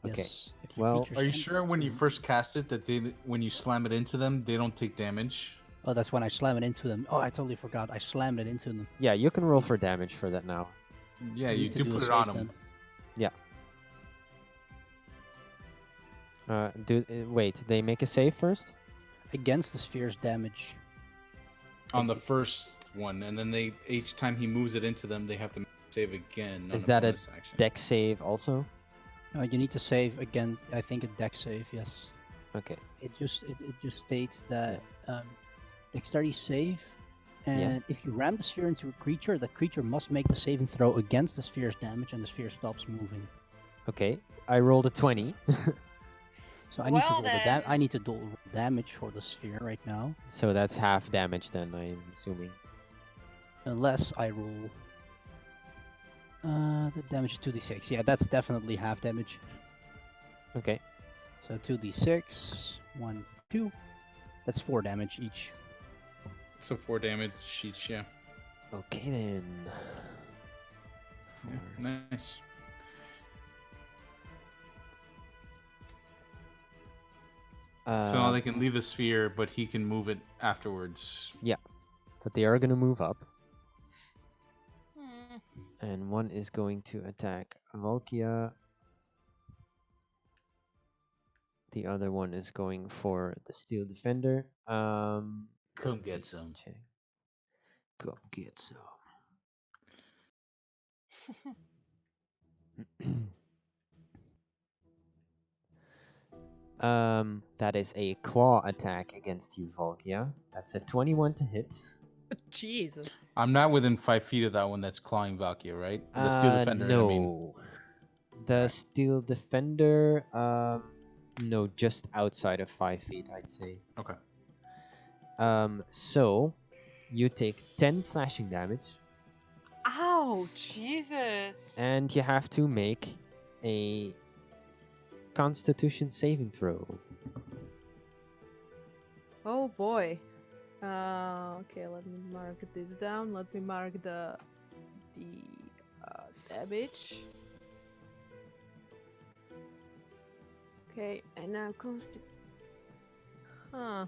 yes, Okay. if the Well- creatures Are you end sure their when you turn- first cast it that when you slam it into them, they don't take damage? Oh, that's when I slam it into them. Oh, I totally forgot. I slammed it into them. Yeah, you can roll for damage for that now. Yeah, I you need to do do a put it save on them. then. Wait, they make a save first? Against the sphere's damage. On the first one, and then they each time he moves it into them, they have to save again on Is a that a bonus action. deck save also? You need to save against, I think, a deck save, yes. Okay. It just states that dexterity save, and if you ram the sphere into a creature, that creature must make the saving throw against the sphere's damage, and the sphere stops moving. Okay. I rolled a 20. So I need to Well roll then. I need to roll damage for the sphere right now, So that's half damage then, I'm assuming. unless I roll. The damage is 2d6. Yeah, that's definitely half damage. Okay. So 2d6, 1, 2. That's 4 damage each. So 4 damage each, yeah. Okay then. Yeah, nice. So now they can leave the sphere, but he can move it afterwards. Yeah. But they are gonna move up. Hmm. And one is going to attack Volkia. The other one is going for the Steel Defender. Come get some. Check. Go get some. That is a claw attack against you, Volkia. That's a 21 to hit. Jesus. I'm not within 5 feet of that one that's clawing Valkyrie, right? The Steel Defender, No. I mean. The Alright. Steel Defender, no, just outside of 5 feet, I'd say. Okay. So you take 10 slashing damage, Ouch. Jesus. and you have to make a Constitution saving throw. Oh boy. Okay, let me mark this down. Let me mark the damage. Okay, and now Huh.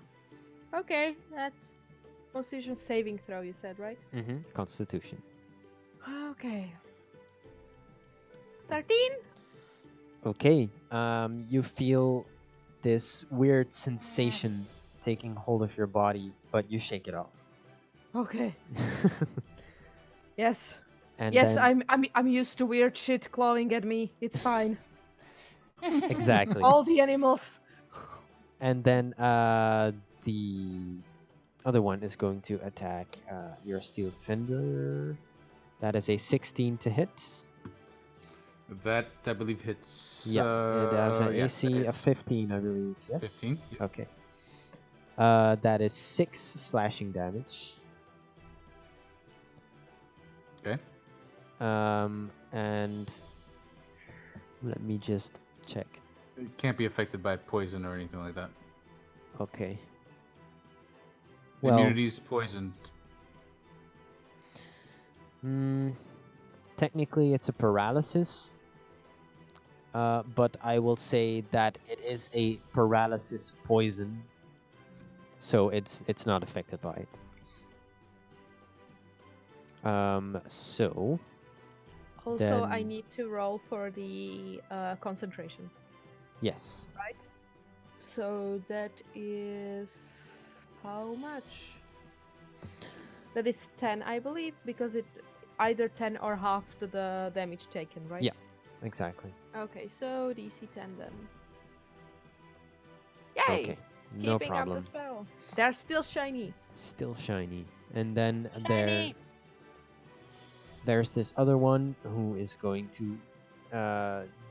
Okay, that's Constitution saving throw. You said, right? Constitution. Okay. 13. Okay. You feel this weird sensation taking hold of your body, but you shake it off. Okay. Yes. And Yes, then... I'm used to weird shit clawing at me. It's fine. Exactly. All the animals. And then the other one is going to attack your Steel Defender. That is a 16 to hit. That, I believe, hits... Yeah, it has an yeah, AC that of hits. 15, I believe. Yes? 15? Yeah. Okay. That is 6 slashing damage. Okay. And let me just check. It can't be affected by poison or anything like that. Okay. Well, Immunity's poisoned. technically it's a paralysis. But I will say that it is a paralysis poison, so it's not affected by it. So Also, I then- need to roll for the concentration. yes, Right. So that is how much? That is 10, I believe, because it either 10 or half to the damage taken, right? Yeah. exactly. Okay, so DC 10 then. Yay! Okay, no Keeping problem. up the spell. They're still shiny. Still shiny. And then Shiny. there's this other one who is going to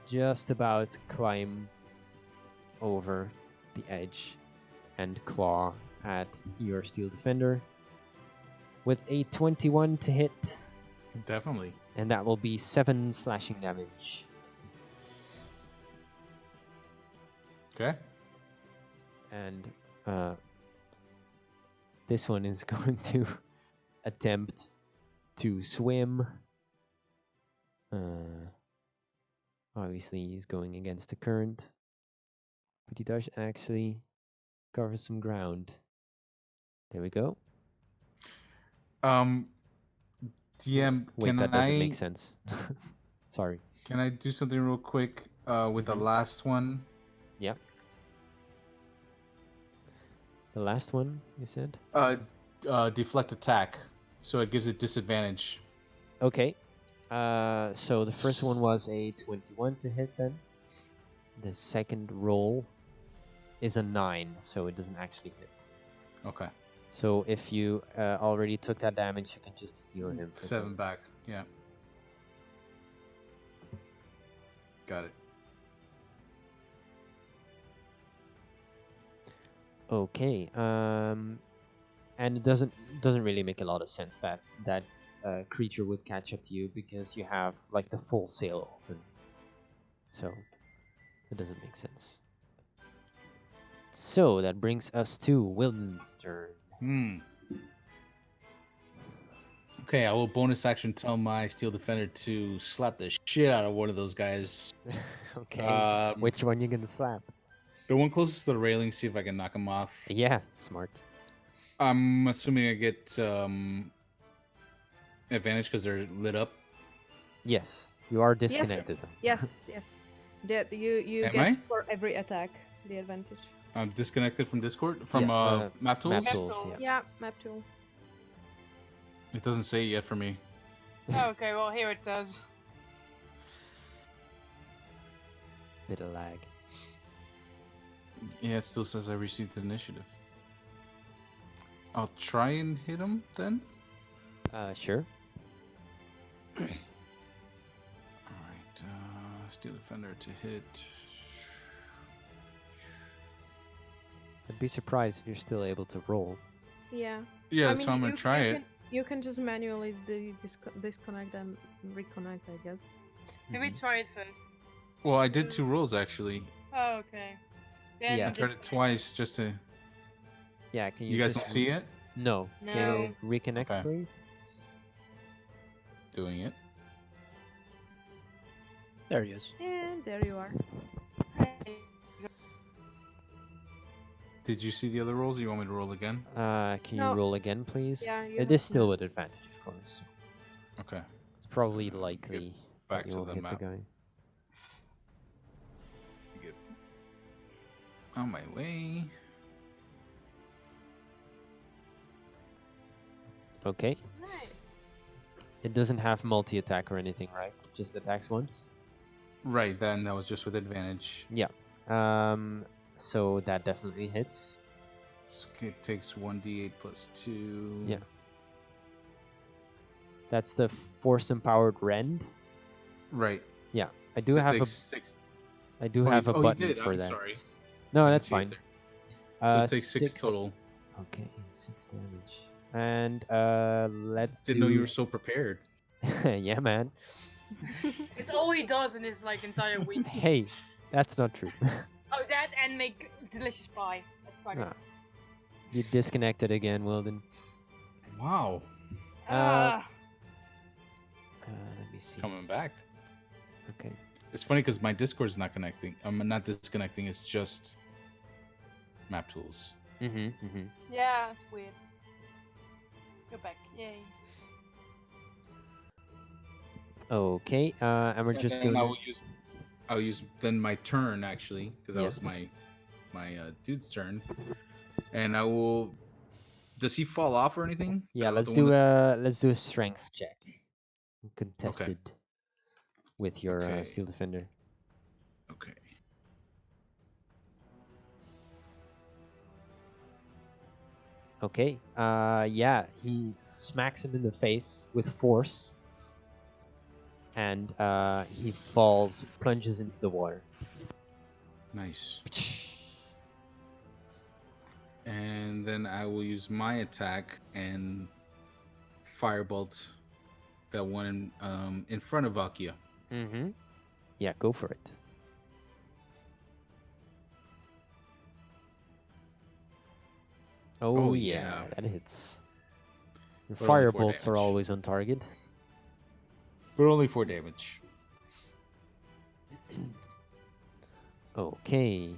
just about climb over the edge and claw at your Steel Defender with a 21 to hit, Definitely. and that will be 7 slashing damage. Okay. And this one is going to attempt to swim. Obviously, he's going against the current, but he does actually cover some ground. There we go. DM, Wait, can that doesn't I make sense. Sorry. can I do something real quick with the last one? Yeah. The last one you said. Deflect attack, so it gives it disadvantage. Okay. So the first one was a 21 to hit. Then the second roll is a 9, so it doesn't actually hit. Okay. So if you already took that damage, you can just heal him. For 7 some. back. Yeah. Got it. Okay. And it doesn't really make a lot of sense that creature would catch up to you because you have like the full sail open. So it doesn't make sense. So that brings us to Wilden's turn. Okay, I will bonus action tell my Steel Defender to slap the shit out of one of those guys. Okay. Which one you gonna slap? The one closest to the railing, see if I can knock him off. Yeah, smart. I'm assuming I get advantage because they're lit up. Yes, you are disconnected. Yes, yes. That you Am get I? for every attack the advantage. I'm disconnected from Discord from Yeah, map tools. Map tools. tools. Yeah. Yeah, map tool. It doesn't say it yet for me. Oh, okay, well here it does. Bit of lag. Yeah, it still says I received the initiative. I'll try and hit him then. Sure. Alright, Steel Defender to hit. I'd be surprised if you're still able to roll. Yeah. Yeah, I that's mean, why I'm gonna try it. You can just manually disconnect and reconnect, I guess. Maybe try it first. Well, I did 2 rolls actually. Oh, okay. Then Yeah. I tried it twice just to. Yeah, can You you, guys just don't see it? No. No. Can you reconnect, Okay. please? Doing it. There he is. And there you are. Did you see the other rolls? Or you want me to roll again? Can you No. roll again, please? Yeah, you It have is to still have- with advantage, of course. Okay. It's probably likely Back that you to won't the hit map. the guy. Get on my way. Okay. Nice. It doesn't have multi-attack or anything, right? Just attacks once? Right, then that was just with advantage. Yeah. So that definitely hits. It takes 1d8 plus 2. Yeah. That's the force empowered rend. Right. Yeah. I do So it have takes 6. I do Oh, have you, a oh, you button did. for I'm that. sorry. No, I that's didn't see it fine. there. So it takes 6 total. Okay, 6 damage. And let's Didn't know you were so prepared. Yeah, man. It's all he does in his like entire week. Hey, that's not true. Oh, that and make delicious pie. That's funny. Ah. You disconnected again, Wilden. Wow. Ah, Let me see. Coming back. Okay. It's funny because my Discord's not connecting. I'm not disconnecting. It's just map tools. yeah, it's weird. Go back, yay. Okay. And we're just And going. I'll use then my turn actually because that Yeah. was my dude's turn, and I will. Does he fall off or anything? Yeah, The let's one do that's- let's do a strength check. Contested with your Okay. steel defender. Okay. Okay. Yeah, he smacks him in the face with force, and he falls, plunges into the water. Nice. And then I will use my attack and firebolt that one in front of Vakia. Yeah, go for it. Oh, Oh, yeah, yeah. that hits. Your But only 4 firebolts are damage. always on target. But only 4 damage. Okay.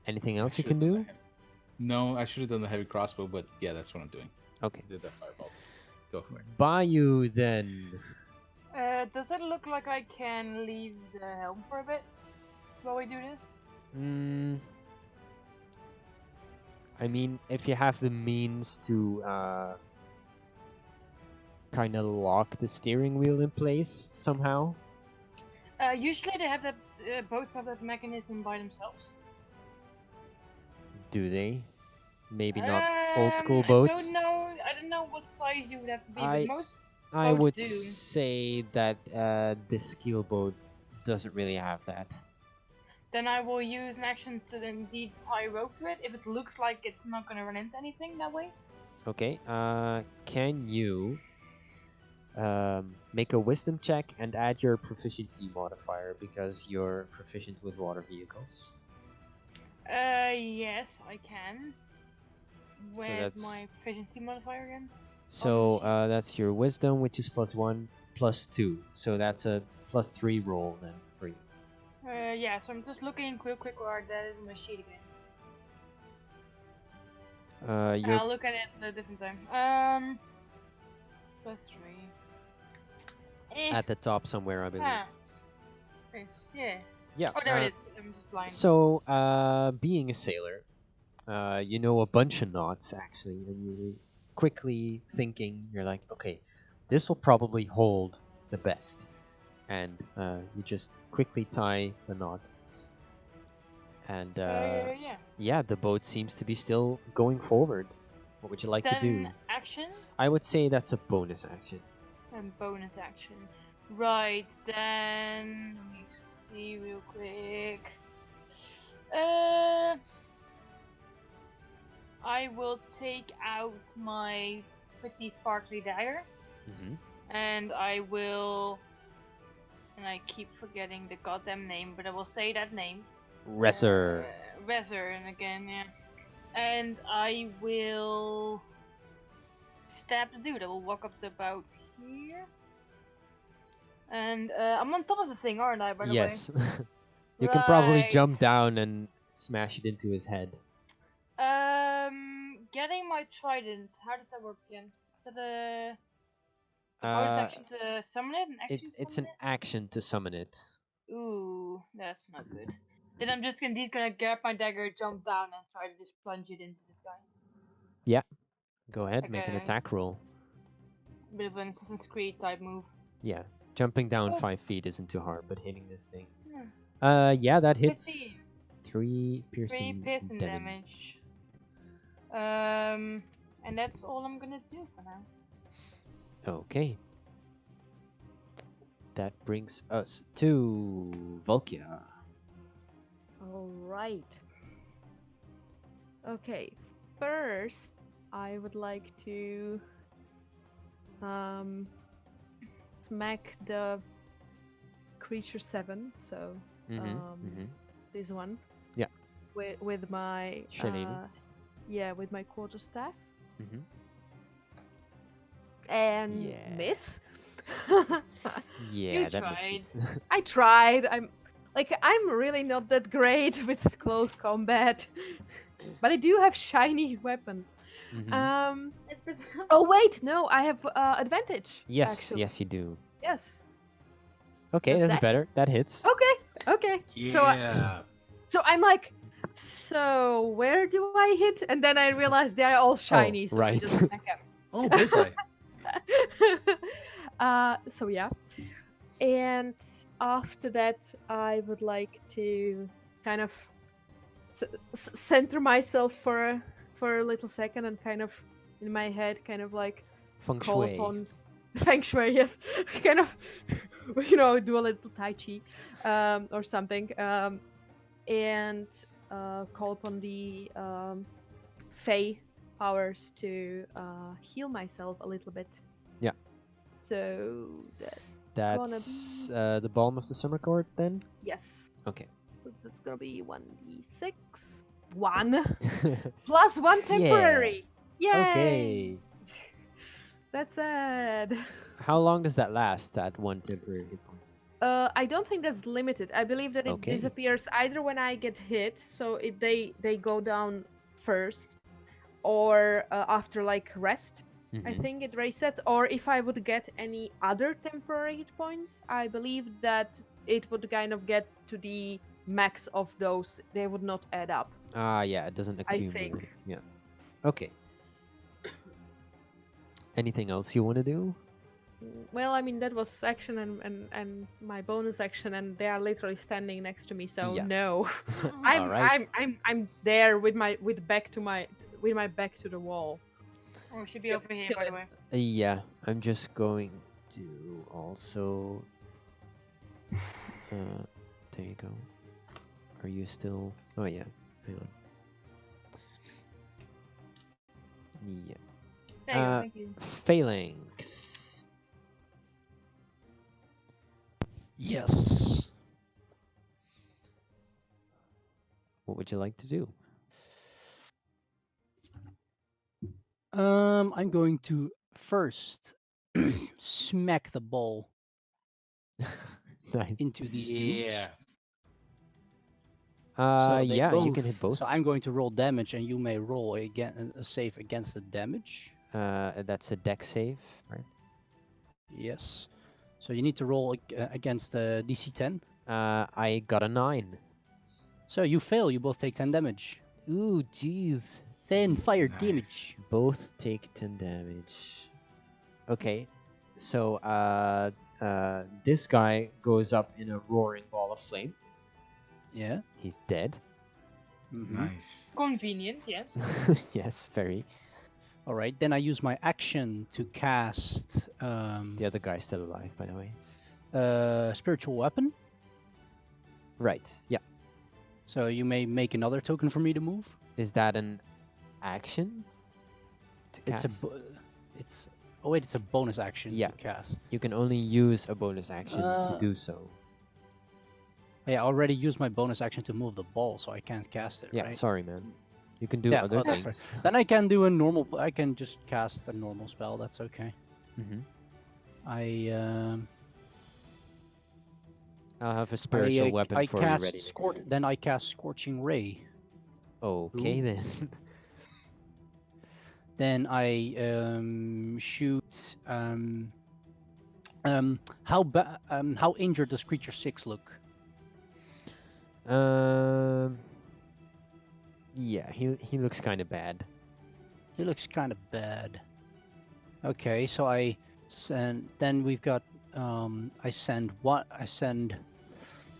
Anything else you Should've can done do? the No, I should have done the heavy crossbow, but yeah, that's what I'm doing. Okay. Did that firebolt. Go for it. Bayou then. Does it look like I can leave the helm for a bit while we do this? I mean, if you have the means to kind of lock the steering wheel in place somehow. Usually they have that boats have that mechanism by themselves. Do they? Maybe not old school I boats. don't know what size you would have to be, but I most I boats would do. say that this keel boat doesn't really have that. Then I will use an action to indeed tie rope to it if it looks like it's not gonna run into anything that way. Okay. Can you make a wisdom check and add your proficiency modifier because you're proficient with water vehicles? Yes, I can. Where's that's- my proficiency modifier again? So that's your wisdom, which is +1, +2. So that's a +3 roll then for you. Yeah, so I'm just looking quick or that is my sheet again. You're I'll look at it at a different time. +3. at the top somewhere, I believe. Ah. Nice. Yeah. Yeah. Oh, there it is. I'm just blind. So, being a sailor, you know a bunch of knots actually, and you quickly thinking, you're like, okay, this will probably hold the best, and you just quickly tie the knot, and Yeah. yeah, the boat seems to be still going forward. What would you like to do? Then action I would say that's a bonus action. and bonus action. Right, then let me see real quick. I will take out my pretty sparkly dagger, Mm-hmm. and I will. And I keep forgetting the goddamn name, but I will say that name. Resser. Resser, and again, yeah. And I will stab the dude. I will walk up to about here. And I'm on top of the thing, aren't I, by the Yes. way? You can probably Right. jump down and smash it into his head. Getting my trident, how does that work again? Is that a bonus action to summon it? An action to It's an summon action to summon it. it? Ooh, that's not good. Then I'm just indeed gonna grab my dagger, jump down, and try to just plunge it into this guy. Yeah. Go ahead, make an Okay. attack roll. Bit of an Assassin's Creed type move. Yeah. Jumping down Oh. 5 feet isn't too hard, but hitting this thing. Hmm. Yeah, that hits. Pretty. 3 3 piercing, piercing damage. And that's all I'm gonna do for now. Okay. That brings us to Volkia. All right. Okay. First, I would like to smack the creature 7. So Mm-hmm. this one. Yeah. With my Shillelagh. with my quarterstaff Mm-hmm. and Yeah. miss. Yeah, You that tried. misses. I tried. I'm really not that great with close combat, but I do have shiny weapon. Mhm. Oh wait, no, I have advantage. Yes, actually. yes, you do. Yes. Okay, Does that's that- better. That hits. Okay. Yeah. So I'm like, so where do I hit? And then I realized they're all shiny, so I right. just smack them. Oh, bullseye. So yeah. And after that, I would like to kind of center myself for a little second and kind of in my head, kind of like Feng call Shui. upon feng shui. Yes, kind of, do a little tai chi, or something, and call upon the fey powers to heal myself a little bit. Yeah. So that That's the balm of the summer court then? yes. Okay. So that's gonna be 1d6. 1 plus 1 temporary. Yay! Okay. That's sad. How long does that last, that one temporary hit point? I don't think that's limited. I believe that it Okay. disappears either when I get hit, so they go down first, or after like rest. I Mhm. think it resets, or if I would get any other temporary hit points, I believe that it would kind of get to the max of those. They would not add up. Ah, yeah, it doesn't I think. accumulate. Yeah. Okay. Anything else you want to do? Well, I mean that was action and my bonus action, and they are literally standing next to me. So Yeah. no, All right. I'm there with my back to the wall. Oh, should be Yep, over here, kill by the it. way. Yeah, I'm just going to also. There you go. Are you still? Oh yeah. Hang on. Yeah. There you go, thank you. Phalanx. Yes. What would you like to do? I'm going to first smack the ball Nice. into these dudes. Yeah. So they Yeah, you both- can hit both. So I'm going to roll damage, and you may roll again a save against the damage. That's a deck save, right? Yes. So you need to roll against the DC 10. I got a 9. So you fail. You both take 10 damage. Ooh, jeez. 10 fire Nice. damage. Both take 10 damage. Okay, so this guy goes up in a roaring ball of flame. Yeah. He's dead. Mhm. Nice. Convenient, yes. Yes, very. All right. Then I use my action to cast The other guy's still alive, by the way. spiritual weapon. Right, yeah. So you may make another token for me to move. Is that an action? To It's cast? it's oh wait, it's a bonus action Yeah. to cast. You can only use a bonus action to do so. Yeah, I already used my bonus action to move the ball, so I can't cast it. Yeah, right? sorry, man. You can do Yeah, other oh, that's things. Then I can do a normal. I can just cast a normal spell. That's okay. Mm-hmm. I'll have a spiritual weapon for you cast ready next time. Then I cast Scorching Ray. Okay, Ooh. then. Then I shoot. How injured does creature 6 look? Yeah, he looks kind of bad. He looks kind of bad. Okay, so I send. Then we've got. I send what? I send.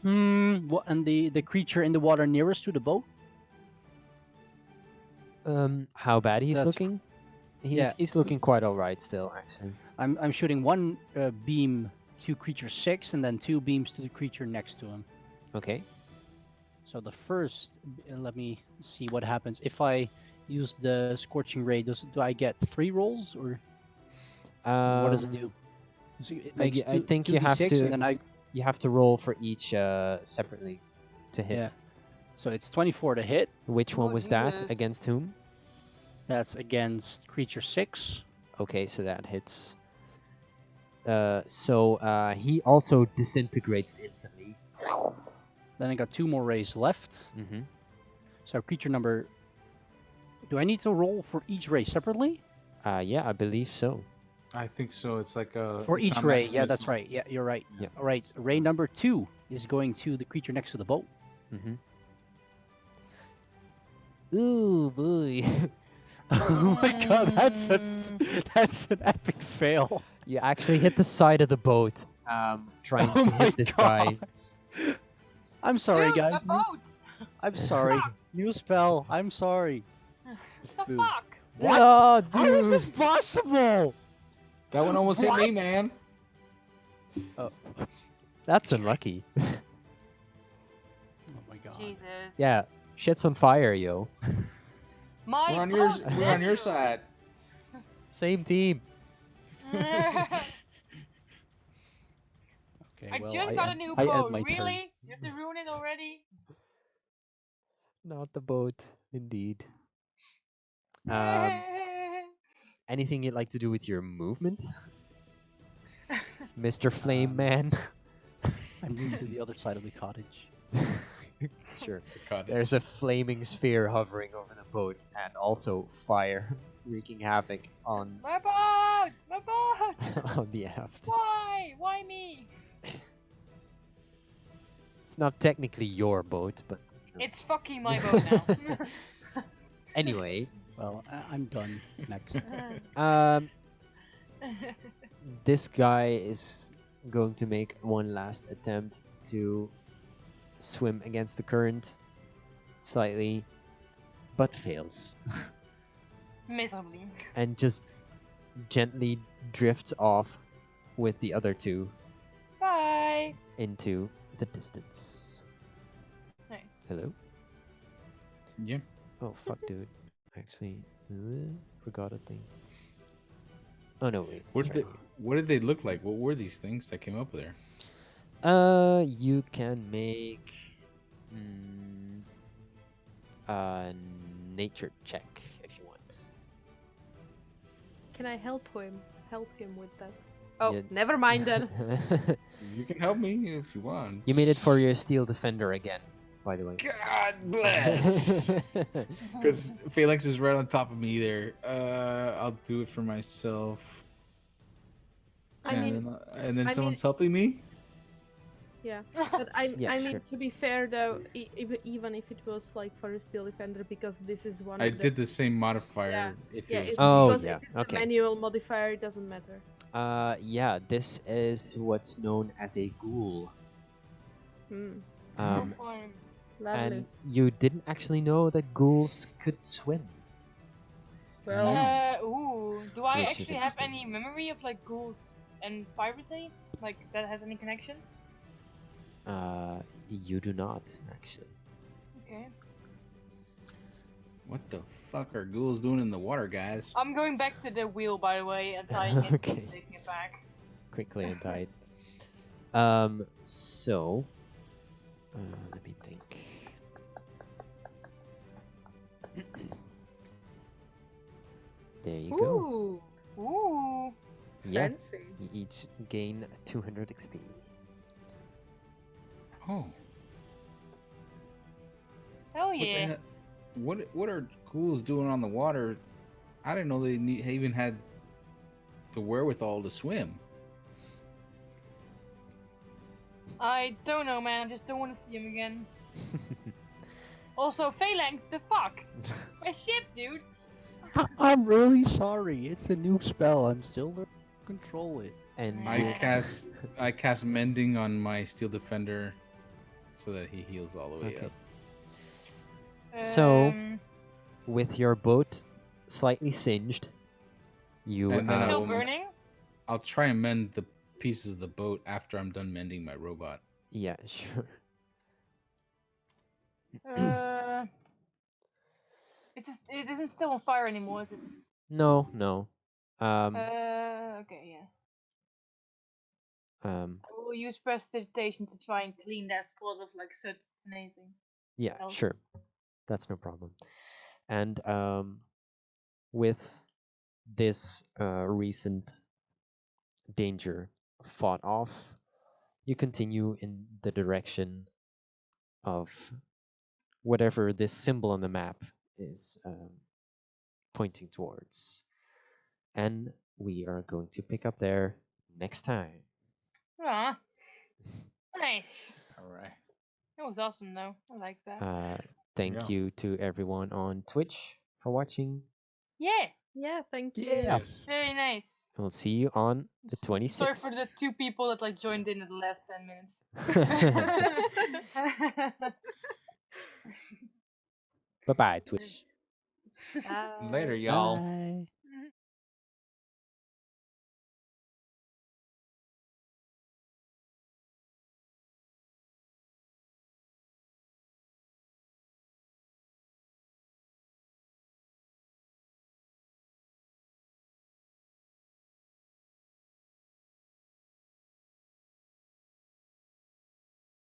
What? And the creature in the water nearest to the boat. How bad he's That's- looking? yeah. He's looking quite alright still, actually. I'm shooting one beam to creature 6, and then 2 beams to the creature next to him. Okay. So the first, let me see what happens if I use the Scorching Ray. Do I get 3 rolls, or what does it do? It makes I think you have 2d6, to. and then You have to roll for each separately to hit. Yeah. So it's 24 to hit. Which one Oh, was that? Jesus. Against whom? That's against creature 6. Okay, so that hits. So he also disintegrates instantly. Then I got 2 more rays left. Mm-hmm. So creature number. Do I need to roll for each ray separately? Yeah, I believe so. I think so. It's like a For it's each not ray, matched yeah, with that's this right. Yeah, you're right. Yeah. All right, ray number 2 is going to the creature next to the boat. Mm-hmm. Ooh, boy. Oh my god, that's an epic fail. You actually hit the side of the boat, trying Oh to my hit this guy. God. I'm sorry, Dude, guys. a boat! I'm sorry. New spell. I'm sorry. The Boom. fuck? What? Oh, How is this dude. possible? That one almost hit me, man. That's unlucky. Oh my god. Jesus. Yeah, shit's on fire, yo. My We're on your boat, we're on your damn side. Same team. you. Okay, I well, just got a new I end boat. my turn. Really? You have to ruin it already? Not the boat, indeed. Anything you'd like to do with your movement, Mr. Flame Man? I'm moving to the other side of the cottage. Sure. God, There's a flaming sphere hovering over the boat, and also fire wreaking havoc on My boat! My boat! on the aft. Why? Why me? It's not technically your boat, but It's fucking my boat now. anyway, Well, I'm done. Next. Um, this guy is going to make one last attempt to swim against the current slightly, but fails Miserably. and just gently drifts off with the other two Bye. into the distance. Nice. Hello? Yeah. Oh, fuck, dude. Actually, forgot a thing. Oh, no, wait. What It's did right they What did they look like? What were these things that came up there? here. You can make mm, a nature check if you want. Can I help him? Help him with that. Oh, Yeah. never mind then. You can help me if you want. You made it for your steel defender again, by the way. God bless. Because Phalanx is right on top of me there. I'll do it for myself. I mean, And then I mean, someone's helping me. yeah. But Yeah, I mean, sure. to be fair though, even if it was like for a steel defender, because this is one I of the did the same modifier. If yeah, it was Oh, because yeah, it is the okay. manual modifier, it doesn't matter. Yeah, this is what's known as a ghoul. Hmm. Um, Fine. Lovely. and you didn't actually know that ghouls could swim, Well, No. Ooh. Do I which is actually have interesting. any memory of like ghouls and piracy? Like that has any connection? You do not actually. Okay. What the fuck are ghouls doing in the water, guys? I'm going back to the wheel, by the way, and tying it Okay. and taking it back. Quickly untied. So, let me think. There you go. ooh, Ooh. Yeah, fancy. you each gain 200 XP. Oh. Hell What the yeah. heck? What are ghouls doing on the water? I didn't know they even had the wherewithal to swim. I don't know, man. I just don't want to see him again. Also, Phalanx, the fuck? My ship, dude. I'm really sorry. It's a new spell. I'm still learning to control it. And I you, cast mending on my steel defender so that he heals all the way okay. up. So, Um, with your boat slightly singed, you And then I still will, burning? I'll try and mend the pieces of the boat after I'm done mending my robot. yeah, sure. Uh, it isn't still on fire anymore, is it? No, no. Okay, yeah. Um, I will use prestidigitation to try and clean that spot of like soot and anything yeah, else. sure. That's no problem. And with this recent danger fought off, you continue in the direction of whatever this symbol on the map is pointing towards. And we are going to pick up there next time. Ah, nice. All right. That was awesome, though. I like that. Uh, thank Yeah. you to everyone on Twitch for watching. Yeah, Yeah, thank you. Yeah. Yes. very nice. We'll see you on the Sorry for 26th. the 2 people that like joined in at the last 10 minutes. Bye bye, Twitch. Bye. Later, y'all. Bye.